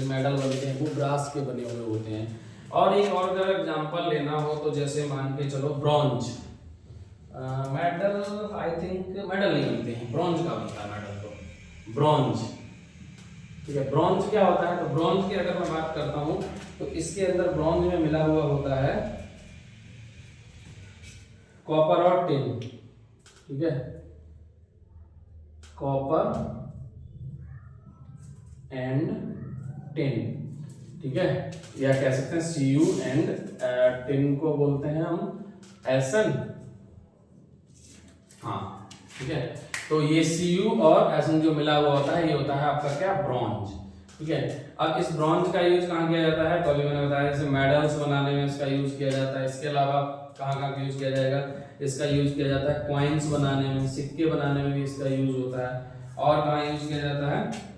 मेडल बनते हैं वो ब्रास के बने हुए होते हैं। और एक और अगर एग्जांपल लेना हो तो जैसे मान के चलो bronze, medal I think medal नहीं बनते हैं, ब्रॉन्ज का बनता है मेडल, तो ब्रॉन्ज, ठीक है। ब्रॉन्ज क्या होता है, तो ब्रॉन्ज की अगर मैं बात करता हूँ तो इसके अंदर ब्रॉन्ज में मिला हुआ होता है कॉपर और टिन, ठीक है, कॉपर एंड टिन, ठीक है, या कह सकते हैं Cu एंड टिन को बोलते हैं हम Sn, हाँ ठीक है। तो ये Cu और Sn जो मिला हुआ होता है ये होता है आपका क्या, ब्रॉन्ज, ठीक है। अब इस ब्रॉन्ज का यूज कहाँ किया जाता है, तो अभी मैंने बताया जैसे मेडल्स बनाने में इसका यूज किया जाता है। इसके अलावा कहाँ यूज किया जाएगा, इसका यूज किया जाता है कॉइन्स बनाने में, सिक्के बनाने में भी इसका यूज होता है। और कहाँ यूज किया जाता है,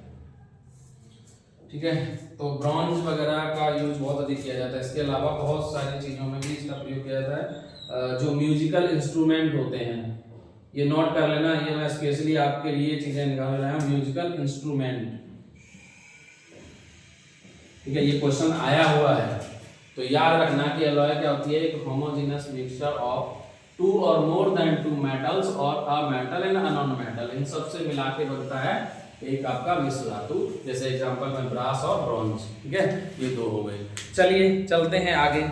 ठीक है, तो ब्रॉन्ज वगैरह का यूज बहुत अधिक किया जाता है। इसके अलावा बहुत सारी चीज़ों में भी इसका प्रयोग किया जाता है। जो म्यूजिकल इंस्ट्रूमेंट होते हैं, ये नोट कर लेना, ये मैं स्पेशली आपके लिए चीज़ें निकाल रहा हूँ, म्यूजिकल इंस्ट्रूमेंट, ठीक है, ये क्वेश्चन आया हुआ है। तो याद रखना कि एलॉय क्या होती है, एक होमोजेनस मिक्सचर ऑफ टू और more than two metals or a metal and a non metal, इन सब से मिला के बनता है एक आपका मिश्र धातु, जैसे एग्जांपल में ब्रास और ब्रॉन्ज, ठीक है, ये दो हो गए। चलिए चलते हैं आगे।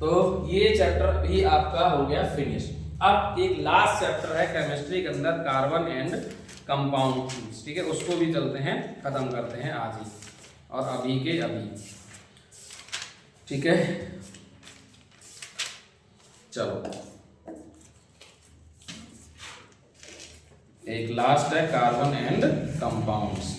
तो ये चैप्टर भी आपका हो गया फिनिश। अब एक लास्ट चैप्टर है केमिस्ट्री के अंदर, कार्बन एंड कंपाउंड, ठीक है, उसको भी चलते हैं खत्म करते हैं आज ही और अभी के अभी, ठीक है। चलो एक लास्ट है कार्बन एंड कंपाउंड्स।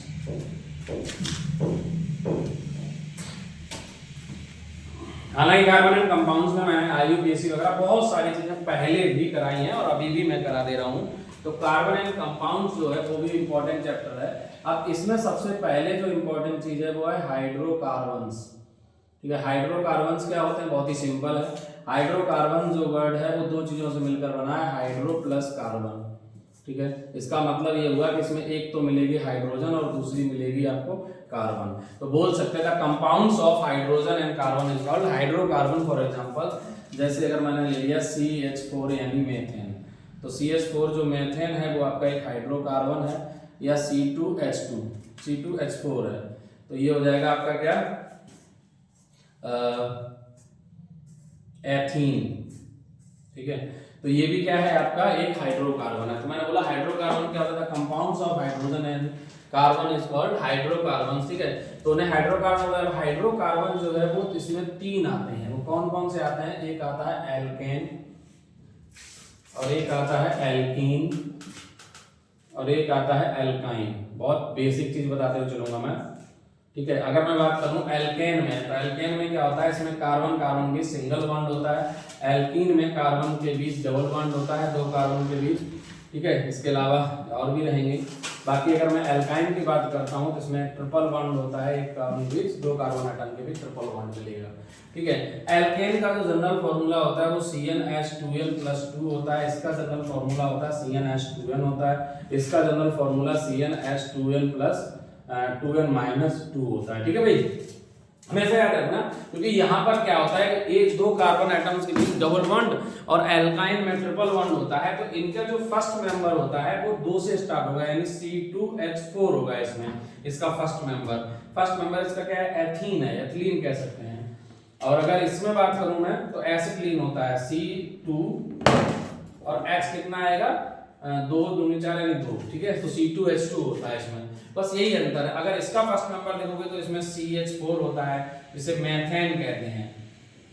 हालांकि कार्बन एंड कंपाउंड्स में मैंने IUPAC वगैरह बहुत सारी चीजें पहले भी कराई हैं और अभी भी मैं करा दे रहा हूं। तो कार्बन एंड कंपाउंड्स जो है वो भी इंपॉर्टेंट चैप्टर है। अब इसमें सबसे पहले जो इंपॉर्टेंट चीज है वो है हाइड्रोकार्बन्स, ठीक है। हाइड्रोकार्बन्स क्या होते हैं, बहुत ही सिंपल है। हाइड्रोकार्बन जो वर्ड है वो दो चीजों से मिलकर बना है, हाइड्रो प्लस कार्बन, ठीक है। इसका मतलब ये हुआ कि इसमें एक तो मिलेगी हाइड्रोजन और दूसरी मिलेगी आपको कार्बन। तो बोल सकते हैं compounds of hydrogen and carbon is called hydrocarbon. For example जैसे अगर मैंने ले लिया CH4 यानी मीथेन, तो CH4 जो मेथेन है वो आपका एक हाइड्रोकार्बन है, या C2H2 C2H4 है, तो ये हो जाएगा आपका क्या, एथीन। ठीक है, तो ये भी क्या है आपका एक हाइड्रोकार्बन है। तो मैंने बोला हाइड्रोकार्बन क्या होता था, compounds of hydrogen and carbon is called hydrocarbon. ठीक है, तो उन्हें हाइड्रोकार्बन मतलब हाइड्रोकार्बन जो है वो इसमें 3 आते हैं। वो कौन कौन से आते हैं, एक आता है एल्केन, और एक आता है एल्कीन, और एक आता है एल्काइन। बहुत बेसिक चीज बताते हुए चलूंगा मैं। ठीक है, अगर मैं बात करूं एल्केन में, तो एल्केन में क्या होता है, इसमें कार्बन कार्बन के सिंगल बॉन्ड होता है। एल्कीन में कार्बन के बीच डबल बॉन्ड होता है, 2 कार्बन के बीच। ठीक है, इसके अलावा और भी रहेंगे। बाकी अगर मैं एल्काइन की बात करता हूं तो इसमें ट्रिपल बॉन्ड होता है, एक कार्बन के बीच 2 कार्बन एटम के बीच ट्रिपल बॉन्ड मिलेगा। ठीक है, एल्केन का जो जनरल फॉर्मूला होता है वो CnH2n+2 होता है। इसका जनरल फॉर्मूला होता है CnH2n होता है। इसका जनरल फॉर्मूला CnH2n+2n-2 होता है। ठीक है भाई, हमेशा याद रखना, क्योंकि यहाँ पर क्या होता है, एक 2 कार्बन एटम्स के बीच डबल बॉन्ड और एल्काइन में ट्रिपल बॉन्ड होता है, तो इनका जो फर्स्ट मेंबर होता है वो 2 से स्टार्ट होगा, यानी C2H4 होगा इसमें, इसका फर्स्ट मेंबर इसका क्या है, एथीन है, एथिलीन कह सकते हैं। और अगर इसमें बात करूं मैं तो एसिटिलीन होता है C2, और H कितना आएगा, 2 दूनी 4 यानी 2। ठीक है, तो C2H2 होता है इसमें, बस यही अंतर है। अगर इसका फर्स्ट नंबर देखोगे तो इसमें CH4 होता है, जिसे मेथेन कहते हैं।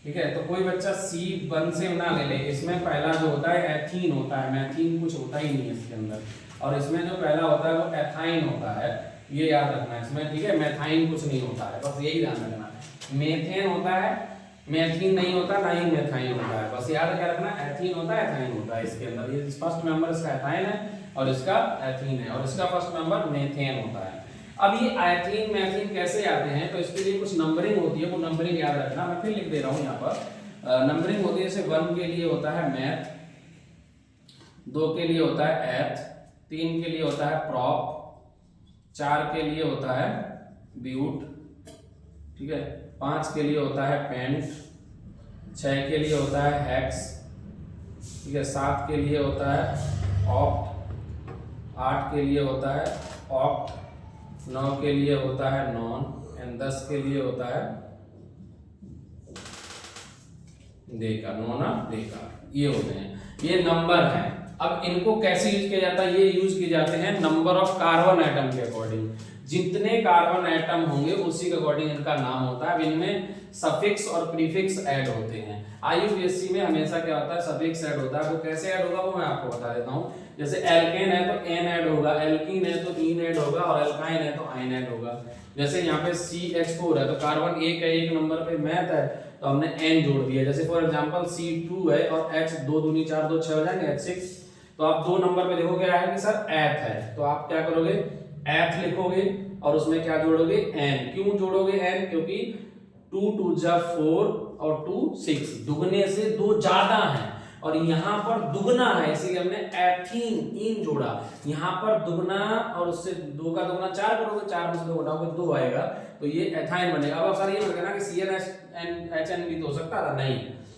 ठीक है, तो कोई बच्चा C1 से ना ले ले, इसमें पहला जो होता है एथीन होता है, मेथीन कुछ होता ही नहीं है इसके अंदर, और इसमें जो पहला होता है वो एथाइन होता है, ये याद रखना है इसमें। ठीक है, मेथाइन कुछ नहीं होता है, बस यही ध्यान रखना है। मेथेन होता है, मेथीन नहीं होता, ना ही मेथाइन होता है, बस याद क्या रखना, एथीन होता है, एथाइन होता है इसके अंदर। ये फर्स्ट मेंबर इसका एथाइन है और इसका एथीन है, और इसका फर्स्ट मेंबर मेथेन होता है। अब ये एथीन मेथीन कैसे आते हैं, तो इसके लिए कुछ नंबरिंग होती है, वो नंबरिंग याद रखना। मैं फिर लिख दे रहा हूं यहाँ पर, नंबरिंग होती है, जैसे 1 के लिए होता है मैथ, 2 के लिए होता है एथ, 3 के लिए होता है प्रॉप, 4 के लिए होता है ब्यूट। ठीक है, 5 के लिए होता है पेंट, 6 के लिए होता है हेक्स। ठीक है, 7 के लिए होता है ऑक्ट, 8 के लिए होता है ऑक्ट, 9 के लिए होता है नॉन, एंड 10 के लिए होता है डेका, नोना डेका। ये होते हैं, ये नंबर हैं। अब इनको कैसे यूज किया जाता है, ये यूज किए जाते हैं नंबर ऑफ कार्बन एटम के अकॉर्डिंग। जितने कार्बन एटम होंगे उसी के अकॉर्डिंग इनका नाम होता है। अब इनमें सफिक्स और प्रीफिक्स ऐड होते हैं। IUPAC में हमेशा क्या होता है, सफिक्स ऐड होता है। वो कैसे ऐड होगा वो मैं आपको बता देता हूँ। जैसे एल्केन है तो एन ऐड होगा, एल्कीन है तो इन ऐड होगा, और एल्काइन है तो आइन ऐड होगा। जैसे यहाँ पे CH4 है तो कार्बन 1 है, 1 नंबर पे मैथ है तो हमने N जोड़ दिया। जैसे फॉर एग्जांपल C2 है और H 2 दूनी 4 2 6 हो जाएंगे, H6, तो आप 2 नंबर पे देखोगे क्या है कि सर एथ है, तो आप क्या करोगे, एथ लिखोगे और उसमें क्या जोड़ोगे, N। क्यों जोड़ोगे N, क्योंकि 2 2 जा 4 और 2 6, दुगने से 2 ज्यादा है और यहाँ पर दुगना है, इसीलिए हमने एथीन इन जोड़ा। यहाँ पर दुगना और उससे 2 का दुगना 4 करोगे, 4 में से 2 घटाओगे 2 आएगा, तो ये एथाइन बनेगा। अब सर ये मत कहना कि CnHn भी तो हो सकता था, नहीं,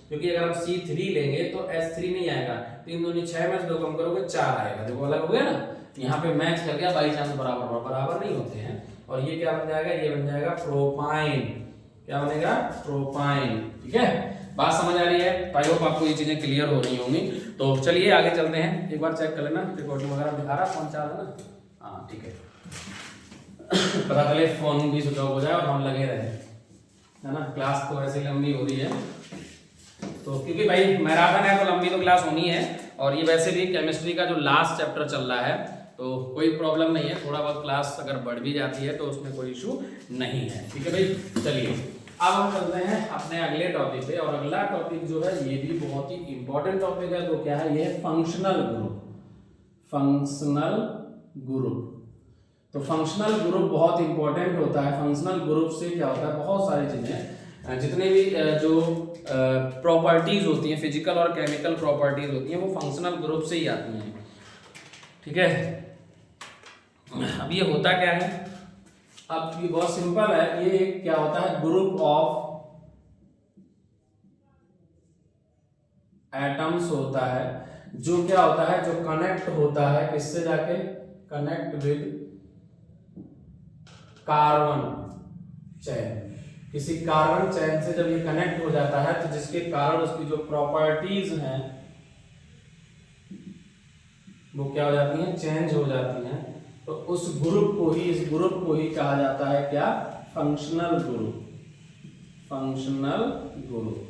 क्योंकि अगर हम C3 लेंगे तो H3 नहीं आएगा, 3 दूनी 6 में से 2 कम करोगे 4 आएगा, देखो अलग हो गया ना। यहाँ पे मैच कर गया, बाई चांस बराबर नहीं होते हैं। और ये क्या बन जाएगा, ये बन जाएगा प्रोपाइन। क्या बनेगा, प्रोपाइन। ठीक है, बात समझ आ रही है? आई होप आपको ये चीजें क्लियर हो रही होंगी। तो चलिए आगे चलते हैं, एक बार चेक कर लेना रिकॉर्डिंग वगैरह दिखा रहा, फोन चार्ज है ना, हाँ ठीक है। पता चले फोन भी स्विच ऑफ हो जाए और हम लगे रहे, है ना। क्लास तो वैसे लंबी हो रही है, तो क्योंकि भाई मैराथन है तो लंबी तो क्लास होनी है, और ये वैसे भी केमिस्ट्री का जो लास्ट चैप्टर चल रहा है, तो कोई प्रॉब्लम नहीं है, थोड़ा बहुत क्लास अगर बढ़ भी जाती है तो उसमें कोई इशू नहीं है। ठीक है भाई, चलिए अब हम चलते हैं अपने अगले टॉपिक पे, और अगला टॉपिक जो है ये भी बहुत ही इंपॉर्टेंट टॉपिक है। तो क्या है, ये है फंक्शनल ग्रुप। फंक्शनल ग्रुप, तो फंक्शनल ग्रुप बहुत इंपॉर्टेंट होता है। फंक्शनल ग्रुप से क्या होता है, बहुत सारी चीजें, जितने भी जो प्रॉपर्टीज होती हैं, फिजिकल और केमिकल प्रॉपर्टीज होती हैं, वो फंक्शनल ग्रुप से ही आती हैं। ठीक है, अब ये होता क्या है, अब ये बहुत सिंपल है, ये क्या होता है, ग्रुप ऑफ एटम्स होता है जो क्या होता है, जो कनेक्ट होता है किससे जाके, कनेक्ट विद कार्बन चेन। किसी कार्बन चेन से जब ये कनेक्ट हो जाता है तो जिसके कारण उसकी जो प्रॉपर्टीज हैं वो क्या हो जाती हैं, चेंज हो जाती हैं। तो उस ग्रुप को ही, इस ग्रुप को ही कहा जाता है क्या, फंक्शनल ग्रुप। Functional group.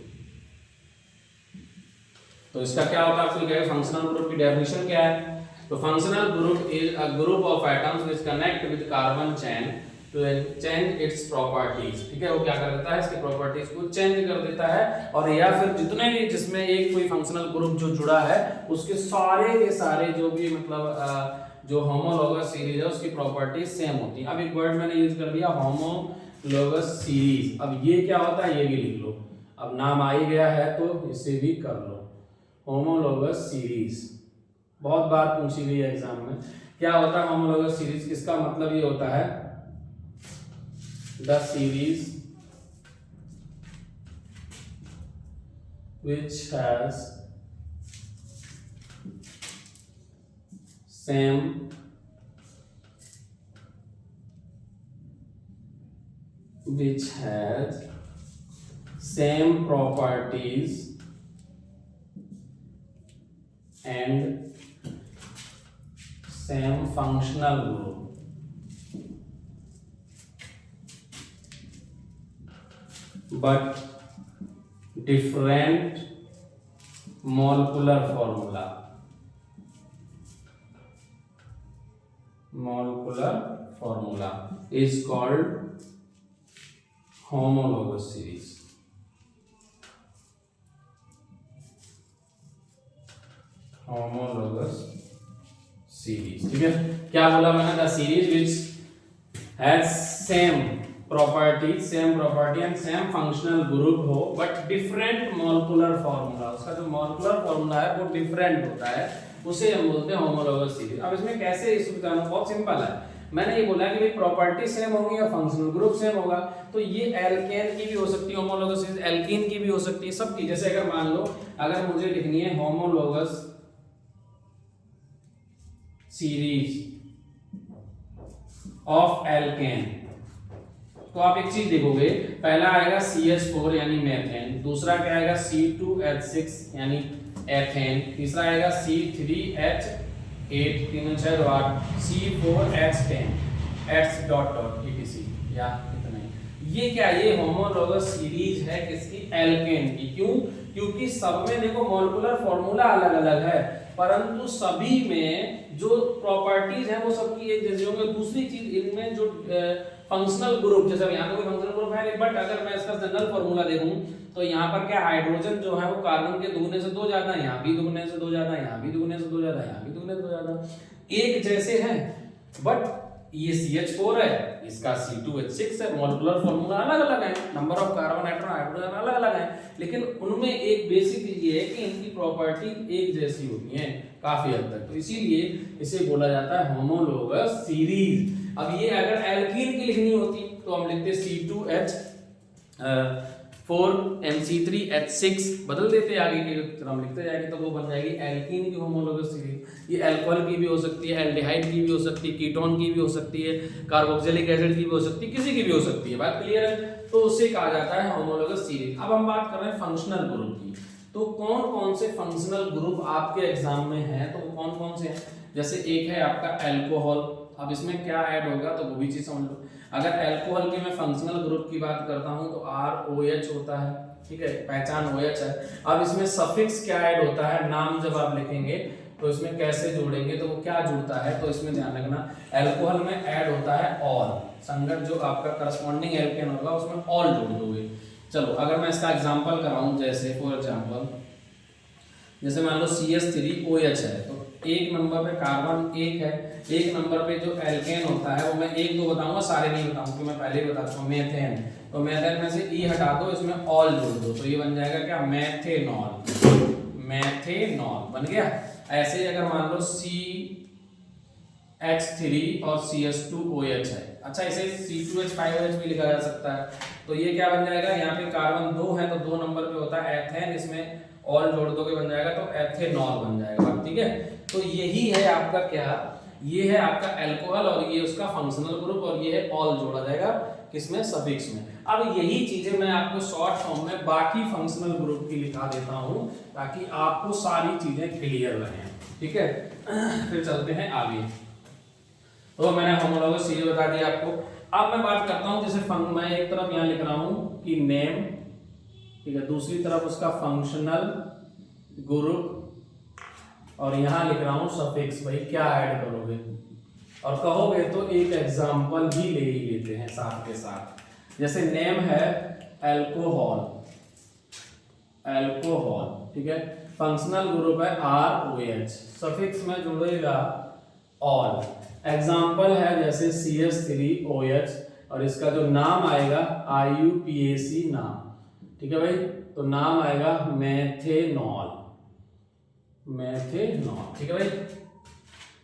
तो इसका क्या होता है, आपको क्या है, फंक्शनल ग्रुप की डेफिनेशन क्या है। तो functional group is a group of atoms which connect with carbon chain to change its properties. ठीक है, वो क्या कर देता है, इसकी प्रॉपर्टीज को चेंज कर देता है, और या फिर जितने भी जिसमें एक कोई फंक्शनल ग्रुप जो जुड़ा है उसके सारे के सारे जो भी मतलब जो होमोलॉगस सीरीज है उसकी प्रॉपर्टीज सेम होती है। अब एक वर्ड मैंने यूज कर दिया होमोलॉगस सीरीज। अब ये क्या होता है ये भी लिख लो, अब नाम आ ही गया है तो इसे भी कर लो। होमोलॉगस सीरीज बहुत बार पूछी गई है एग्जाम में। क्या होता है होमोलॉगस सीरीज, इसका मतलब ये होता है the series which has same properties and same functional group, but different molecular formula is called homologous series। homologous series, ठीक है। क्या बोला मैंने, the series which has same property and same functional group हो बट डिफरेंट मॉलिक्यूलर फार्मूला, उसका जो मॉलिक्यूलर फार्मूला है वो डिफरेंट होता है, उसे हम बोलते हैं होमोलॉगस सीरीज। अब इसमें कैसे इसको बताना, बहुत सिंपल है। मैंने ये बोला कि भाई प्रॉपर्टी सेम होगी या फंक्शनल ग्रुप सेम होगा, तो ये एल्केन की भी हो सकती है होमोलॉगस सीरीज, एल्कीन की भी हो सकती है, सबकी। जैसे अगर मान लो अगर मुझे लिखनी है होमोलॉगस सीरीज ऑफ एल्केन, तो आप एक चीज देखोगे, पहला आएगा CH4 यानी मेथेन, दूसरा क्या आएगा C2H6 यानी एथेन, तीसरा आएगा C3H8 3 6 8 C4H10 H dot dot etc या इतना ही। ये क्या, ये होमोलॉगस सीरीज है किसकी, एल्केन की। क्यों, क्योंकि सब में देखो मॉलिक्यूलर फार्मूला अलग अलग है परंतु सभी में जो प्रॉपर्टीज है वो सबकी एक जैसी होंगी। दूसरी चीज इनमें जो फंक्शनल ग्रुप, जैसे यहाँ पे कोई फंक्शनल ग्रुप है नहीं, बट अगर मैं इसका जनरल फार्मूला देखूं तो यहाँ पर क्या हाइड्रोजन जो है वो कार्बन के दुगने से 2 ज्यादा, यहाँ भी दुगने से 2 ज्यादा, यहाँ भी दुगने से 2 ज्यादा, यहाँ भी दुगने से 2 ज्यादा, एक जैसे हैं। बट ये CH4 है, इसका C2H6 है, मॉलिक्यूलर फार्मूला अलग अलग है, number of carbon atom hydrogen अलग अलग है, लेकिन उनमें एक बेसिक चीज ये है कि इनकी प्रॉपर्टी एक जैसी होती है काफी हद तक, तो इसीलिए इसे बोला जाता है होमोलॉगस सीरीज। अब ये अगर एल्कीन की लिखनी होती तो हम लिखते C2H4MC3H6 बदल देते आगे की तरह लिखते जाएंगे तो वो बन जाएगी एल्कीन की होमोलॉगस सीरीज। ये अल्कोहल की भी हो सकती है, एल्डिहाइड की भी हो सकती है, कीटोन की भी हो सकती है, कार्बोक्सिलिक एसिड की भी हो सकती है, किसी की भी हो सकती है। बात क्लियर है, तो उसे कहा जाता है होमोलॉगस सीरीज। अब हम बात कर रहे हैं फंक्शनल ग्रुप की, तो कौन कौन से फंक्शनल ग्रुप आपके एग्जाम में हैं, तो कौन कौन से हैं। जैसे एक है आपका अल्कोहल, अब इसमें क्या ऐड होगा तो वो भी चीज समझ लो। अगर अल्कोहल के मैं फंक्शनल ग्रुप की बात करता हूं तो ROH होता है, ठीक है, पहचान OH है। अब इसमें सफिक्स क्या ऐड होता है, नाम जब आप लिखेंगे तो इसमें कैसे जोड़ेंगे तो वो क्या जुड़ता है, तो इसमें ध्यान रखना अल्कोहल में ऐड होता है ऑल, संगत जो आपका करस्पॉन्डिंग एल्केन होगा उसमें ऑल जोड़ दोगे। चलो अगर मैं इसका एग्जांपल कराऊं, जैसे फॉर एग्जांपल जैसे मान लो CH3OH है, तो एक नंबर पे कार्बन एक है, एक नंबर पे जो एल्केन होता है वो मैं एक दो बताऊंगा, सारे नहीं बताऊंगा कि मैं पहले ही बता दूं। मेथेन, तो मेथेन में से E हटा दो, इसमें ऑल जोड़ दो, तो ये बन जाएगा क्या, मेथेनॉल। मेथेनॉल बन गया। ऐसे ही अगर मान लो CH3 और CH2OH है, अच्छा इसे C2H5OH भी लिखा जा सकता है, तो ये क्या बन जाएगा, यहाँ पे कार्बन 2 है तो 2 नंबर पे होता है एथेन, इसमें ऑल जोड़ दोगे बन जाएगा तो एथेनॉल बन जाएगा, ठीक है। तो यही है आपका क्या, ये है आपका अल्कोहल और ये उसका फंक्शनल ग्रुप और ये है ऑल जोड़ा जाएगा किसमें, सफिक्स में। अब यही चीजें मैं आपको शॉर्ट फॉर्म में बाकी फंक्शनल ग्रुप की लिखा देता हूं ताकि आपको सारी चीजें क्लियर रहें, ठीक है। फिर चलते हैं आगे। तो मैंने होमोलॉगस सीरीज बता दिया आपको। अब मैं बात करता हूं जैसे मैं एक तरफ यहां लिख रहा हूं कि नेम, ठीक है, दूसरी तरफ उसका फंक्शनल ग्रुप और यहां लिख रहा हूं सफिक्स। भाई क्या ऐड करोगे और कहोगे तो एक एग्जांपल भी ले ही लेते हैं साथ के साथ। जैसे नेम है अल्कोहल, अल्कोहल, ठीक है, फंक्शनल ग्रुप है ROH, सफिक्स में जुड़ेगा ऑल। एग्जांपल है जैसे CH3OH और इसका जो नाम आएगा IUPAC नाम, ठीक है भाई, तो नाम आएगा मेथेनॉल, मेथेनॉल, ठीक है भाई।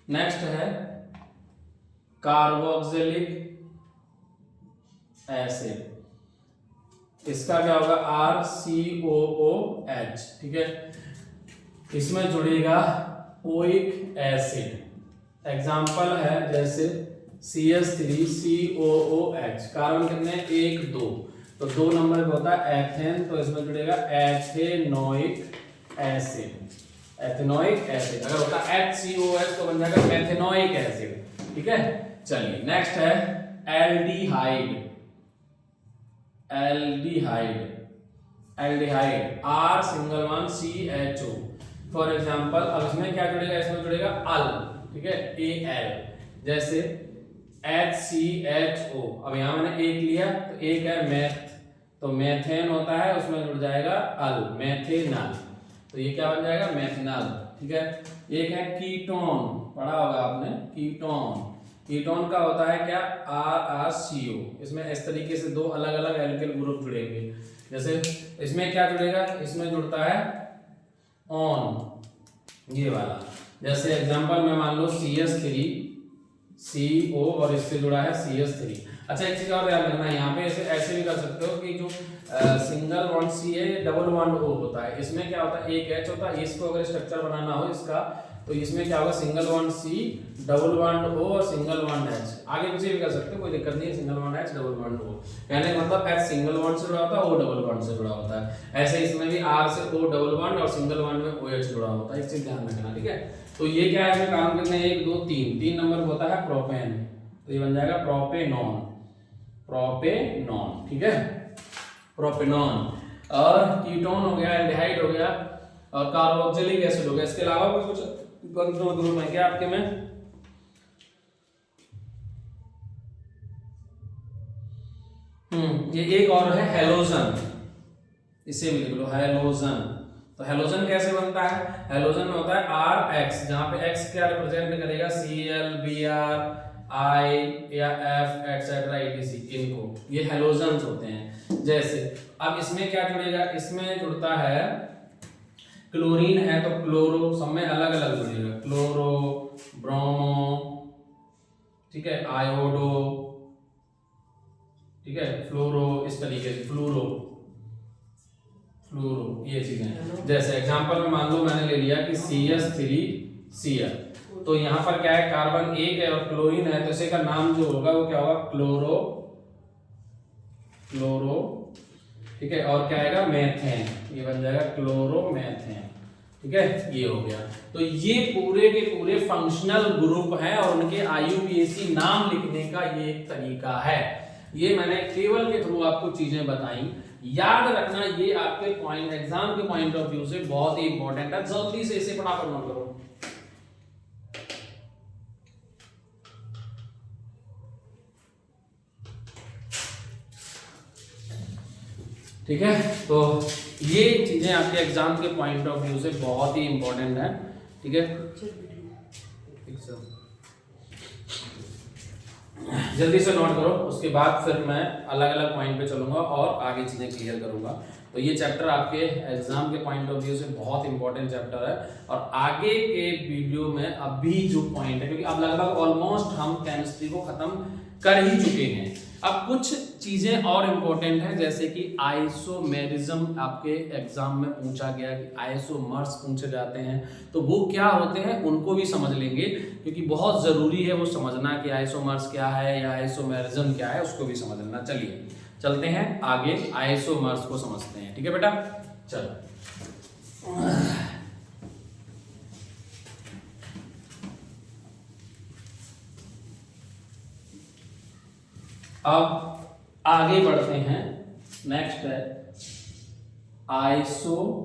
नेक्स्ट है कार्बोक्सिलिक एसिड, इसका क्या होगा RCOOH, ठीक है, इसमें जुड़ेगा ओइक एसिड। एग्जाम्पल है जैसे CH3COOH, कार्बन कितने 1 2, तो 2 नंबर पे होता है एथेन, तो इसमें जुड़ेगा एथेनोइक एसिड, एथेनोइक एसिड। अगर होता HCOH तो बन जाएगा मेथेनोइक एसिड, ठीक है। चलिए नेक्स्ट है aldehyde, aldehyde, aldehyde R∠CHO, for example. अब इसमें क्या जुड़ेगा, इसमें जुड़ेगा अल, ठीक है, AL, जैसे HCHO। अब यहां मैंने एक लिया तो एक है मेथ, तो मेथेन होता है, उसमें जुड़ जाएगा अल, मेथेनॉल, तो ये क्या बन जाएगा मेथेनॉल, ठीक है। एक है कीटोन, पढ़ा होगा आपने कीटोन, कीटोन का होता है क्या RRCO, इसमें इस तरीके से 2 अलग अलग एल्किल ग्रुप जुड़ेंगे। जैसे इसमें क्या जुड़ेगा, इसमें जुड़ता है ऑन, ये वाला। जैसे एग्जांपल में मान लो CH3CO और इससे जुड़ा है CH3। अच्छा एक चीज और याद रखना है, यहाँ पे ऐसे भी कर सकते हो कि जो सिंगल बॉन्ड C है डबल बॉन्ड O होता है, इसमें क्या होता है एक H होता है, इसको अगर स्ट्रक्चर बनाना हो इसका तो इसमें क्या होगा single bond C, double bond O और सिंगल बॉन्ड H। आगे पीछे भी कर सकते हो, कोई दिक्कत नहीं है, single bond H double bond O, कहने का मतलब H सिंगल बॉन्ड से जुड़ा होता है, O डबल बॉन्ड से जुड़ा होता है। ऐसे इसमें भी R से O डबल बॉन्ड और सिंगल बॉन्ड में OH जुड़ा होता है, इस चीज ध्यान रखना, ठीक है। तो ये क्या है, इसमें काम कितने 1 2 3 नंबर होता है प्रोपेन, तो ये बन जाएगा प्रोपेनॉन, प्रोपेनॉन, ठीक है, प्रोपेनॉन। और कीटोन हो गया, एल्डिहाइड हो गया और कार्बोक्सिलिक एसिड हो गया। इसके अलावा कुछ फंक्शनल ग्रुप है क्या आपके में? ये एक और है हेलोजन, इसे भी लिख लो हेलोजन। तो हेलोजन कैसे बनता है, हेलोजन में होता है RX, जहां पे X क्या रिप्रेजेंट करेगा Cl, Br, I या F एटसेट्रा etc, इनको ये हेलोजन्स होते हैं। जैसे अब इसमें क्या जुड़ेगा, इसमें जुड़ता है क्लोरीन है तो क्लोरो, सब में अलग अलग जुड़ेगा, क्लोरो, ब्रोमो, ठीक है, आयोडो, ठीक है, फ्लोरो, इस तरीके से फ्लोरो, फ्लोरो, ये चीजें। जैसे एग्जांपल में मान लो मैंने ले लिया कि CH3Cl, तो यहाँ पर क्या है कार्बन 1 है और क्लोरीन है, तो इसे का नाम जो होगा वो क्या होगा क्लोरो, क्लोरो, ठीक है, और क्या आएगा मेथेन, ये बन जाएगा क्लोरोमेथेन, ठीक है, ये हो गया। तो ये पूरे के पूरे फंक्शनल ग्रुप हैं और उनके IUPAC नाम लिखने का ये एक तरीका है। ये मैंने टेबल के थ्रू आपको चीजें बताई, याद रखना ये आपके पॉइंट एग्जाम के पॉइंट ऑफ व्यू से बहुत ही इंपॉर्टेंट है, जल्दी से इसे फटाफट नोट करो। ठीक है, तो ये चीजें आपके एग्जाम के पॉइंट ऑफ व्यू से बहुत ही इंपॉर्टेंट है, ठीक है। जल्दी से नोट करो, उसके बाद फिर मैं अलग अलग पॉइंट पे चलूंगा और आगे चीजें क्लियर करूंगा। तो ये चैप्टर आपके एग्जाम के पॉइंट ऑफ व्यू से बहुत इंपॉर्टेंट चैप्टर है और आगे के वीडियो में अभी जो पॉइंट है, क्योंकि अब लगभग ऑलमोस्ट हम केमिस्ट्री को खत्म कर ही चुके हैं, अब कुछ चीजें और इंपॉर्टेंट हैं, जैसे कि आइसोमेरिज्म आपके एग्जाम में पूछा गया कि आइसोमर्स पूछे जाते हैं, तो वो क्या होते हैं उनको भी समझ लेंगे, क्योंकि बहुत जरूरी है वो समझना कि आइसोमर्स क्या है या आइसोमेरिज्म क्या है, उसको भी समझ लेना। चलिए चलते हैं आगे, आइसोमर्स को समझते हैं। ठीक है बेटा, चलो। अब आगे बढ़ते हैं, नेक्स्ट है आइसोमेरिज्म।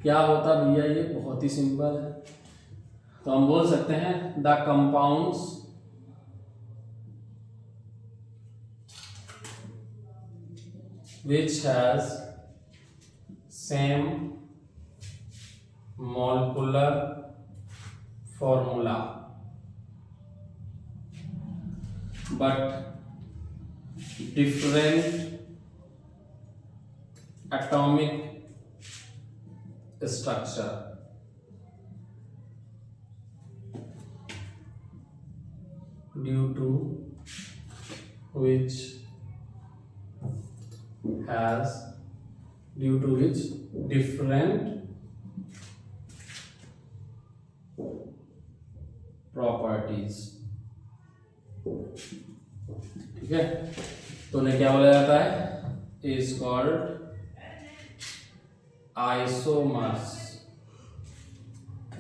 क्या होता भैया ये? बहुत ही सिंपल है, तो हम बोल सकते हैं the compounds which has same molecular formula but different atomic structure due to which different properties। ठीक है, तो उन्हें क्या बोला जाता है? Is called isomers.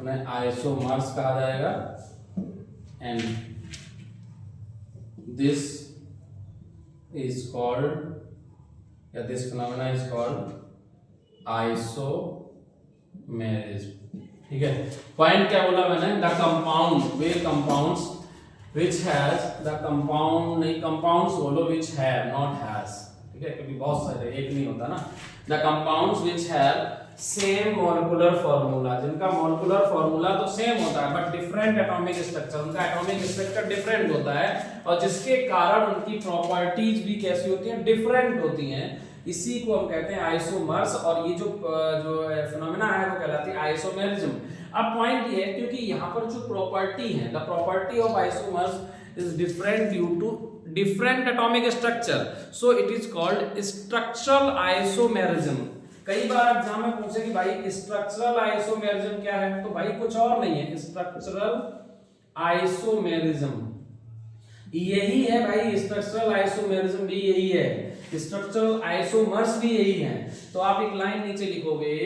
उन्हें आइसोमर्स कहा जाएगा, एंड दिस इज कॉल्ड, या this phenomena is called isomerism. ठीक है, पॉइंट क्या बोला मैंने? The compound, way compounds which has, the compound नहीं, compounds बोलो which have, not has। ठीक है, क्योंकि बहुत सारे, एक नहीं होता ना। the compounds which have same molecular formula, जिनका molecular formula तो same होता है but different atomic structure, उनका atomic structure different होता है, और जिसके कारण उनकी properties भी कैसी होती हैं? different होती हैं। इसी को हम कहते हैं आइसोमर्स, और ये जो फिनोमेना है वो कहलाती है आइसोमेरिज्म। अब पॉइंट ये है, क्योंकि यहाँ पर जो प्रॉपर्टी है, the property of isomers is different due to different atomic structure, so it is called structural isomerism. कई बार एग्जाम में पूछे कि भाई स्ट्रक्चरल आइसोमेरिज्म क्या है, तो भाई कुछ और नहीं है, स्ट्रक्चरल आइसोमेरिज्म यही है भाई। स्ट्रक्चरल आइसोमेरिज्म भी यही है, स्ट्रक्चरल आइसोमर्स भी यही है। तो आप एक लाइन नीचे लिखोगे,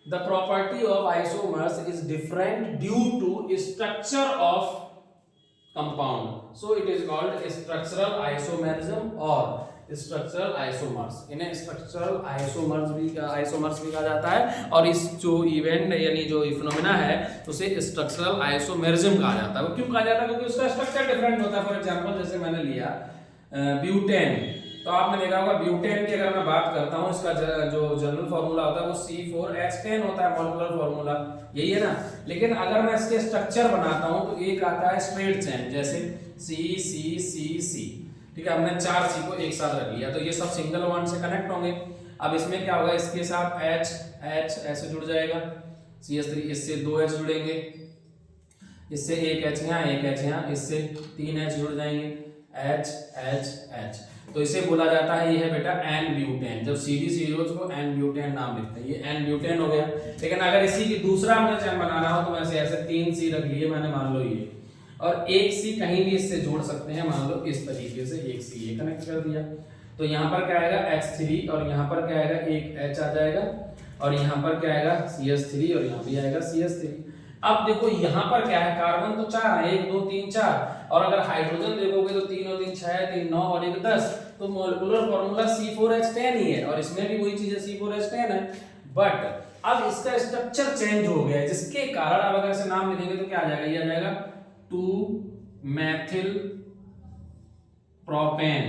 the property of isomers is different due to structure of compound, so it is called structural isomerism और स्ट्रक्चरल आइसोमर्स। इन्हें स्ट्रक्चरल आइसोमर्स भी कहा जाता है, और इस जो इवेंट यानी जो फिनोमेना है उसे स्ट्रक्चरल आइसोमेरिज्म कहा जाता है। वो क्यों कहा जाता है? क्योंकि उसका स्ट्रक्चर डिफरेंट होता है। फॉर एग्जांपल जैसे मैंने लिया ब्यूटेन, तो आपने देखा होगा ब्यूटेन की अगर मैं बात करता हूँ, इसका जो जनरल फॉर्मूला होता है वो C4H10 होता है, मॉलिक्यूलर फॉर्मूला यही है ना। लेकिन अगर मैं इसके स्ट्रक्चर बनाता हूँ तो एक आता है स्ट्रेट चेन, जैसे C। ठीक है, हमने 4 C को एक साथ रख लिया, तो ये सब सिंगल बॉन्ड से कनेक्ट होंगे। अब इसमें क्या होगा? इसके साथ H ऐसे जुड़ जाएगा, CH3, इससे 2H जुड़ेंगे, इससे एक H यहाँ, एक H यहाँ, इससे 3H जुड़ जाएंगे, H। तो इसे बोला जाता है, ये है बेटा एन ब्यूटेन। जब CDCOs को एन ब्यूटेन नाम लिखते हैं, ये एन ब्यूटेन हो गया। लेकिन अगर इसी की दूसरा हमने चेन बनाना हो तो ऐसे 3 C रख लिए मैंने, मान लो ये, और एक C कहीं भी इससे जोड़ सकते हैं, मान लो इस तरीके से एक C ये कनेक्ट कर दिया, तो यहाँ पर क्या आएगा? H3, और यहाँ पर क्या आएगा? एक H आ जाएगा, और यहाँ पर क्या आएगा? CH3, और यहाँ भी आएगा CH3। अब देखो यहाँ पर क्या है? कार्बन तो 4 है, 1 2 3 4, और अगर हाइड्रोजन देखोगे तो 3 और 3 6, 3 9 और 1 10, तो मॉलिक्यूलर फॉर्मूला C4H10 ही है, और इसमें भी वही चीज है, C4H10 है। बट अब इसका स्ट्रक्चर चेंज हो गया है, जिसके कारण अब अगर इसे नाम लिखेंगे तो क्या आ जाएगा? ये आ जाएगा 2-मेथिल प्रोपेन।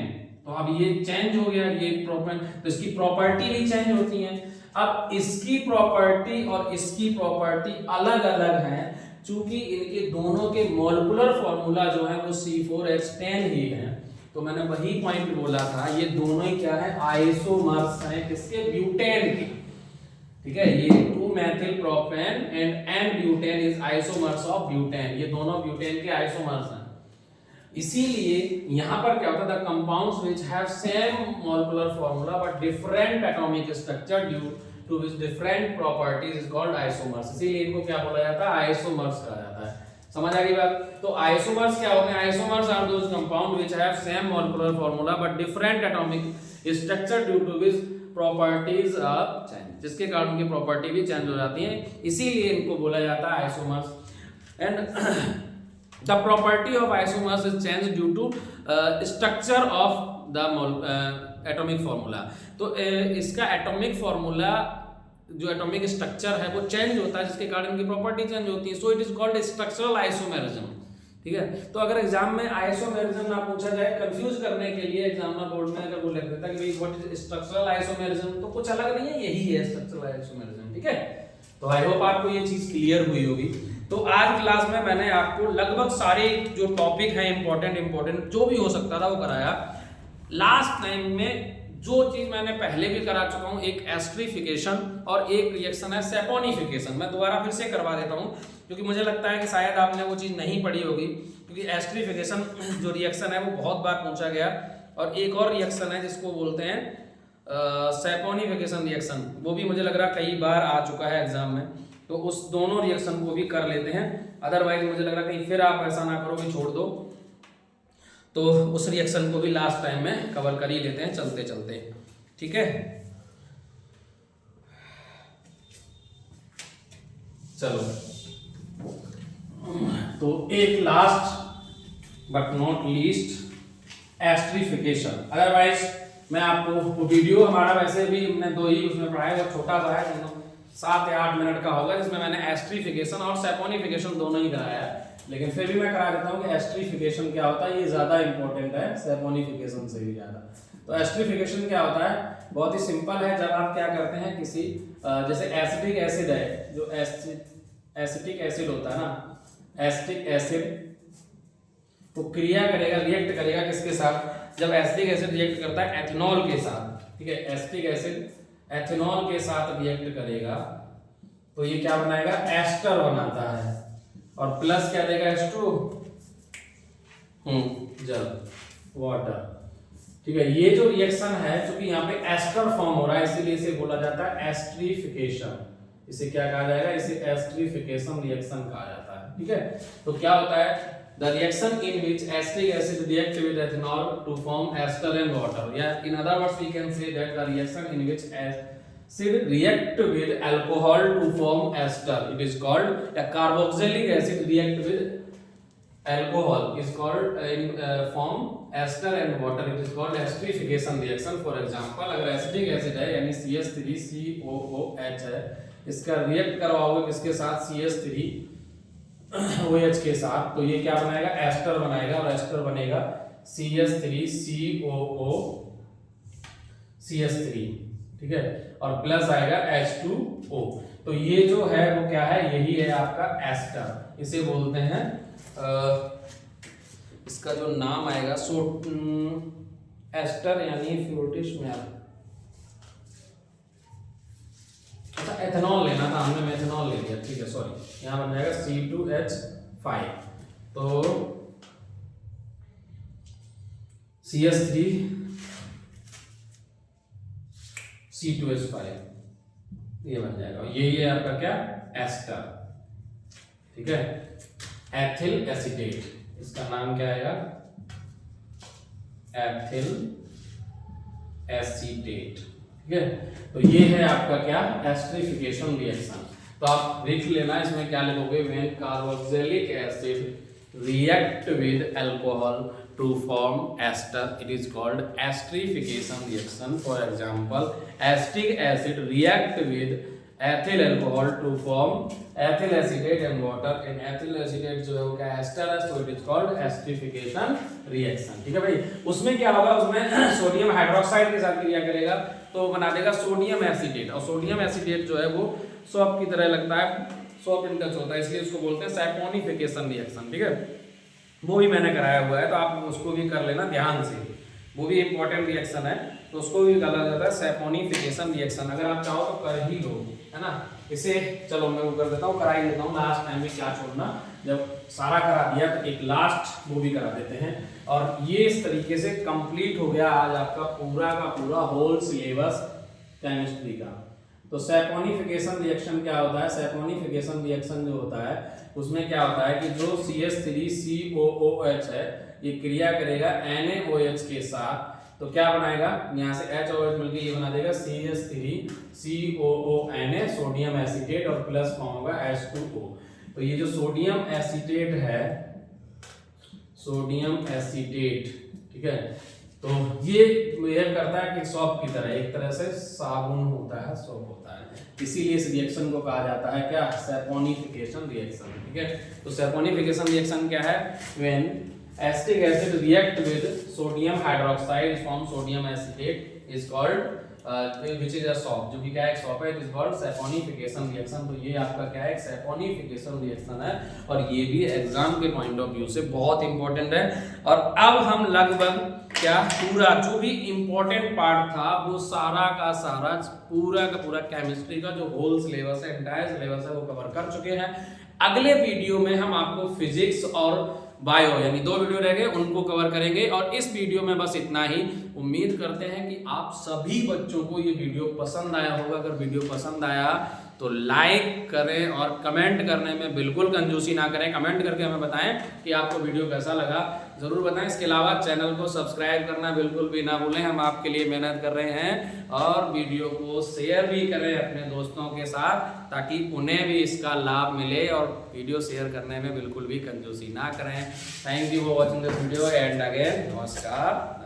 तो अब ये चेंज हो गया, ये प्रोपेन, तो इसकी प्रॉपर्टी भी चेंज होती है। अब इसकी प्रॉपर्टी और इसकी प्रॉपर्टी अलग अलग है, चूंकि इनके दोनों के मॉलिक्यूलर फॉर्मूला जो है वो C4H10 ही है। तो मैंने वही पॉइंट बोला था, ये दोनों ही क्या है? आइसोमर्स हैं, किसके? ब्यूटेन के। ठीक है, ये two methyl propane and n butane is isomers of butane, ये दोनों ब्यूटेन के आइसोमर्स हैं। इसीलिए यहाँ पर क्या होता है, the compounds which have same molecular formula but different atomic structure due to which different properties is called isomers. इसीलिए इनको क्या बोला जाता है, आइसोमर्स कहा जाता है। समझ आ गई बात? तो आइसोमर्स क्या होते हैं? Isomers are those compound which have same molecular formula but different atomic structure due to which properties are change, जिसके कारण उनकी प्रॉपर्टी भी चेंज हो जाती है, इसीलिए इनको बोला जाता है isomers. And the property of isomers is changed due to structure of the atomic formula। तो इसका एटॉमिक फार्मूला जो एटॉमिक स्ट्रक्चर है वो चेंज होता है, जिसके कारण इनकी प्रॉपर्टी चेंज होती है। So it is called structural isomerism. ठीक है, तो अगर एग्जाम में आइसोमेरिज्म ना पूछा जाए, कंफ्यूज करने के लिए एग्जामिनर बोर्ड में अगर वो लिख देता कि व्हाट इज स्ट्रक्चरल आइसोमेरिज्म, तो कुछ अलग नहीं है, यही है स्ट्रक्चरल आइसोमेरिज्म। ठीक है, तो आई होप आपको ये चीज क्लियर हुई होगी। तो आज क्लास में मैंने आपको लगभग सारे जो टॉपिक हैं इंपॉर्टेंट जो भी हो सकता था वो कराया। लास्ट टाइम में जो चीज मैंने पहले भी करा चुका हूं, एक एस्ट्रिफिकेशन और एक रिएक्शन है सैपोनिफिकेशन, मैं दोबारा फिर से करवा देता हूं क्योंकि मुझे लगता है कि शायद आपने वो चीज नहीं पढ़ी होगी, क्योंकि एस्ट्रिफिकेशन जो रिएक्शन है वो बहुत बार पूछा गया। और एक और रिएक्शन है जिसको बोलते हैं सैपोनिफिकेशन रिएक्शन, वो भी मुझे लग रहा कई बार आ चुका है एग्जाम में, तो उस दोनों रिएक्शन को भी कर लेते हैं। अदरवाइज मुझे लग रहा कहीं फिर आप ऐसा ना करो कि छोड़ दो, तो उस रिएक्शन को भी लास्ट टाइम में कवर कर ही लेते हैं चलते चलते। ठीक है, चलो तो एक last but not least esterification. Otherwise मैं आपको वीडियो हमारा वैसे भी हमने दो ही उसमें पढ़ाया, वो छोटा सा है, 7 या 8 मिनट का होगा, जिसमें मैंने एस्ट्रिफिकेशन और सैपोनिफिकेशन दोनों ही कराया है, लेकिन फिर भी मैं करा देता हूँ कि एस्ट्रिफिकेशन क्या होता है, ये ज्यादा इंपॉर्टेंट है सैपोनिफिकेशन से भी ज्यादा। तो एस्ट्रिफिकेशन क्या होता है, बहुत ही सिंपल है। जब आप क्या करते हैं किसी जैसे एसिटिक एसिड है, जो एसिटिक एसिड होता है ना, एसिटिक एसिड तो क्रिया करेगा, रिएक्ट करेगा किसके साथ, जब एसिटिक एसिड रिएक्ट करता है एथेनॉल के साथ। ठीक है, एसिटिक एसिड एथेनॉल के साथ रिएक्ट करेगा तो ये क्या बनाएगा, एस्टर बनाता है, और प्लस क्या देगा, H2 जल, वाटर। ठीक है, ये जो रिएक्शन है क्योंकि यहाँ पे एस्टर फॉर्म हो रहा है, इसीलिए इसे बोला जाता है एस्ट्रिफिकेशन। इसे क्या कहा जाएगा, इसे एस्ट्रिफिकेशन रिएक्शन कहा जाता है। ठीक है, तो क्या होता है, the reaction in which acetic acid react with ethanol to form ester and water, yeah, in other words we can say that the reaction in which acid react with alcohol to form ester, it is called a carboxylic acid react with alcohol is called form ester and water, it is called esterification reaction। for example अगर एसिटिक एसिड है यानी CH3COOH है, इसका रिएक्ट करवाओगे किसके साथ, CH3OH के साथ, तो ये क्या बनाएगा, एस्टर बनाएगा, और एस्टर बनेगा CH3COOCH3। ठीक है, और प्लस आएगा H2O। तो ये जो है वो क्या है, यही है आपका एस्टर। इसे बोलते हैं इसका जो नाम आएगा एस्टर यानी फ्लोटिश में। अच्छा, एथेनॉल लेना था हमने, मैं एथेनॉल ले लिया, ठीक है सॉरी, यहाँ बन जाएगा C2H5, तो CH3 C2H5 ये बन जाएगा, ये आपका क्या, एस्टर। ठीक है, एथिल एसीटेट, इसका नाम क्या आएगा, एथिल एसीटेट। ठीक है, तो ये है आपका क्या, एस्ट्रिफिकेशन रिएक्शन। तो आप देख लेना, इसमें क्या लिखोगे, when carboxylic acid react with alcohol to form ester, it is called esterification reaction. For example acetic acid react with ethyl alcohol to form ethyl acetate and water, and ethyl acetate जो है वो क्या, एस्टर है, so it is called esterification reaction. ठीक है भाई, उसमें क्या होगा, उसमें सोडियम हाइड्रोक्साइड के साथ क्रिया करेगा तो बना देगा सोडियम एसीटेट, और सोडियम एसीटेट जो है वो सॉप की तरह लगता है, सॉप इन टच होता है, इसलिए उसको बोलते हैं सैपोनिफिकेशन रिएक्शन। ठीक है, वो भी मैंने कराया हुआ है, तो आप उसको भी कर लेना ध्यान से, वो भी इंपॉर्टेंट रिएक्शन है, तो उसको भी कहा जाता है सैपोनिफिकेशन रिएक्शन। अगर आप चाहो तो कर ही लो, है ना। इसे चलो मैं वो कर देता हूँ, करा ही देता हूँ, लास्ट टाइम में क्या छोड़ना जब सारा करा दिया तो एक लास्ट वो भी करा देते हैं। और ये इस तरीके से कंप्लीट हो गया आज आपका पूरा का पूरा होल सिलेबस केमिस्ट्री का। तो सैपोनिफिकेशन रिएक्शन क्या होता है? सैपोनिफिकेशन रिएक्शन जो होता है उसमें क्या होता है कि जो CH3COOH है ये क्रिया करेगा NaOH के साथ, तो क्या बनाएगा, यहाँ से HOH मिलकर ये बना देगा CH3COONA सोडियम एसीटेट और प्लस फॉर्म होगा H2O। तो ये जो सोडियम एसीटेट है, सोडियम एसीटेट, ठीक है, तो ये बिहेव करता है कि सॉप की तरह, एक तरह से साबुन होता है, सॉप होता है, इसीलिए इस रिएक्शन को कहा जाता है क्या, सैपोनिफिकेशन रिएक्शन। ठीक है, तो सैपोनिफिकेशन रिएक्शन क्या है, when acetic acid react with sodium hydroxide form sodium acetate is called which is a shop, जो भी क्या है, सॉप है, it is called saponification reaction. तो ये आपका क्या है, सैपोनिफिकेशन रिएक्शन है, और ये भी एग्जाम के पॉइंट ऑफ व्यू से बहुत इंपॉर्टेंट है। और अब हम लगभग क्या पूरा जो भी इंपॉर्टेंट पार्ट था वो सारा का सारा पूरा का पूरा केमिस्ट्री का जो होल सिलेबस है, एंटायर सिलेबस है, वो कवर कर चुके हैं। अगले वीडियो में हम आपको फिजिक्स और बायो यानी 2 वीडियो रह गए उनको कवर करेंगे, और इस वीडियो में बस इतना ही। उम्मीद करते हैं कि आप सभी बच्चों को ये वीडियो पसंद आया होगा। अगर वीडियो पसंद आया तो लाइक करें और कमेंट करने में बिल्कुल कंजूसी ना करें, कमेंट करके हमें बताएं कि आपको वीडियो कैसा लगा, ज़रूर बताएं। इसके अलावा चैनल को सब्सक्राइब करना बिल्कुल भी ना भूलें, हम आपके लिए मेहनत कर रहे हैं। और वीडियो को शेयर भी करें अपने दोस्तों के साथ ताकि उन्हें भी इसका लाभ मिले, और वीडियो शेयर करने में बिल्कुल भी कंजूसी ना करें। Thank you for watching this video and again नमस्कार।